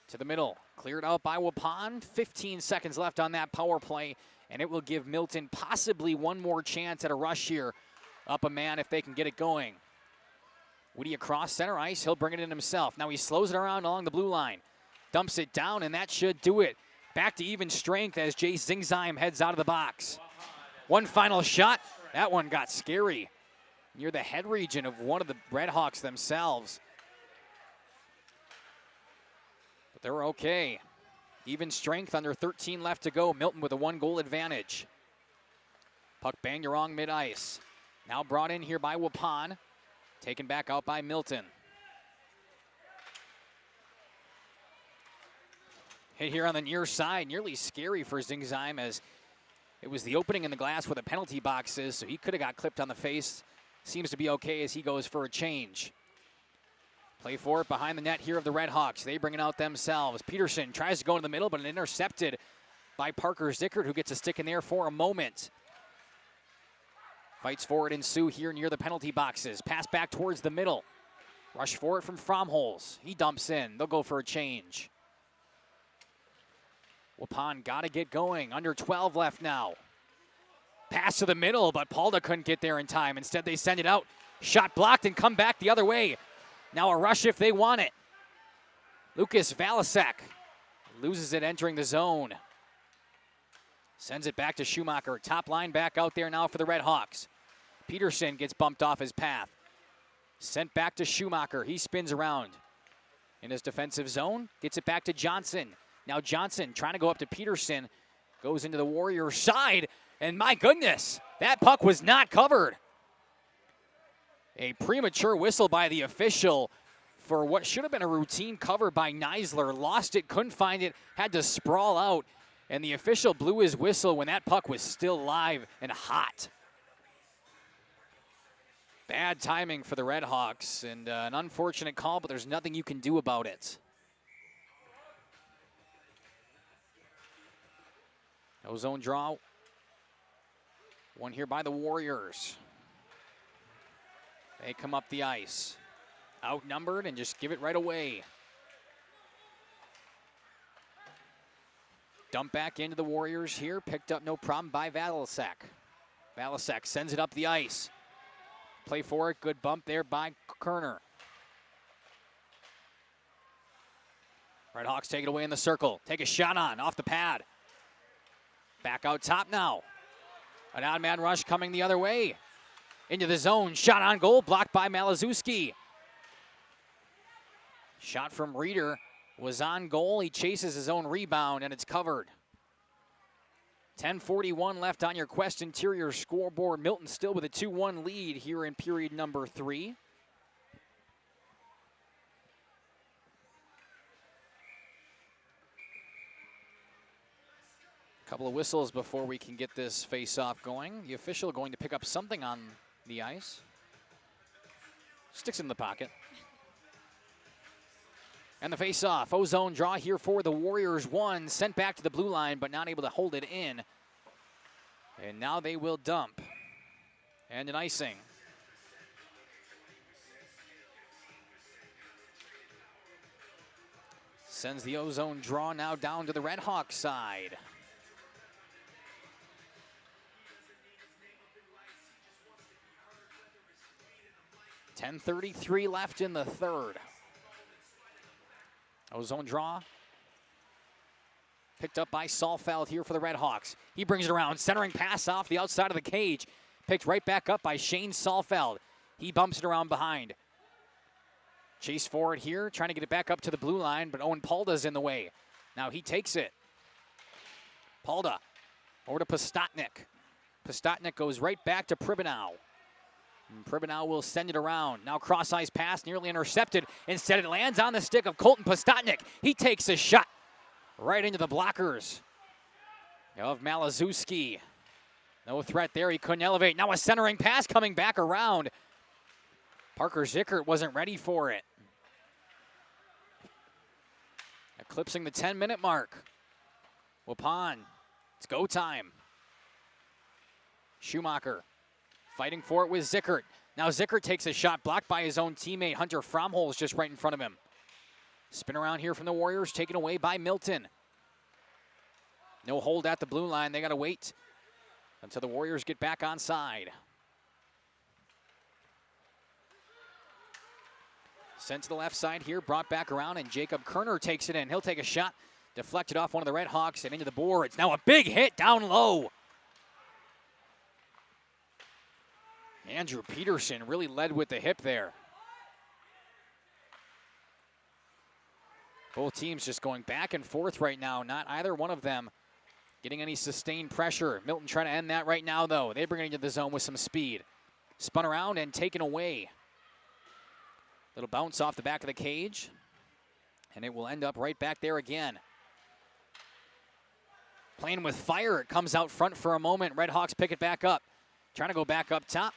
To the middle, cleared out by Waupun. 15 seconds left on that power play, and it will give Milton possibly one more chance at a rush here. Up a man if they can get it going. Woody across center ice, he'll bring it in himself. Now he slows it around along the blue line. Dumps it down, and that should do it. Back to even strength as Jay Zingzheim heads out of the box. One final shot. That one got scary. Near the head region of one of the Redhawks themselves. But they're okay. Even strength, under 13 left to go. Milton with a 1-goal advantage. Puck banged wrong mid-ice. Now brought in here by Waupun. Taken back out by Milton. Hit here on the near side. Nearly scary for Zingzheim, as it was the opening in the glass where the penalty box is, so he could have got clipped on the face. Seems to be okay as he goes for a change. Play for it behind the net here of the Redhawks. They bring it out themselves. Peterson tries to go in the middle, but intercepted by Parker Zickert, who gets a stick in there for a moment. Fights for it ensue here near the penalty boxes. Pass back towards the middle. Rush for it from Fromholz. He dumps in. They'll go for a change. Waupun got to get going. Under 12 left now. Pass to the middle, but Palda couldn't get there in time. Instead, they send it out. Shot blocked and come back the other way. Now a rush if they want it. Lucas Valasek loses it entering the zone. Sends it back to Schumacher. Top line back out there now for the Redhawks. Peterson gets bumped off his path. Sent back to Schumacher. He spins around in his defensive zone. Gets it back to Johnson. Now Johnson trying to go up to Peterson. Goes into the Warriors' side. And my goodness, that puck was not covered. A premature whistle by the official for what should have been a routine cover by Neisler. Lost it, couldn't find it, had to sprawl out. And the official blew his whistle when that puck was still live and hot. Bad timing for the Redhawks, and an unfortunate call, but there's nothing you can do about it. No zone draw. One here by the Warriors. They come up the ice. Outnumbered and just give it right away. Dump back into the Warriors here. Picked up no problem by Valasek. Valasek sends it up the ice. Play for it. Good bump there by Kerner. Redhawks take it away in the circle. Take a shot on off the pad. Back out top now. An odd man rush coming the other way. Into the zone. Shot on goal. Blocked by Malazewski. Shot from Reeder was on goal. He chases his own rebound, and it's covered. 10:41 left on your Quest Interior scoreboard. Milton still with a 2-1 lead here in period number 3. Couple of whistles before we can get this face-off going. The official going to pick up something on the ice. Sticks it in the pocket. And the face-off, ozone draw here for the Warriors. One sent back to the blue line, but not able to hold it in. And now they will dump. And an icing. Sends the ozone draw now down to the Red Hawks side. .10:33 left in the third. Ozone draw. Picked up by Salfeld here for the Red Hawks. He brings it around, centering pass off the outside of the cage. Picked right back up by Shane Salfeld. He bumps it around behind. Chase forward here, trying to get it back up to the blue line, but Owen Palda's in the way. Now he takes it. Palda over to Postotnik. Postotnik goes right back to Pribanow. And Pribanow will send it around. Now cross-ice pass, nearly intercepted. Instead, it lands on the stick of Colton Postotnik. He takes a shot right into the blockers of Malazewski. No threat there, he couldn't elevate. Now a centering pass coming back around. Parker Zickert wasn't ready for it. Eclipsing the 10-minute mark. Waupun, it's go time. Schumacher fighting for it with Zickert. Now Zickert takes a shot blocked by his own teammate. Hunter Fromholz just right in front of him. Spin around here from the Warriors, taken away by Milton. No hold at the blue line. They got to wait until the Warriors get back on side. Sent to the left side here, brought back around, and Jacob Kerner takes it in. He'll take a shot, deflected off one of the Red Hawks and into the boards. Now a big hit down low. Andrew Peterson really led with the hip there. Both teams just going back and forth right now. Not either one of them getting any sustained pressure. Milton trying to end that right now, though. They bring it into the zone with some speed. Spun around and taken away. Little bounce off the back of the cage, and it will end up right back there again. Playing with fire, it comes out front for a moment. Red Hawks pick it back up. Trying to go back up top.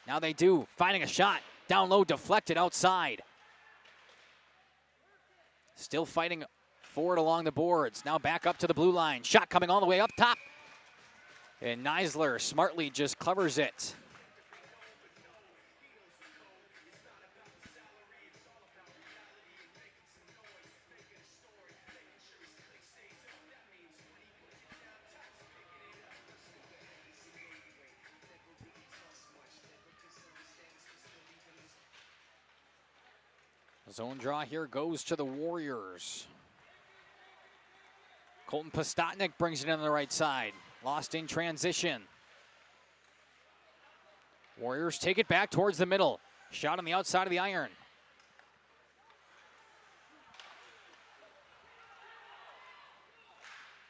Now they do, finding a shot. Down low, deflected outside. Still fighting forward along the boards. Now back up to the blue line. Shot coming all the way up top. And Neisler smartly just covers it. Zone draw here goes to the Warriors. Colton Postotnik brings it in on the right side. Lost in transition. Warriors take it back towards the middle. Shot on the outside of the iron.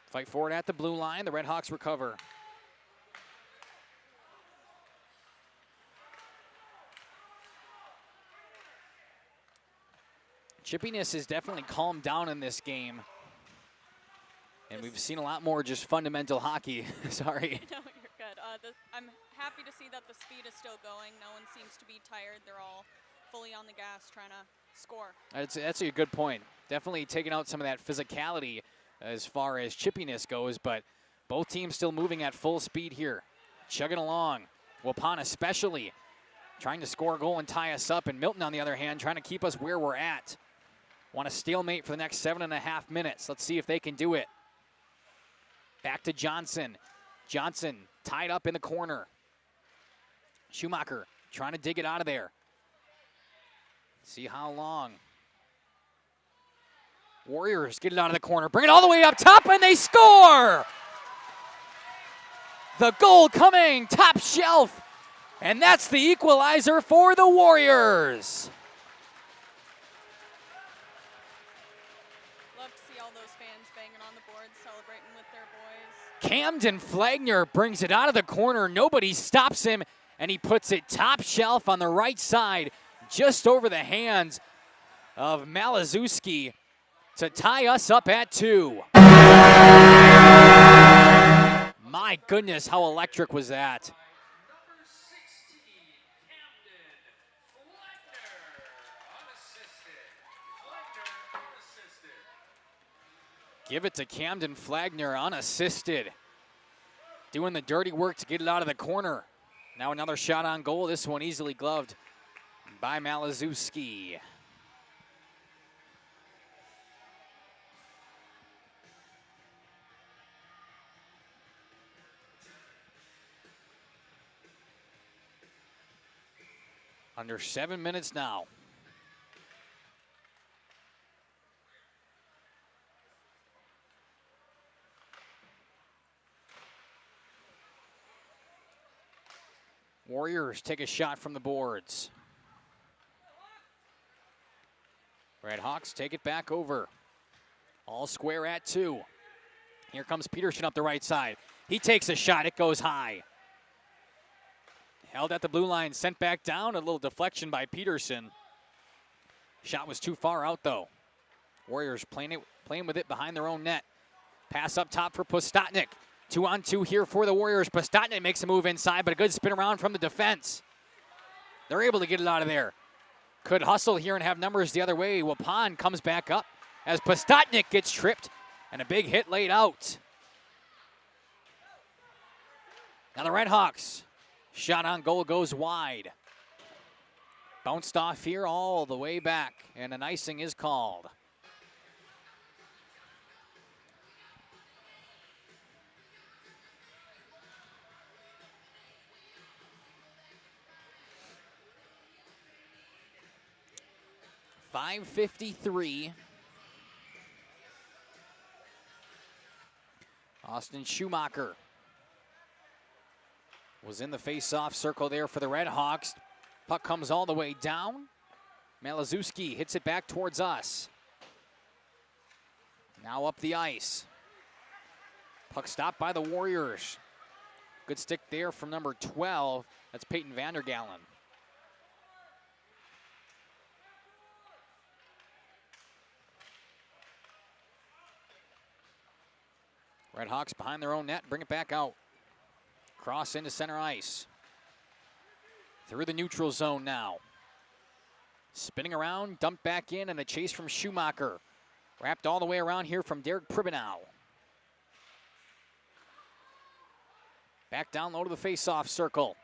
Fight forward at the blue line. The Red Hawks recover. Chippiness has definitely calmed down in this game. And we've seen a lot more just fundamental hockey. Sorry. No, you're good. I'm happy to see that the speed is still going. No one seems to be tired. They're all fully on the gas trying to score. That's a good point. Definitely taking out some of that physicality as far as chippiness goes, but both teams still moving at full speed here. Chugging along. Waupun especially trying to score a goal and tie us up, and Milton, on the other hand, trying to keep us where we're at. Want a stalemate for the next 7.5 minutes. Let's see if they can do it. Back to Johnson. Johnson tied up in the corner. Schumacher trying to dig it out of there. See how long. Warriors get it out of the corner. Bring it all the way up top, and they score! The goal coming top shelf. And that's the equalizer for the Warriors. Camden Flagner brings it out of the corner. Nobody stops him, and he puts it top shelf on the right side, just over the hands of Malazewski to tie us up at 2. My goodness, how electric was that? give it to Camden Flagner unassisted. Doing the dirty work to get it out of the corner. Now another shot on goal. This one easily gloved by Malazewski. Under 7 minutes now. Warriors take a shot from the boards. Red Hawks take it back over. All square at 2. Here comes Peterson up the right side. He takes a shot, it goes high. Held at the blue line, sent back down. A little deflection by Peterson. Shot was too far out though. Warriors playing with it behind their own net. Pass up top for Postotnik. 2-on-2 here for the Warriors. Postotnik makes a move inside, but a good spin around from the defense. They're able to get it out of there. Could hustle here and have numbers the other way. Waupun comes back up as Postotnik gets tripped and a big hit laid out. Now the Red Hawks. Shot on goal goes wide. Bounced off here all the way back, and an icing is called. .553. Austin Schumacher was in the face-off circle there for the Red Hawks. Puck comes all the way down. Malazewski hits it back towards us. Now up the ice. Puck stopped by the Warriors. Good stick there from number 12. That's Peyton Vandergallen. Red Hawks behind their own net, bring it back out. Cross into center ice. Through the neutral zone now. Spinning around, dumped back in, and a chase from Schumacher. Wrapped all the way around here from Derek Pribenow. Back down low to the face-off circle.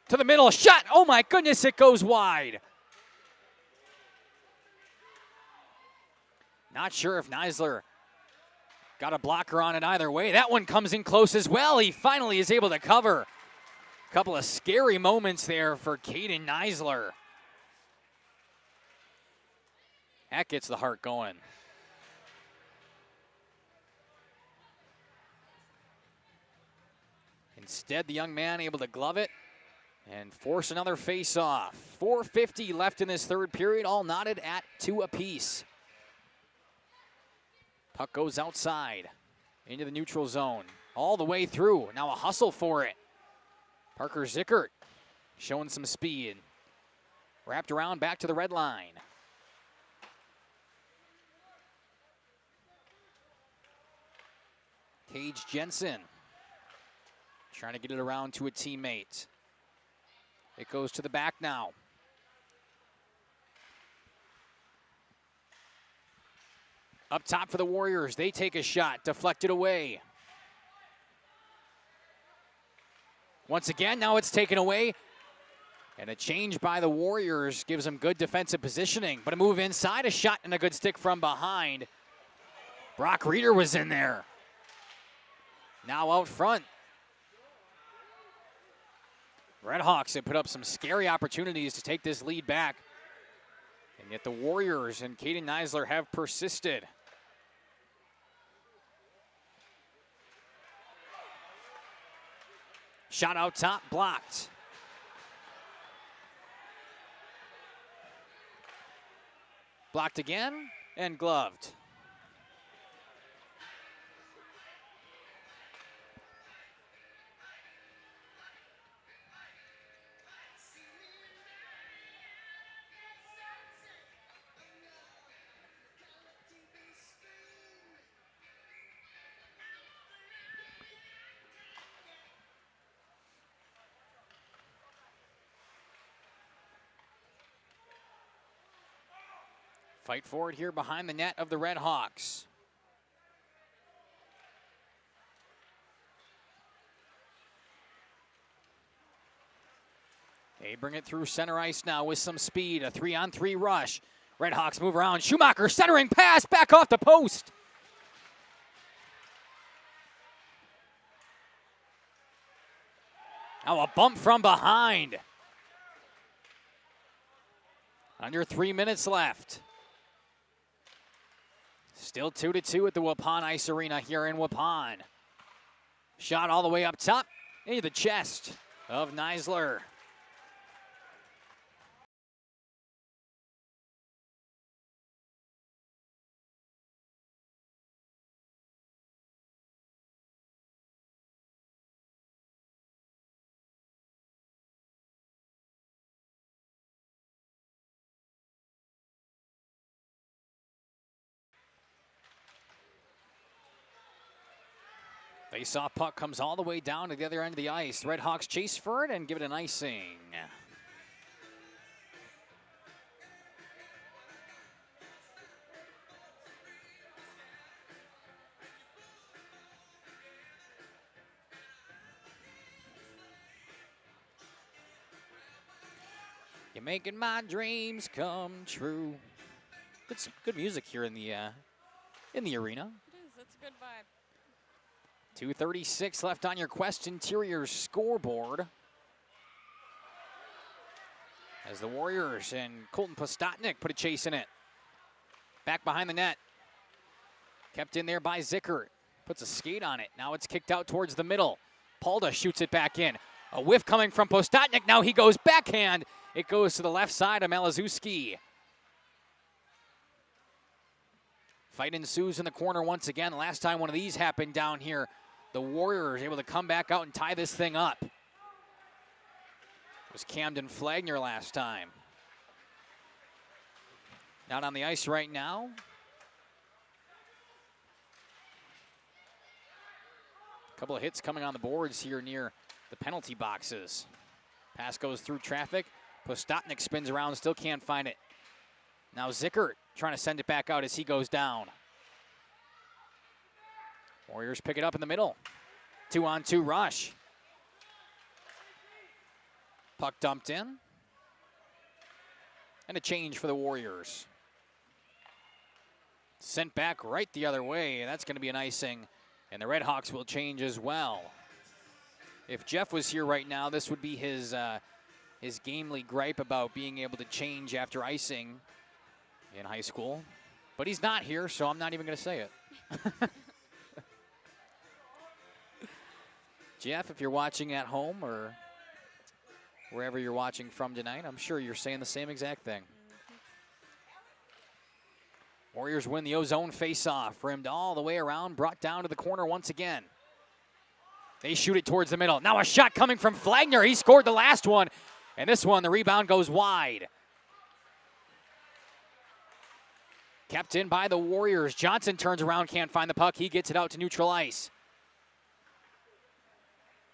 To the middle, shot! Oh my goodness, it goes wide. Not sure if Neisler got a blocker on it either way. That one comes in close as well. He finally is able to cover. A couple of scary moments there for Caden Neisler. That gets the heart going. Instead, the young man able to glove it and force another face-off. 4:50 left in this third period, all knotted at 2 apiece. Puck goes outside into the neutral zone. All the way through. Now a hustle for it. Parker Zickert showing some speed. Wrapped around back to the red line. Tage Jensen trying to get it around to a teammate. It goes to the back now. Up top for the Warriors, they take a shot, deflected away. Once again, now it's taken away. And a change by the Warriors gives them good defensive positioning. But a move inside, a shot, and a good stick from behind. Brock Reeder was in there. Now out front. Red Hawks have put up some scary opportunities to take this lead back. And yet the Warriors and Caden Neisler have persisted. Shot out top, blocked. Blocked again and gloved. Fight forward here behind the net of the Red Hawks. They bring it through center ice now with some speed. A 3-on-3 rush. Redhawks move around. Schumacher centering pass back off the post. Now a bump from behind. Under 3 minutes left. Still 2-2 at the Waupun Ice Arena here in Waupun. Shot all the way up top into the chest of Neisler. Face-off puck comes all the way down to the other end of the ice. Redhawks chase for it and give it an icing. You're making my dreams come true. Good music here in the arena. It is. That's a good vibe. 2:36 left on your Quest Interior scoreboard. As the Warriors and Colton Postotnik put a chase in it. Back behind the net. Kept in there by Zickert. Puts a skate on it. Now it's kicked out towards the middle. Palda shoots it back in. A whiff coming from Postotnik. Now he goes backhand. It goes to the left side of Malazewski. Fight ensues in the corner once again. Last time one of these happened down here, the Warriors able to come back out and tie this thing up. It was Camden Flagner last time. Not on the ice right now. A couple of hits coming on the boards here near the penalty boxes. Pass goes through traffic. Postotnik spins around, still can't find it. Now Zickert trying to send it back out as he goes down. Warriors pick it up in the middle. 2-on-2 rush. Puck dumped in. And a change for the Warriors. Sent back right the other way, and that's going to be an icing. And the Redhawks will change as well. If Jeff was here right now, this would be his gamely gripe about being able to change after icing in high school. But he's not here, so I'm not even going to say it. Jeff, if you're watching at home or wherever you're watching from tonight, I'm sure you're saying the same exact thing. Warriors win the ozone face-off, rimmed all the way around, brought down to the corner once again. They shoot it towards the middle. Now a shot coming from Flagner. He scored the last one, and this one, the rebound goes wide. Kept in by the Warriors. Johnson turns around, can't find the puck. He gets it out to neutral ice.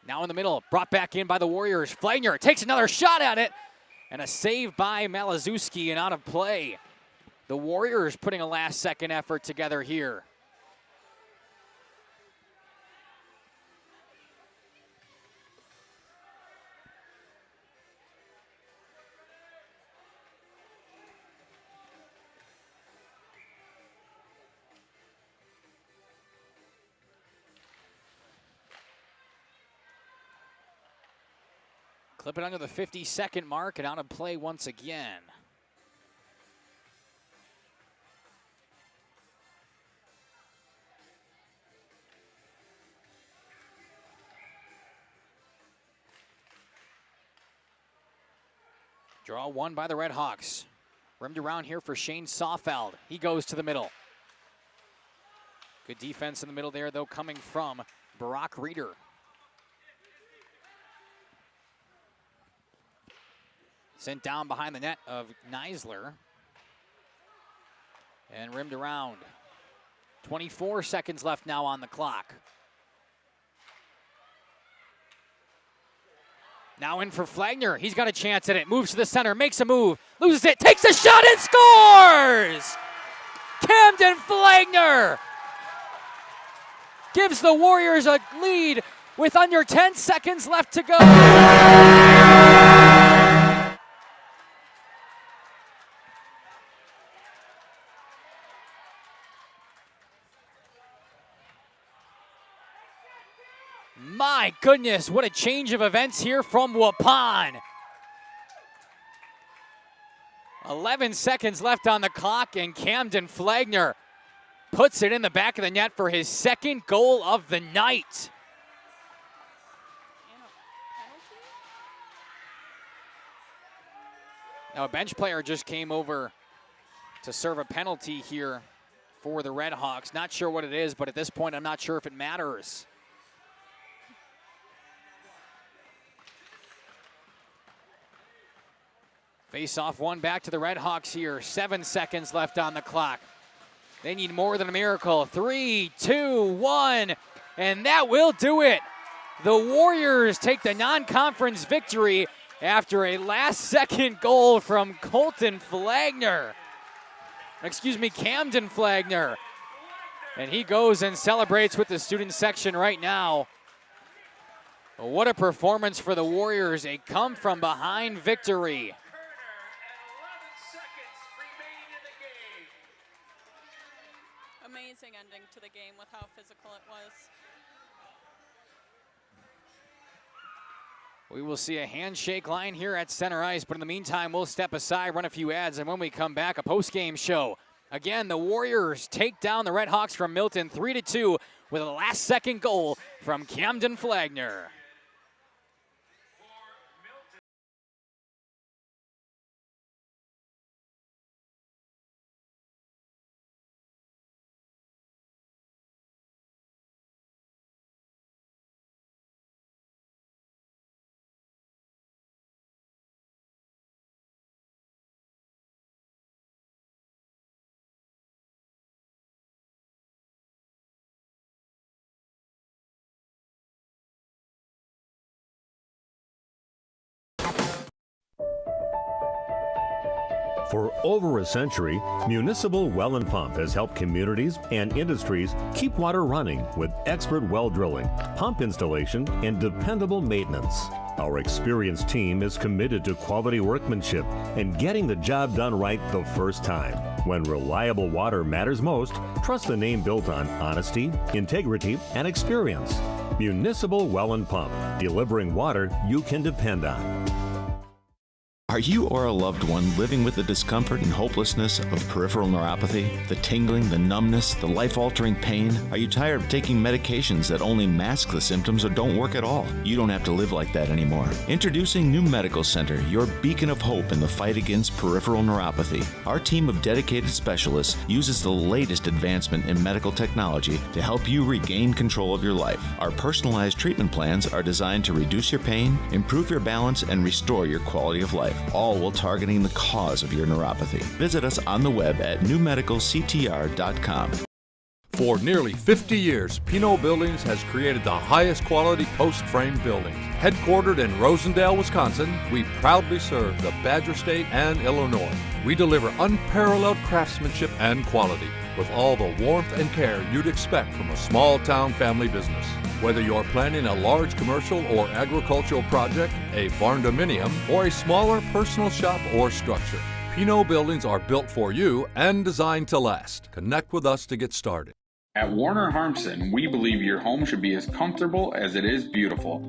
Now in the middle, brought back in by the Warriors. Flagner takes another shot at it, and a save by Malazewski and out of play. The Warriors putting a last-second effort together here. Clip it under the 50-second mark and out of play once again. Draw one by the Redhawks. Rimmed around here for Shane Sawfeld. He goes to the middle. Good defense in the middle there, though, coming from Barack Reeder. Sent down behind the net of Neisler. And rimmed around. 24 seconds left now on the clock. Now in for Flagner. He's got a chance at it. Moves to the center, makes a move, loses it, takes a shot and scores! Camden Flagner gives the Warriors a lead with under 10 seconds left to go. My goodness, what a change of events here from Waupun. 11 seconds left on the clock, and Camden Flagner puts it in the back of the net for his second goal of the night. Now a bench player just came over to serve a penalty here for the Red Hawks. Not sure what it is, but at this point I'm not sure if it matters. Face-off one back to the Red Hawks here. 7 seconds left on the clock. They need more than a miracle. 3, 2, 1, and that will do it. The Warriors take the non-conference victory after a last-second goal from Camden Flagner. And he goes and celebrates with the student section right now. What a performance for the Warriors. A come-from-behind victory. Amazing ending to the game with how physical it was. We will see a handshake line here at center ice, but in the meantime, we'll step aside, run a few ads, and when we come back, a post-game show. Again, the Warriors take down the Red Hawks from Milton 3-2 with a last-second goal from Camden Flagner. For over a century, Municipal Well and Pump has helped communities and industries keep water running with expert well drilling, pump installation, and dependable maintenance. Our experienced team is committed to quality workmanship and getting the job done right the first time. When reliable water matters most, trust the name built on honesty, integrity, and experience. Municipal Well and Pump, delivering water you can depend on. Are you or a loved one living with the discomfort and hopelessness of peripheral neuropathy? The tingling, the numbness, the life-altering pain? Are you tired of taking medications that only mask the symptoms or don't work at all? You don't have to live like that anymore. Introducing New Medical Center, your beacon of hope in the fight against peripheral neuropathy. Our team of dedicated specialists uses the latest advancement in medical technology to help you regain control of your life. Our personalized treatment plans are designed to reduce your pain, improve your balance, and restore your quality of life, all while targeting the cause of your neuropathy. Visit us on the web at newmedicalctr.com. For nearly 50 years, Pinot Buildings has created the highest quality post-frame buildings. Headquartered in Rosendale, Wisconsin, we proudly serve the Badger State and Illinois. We deliver unparalleled craftsmanship and quality with all the warmth and care you'd expect from a small-town family business. Whether you're planning a large commercial or agricultural project, a barn-dominium, or a smaller personal shop or structure, Pinot Buildings are built for you and designed to last. Connect with us to get started. At Warner Harmson, we believe your home should be as comfortable as it is beautiful.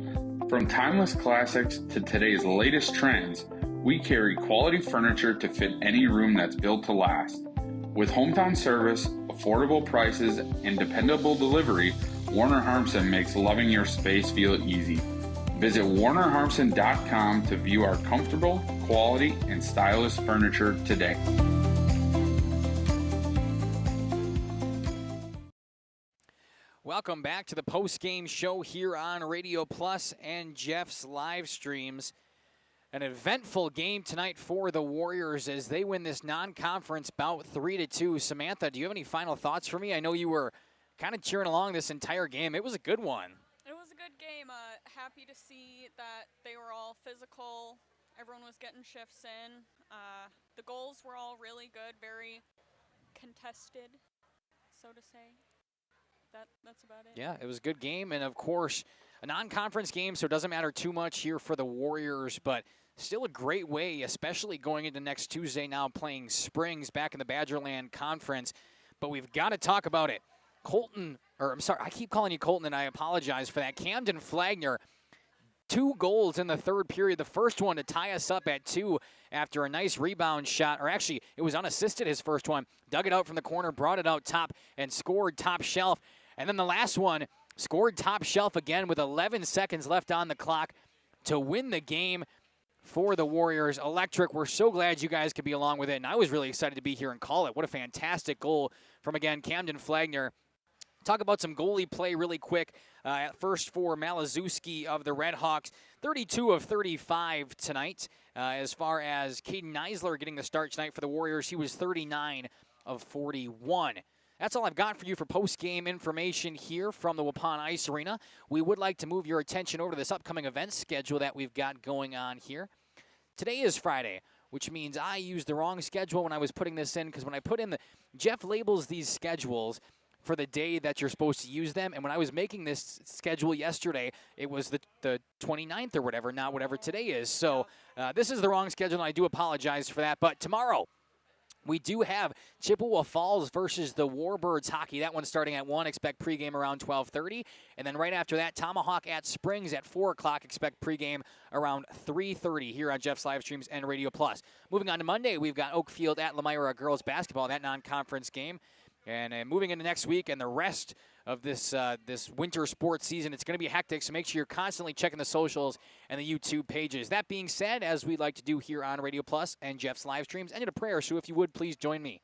From timeless classics to today's latest trends, we carry quality furniture to fit any room that's built to last. With hometown service, affordable prices, and dependable delivery, Warner Harmson makes loving your space feel easy. Visit warnerharmson.com to view our comfortable, quality, and stylish furniture today. Welcome back to the post-game show here on Radio Plus and Jeff's live streams. An eventful game tonight for the Warriors as they win this non-conference bout 3-2. Samantha, do you have any final thoughts for me? I know you were kind of cheering along this entire game. It was a good one. It was a good game. Happy to see that they were all physical. Everyone was getting shifts in. The goals were all really good, very contested, so to say. That's about it. Yeah, it was a good game, and of course, a non-conference game, so it doesn't matter too much here for the Warriors, but still a great way, especially going into next Tuesday now playing Springs back in the Badgerland Conference. But we've got to talk about it. or I'm sorry, I keep calling you Colton, and I apologize for that. Camden Flagner, 2 goals in the third period. The first one to tie us up at 2 after a nice rebound shot, or actually it was unassisted, his first one. Dug it out from the corner, brought it out top, and scored top shelf. And then the last one, scored top shelf again with 11 seconds left on the clock to win the game for the Warriors. Electric. We're so glad you guys could be along with it, and I was really excited to be here and call it. What a fantastic goal from, again, Camden Flagner. Talk about some goalie play really quick. At first for Malazewski of the Red Hawks, 32 of 35 tonight. As far as Caden Neisler getting the start tonight for the Warriors, he was 39 of 41. That's all I've got for you for post-game information here from the Waupun Ice Arena. We would like to move your attention over to this upcoming event schedule that we've got going on here. Today is Friday, which means I used the wrong schedule when I was putting this in, because when I put in Jeff labels these schedules for the day that you're supposed to use them, and when I was making this schedule yesterday, it was the 29th or whatever, not whatever today is. So this is the wrong schedule, and I do apologize for that. But tomorrow, we do have Chippewa Falls versus the Warbirds hockey. That one's starting at 1. Expect pregame around 12:30. And then right after that, Tomahawk at Springs at 4 o'clock. Expect pregame around 3:30 here on Jeff's Live Streams and Radio Plus. Moving on to Monday, we've got Oakfield at Lemira girls basketball, that non-conference game. And moving into next week and the rest of this winter sports season, it's going to be hectic, so make sure you're constantly checking the socials and the YouTube pages. That being said, as we like to do here on Radio Plus and Jeff's live streams, end in a prayer, so if you would, please join me.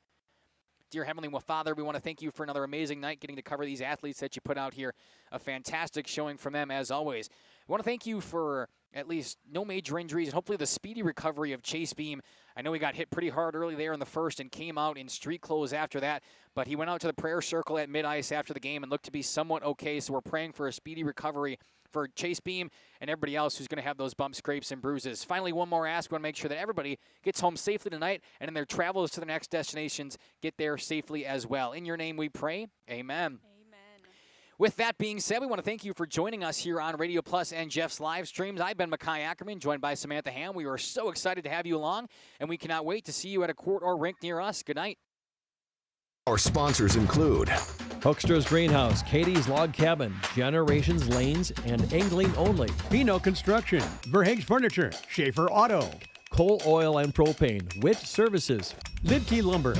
Dear Heavenly Father, we want to thank you for another amazing night getting to cover these athletes that you put out here. A fantastic showing from them, as always. We want to thank you for at least no major injuries and hopefully the speedy recovery of Chase Beam. I know he got hit pretty hard early there in the first and came out in street clothes after that, but he went out to the prayer circle at mid-ice after the game and looked to be somewhat okay, so we're praying for a speedy recovery for Chase Beam and everybody else who's going to have those bumps, scrapes, and bruises. Finally, one more ask. We want to make sure that everybody gets home safely tonight and in their travels to their next destinations, get there safely as well. In your name we pray, amen. With that being said, we want to thank you for joining us here on Radio Plus and Jeff's live streams. I've been Makai Ackerman, joined by Samantha Ham. We are so excited to have you along, and we cannot wait to see you at a court or rink near us. Good night. Our sponsors include Hoekstra's Greenhouse, Katie's Log Cabin, Generations Lanes, and Angling Only. Pino Construction, Verhaeg's Furniture, Schaefer Auto, Coal Oil and Propane, Witt Services, Lidkey Lumber,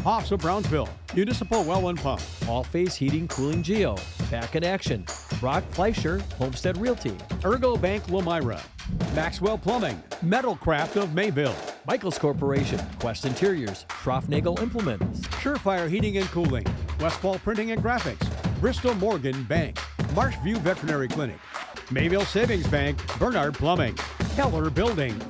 Hoffs of Brownsville, Municipal Well and Pump, All Face Heating, Cooling Geo, Back in Action, Brock Fleischer, Homestead Realty, Ergo Bank Lemira, Maxwell Plumbing, Metalcraft of Mayville, Michaels Corporation, Quest Interiors, Schroffnagel Implements, Surefire Heating and Cooling, Westfall Printing and Graphics, Bristol Morgan Bank, Marshview Veterinary Clinic, Mayville Savings Bank, Bernard Plumbing, Keller Buildings.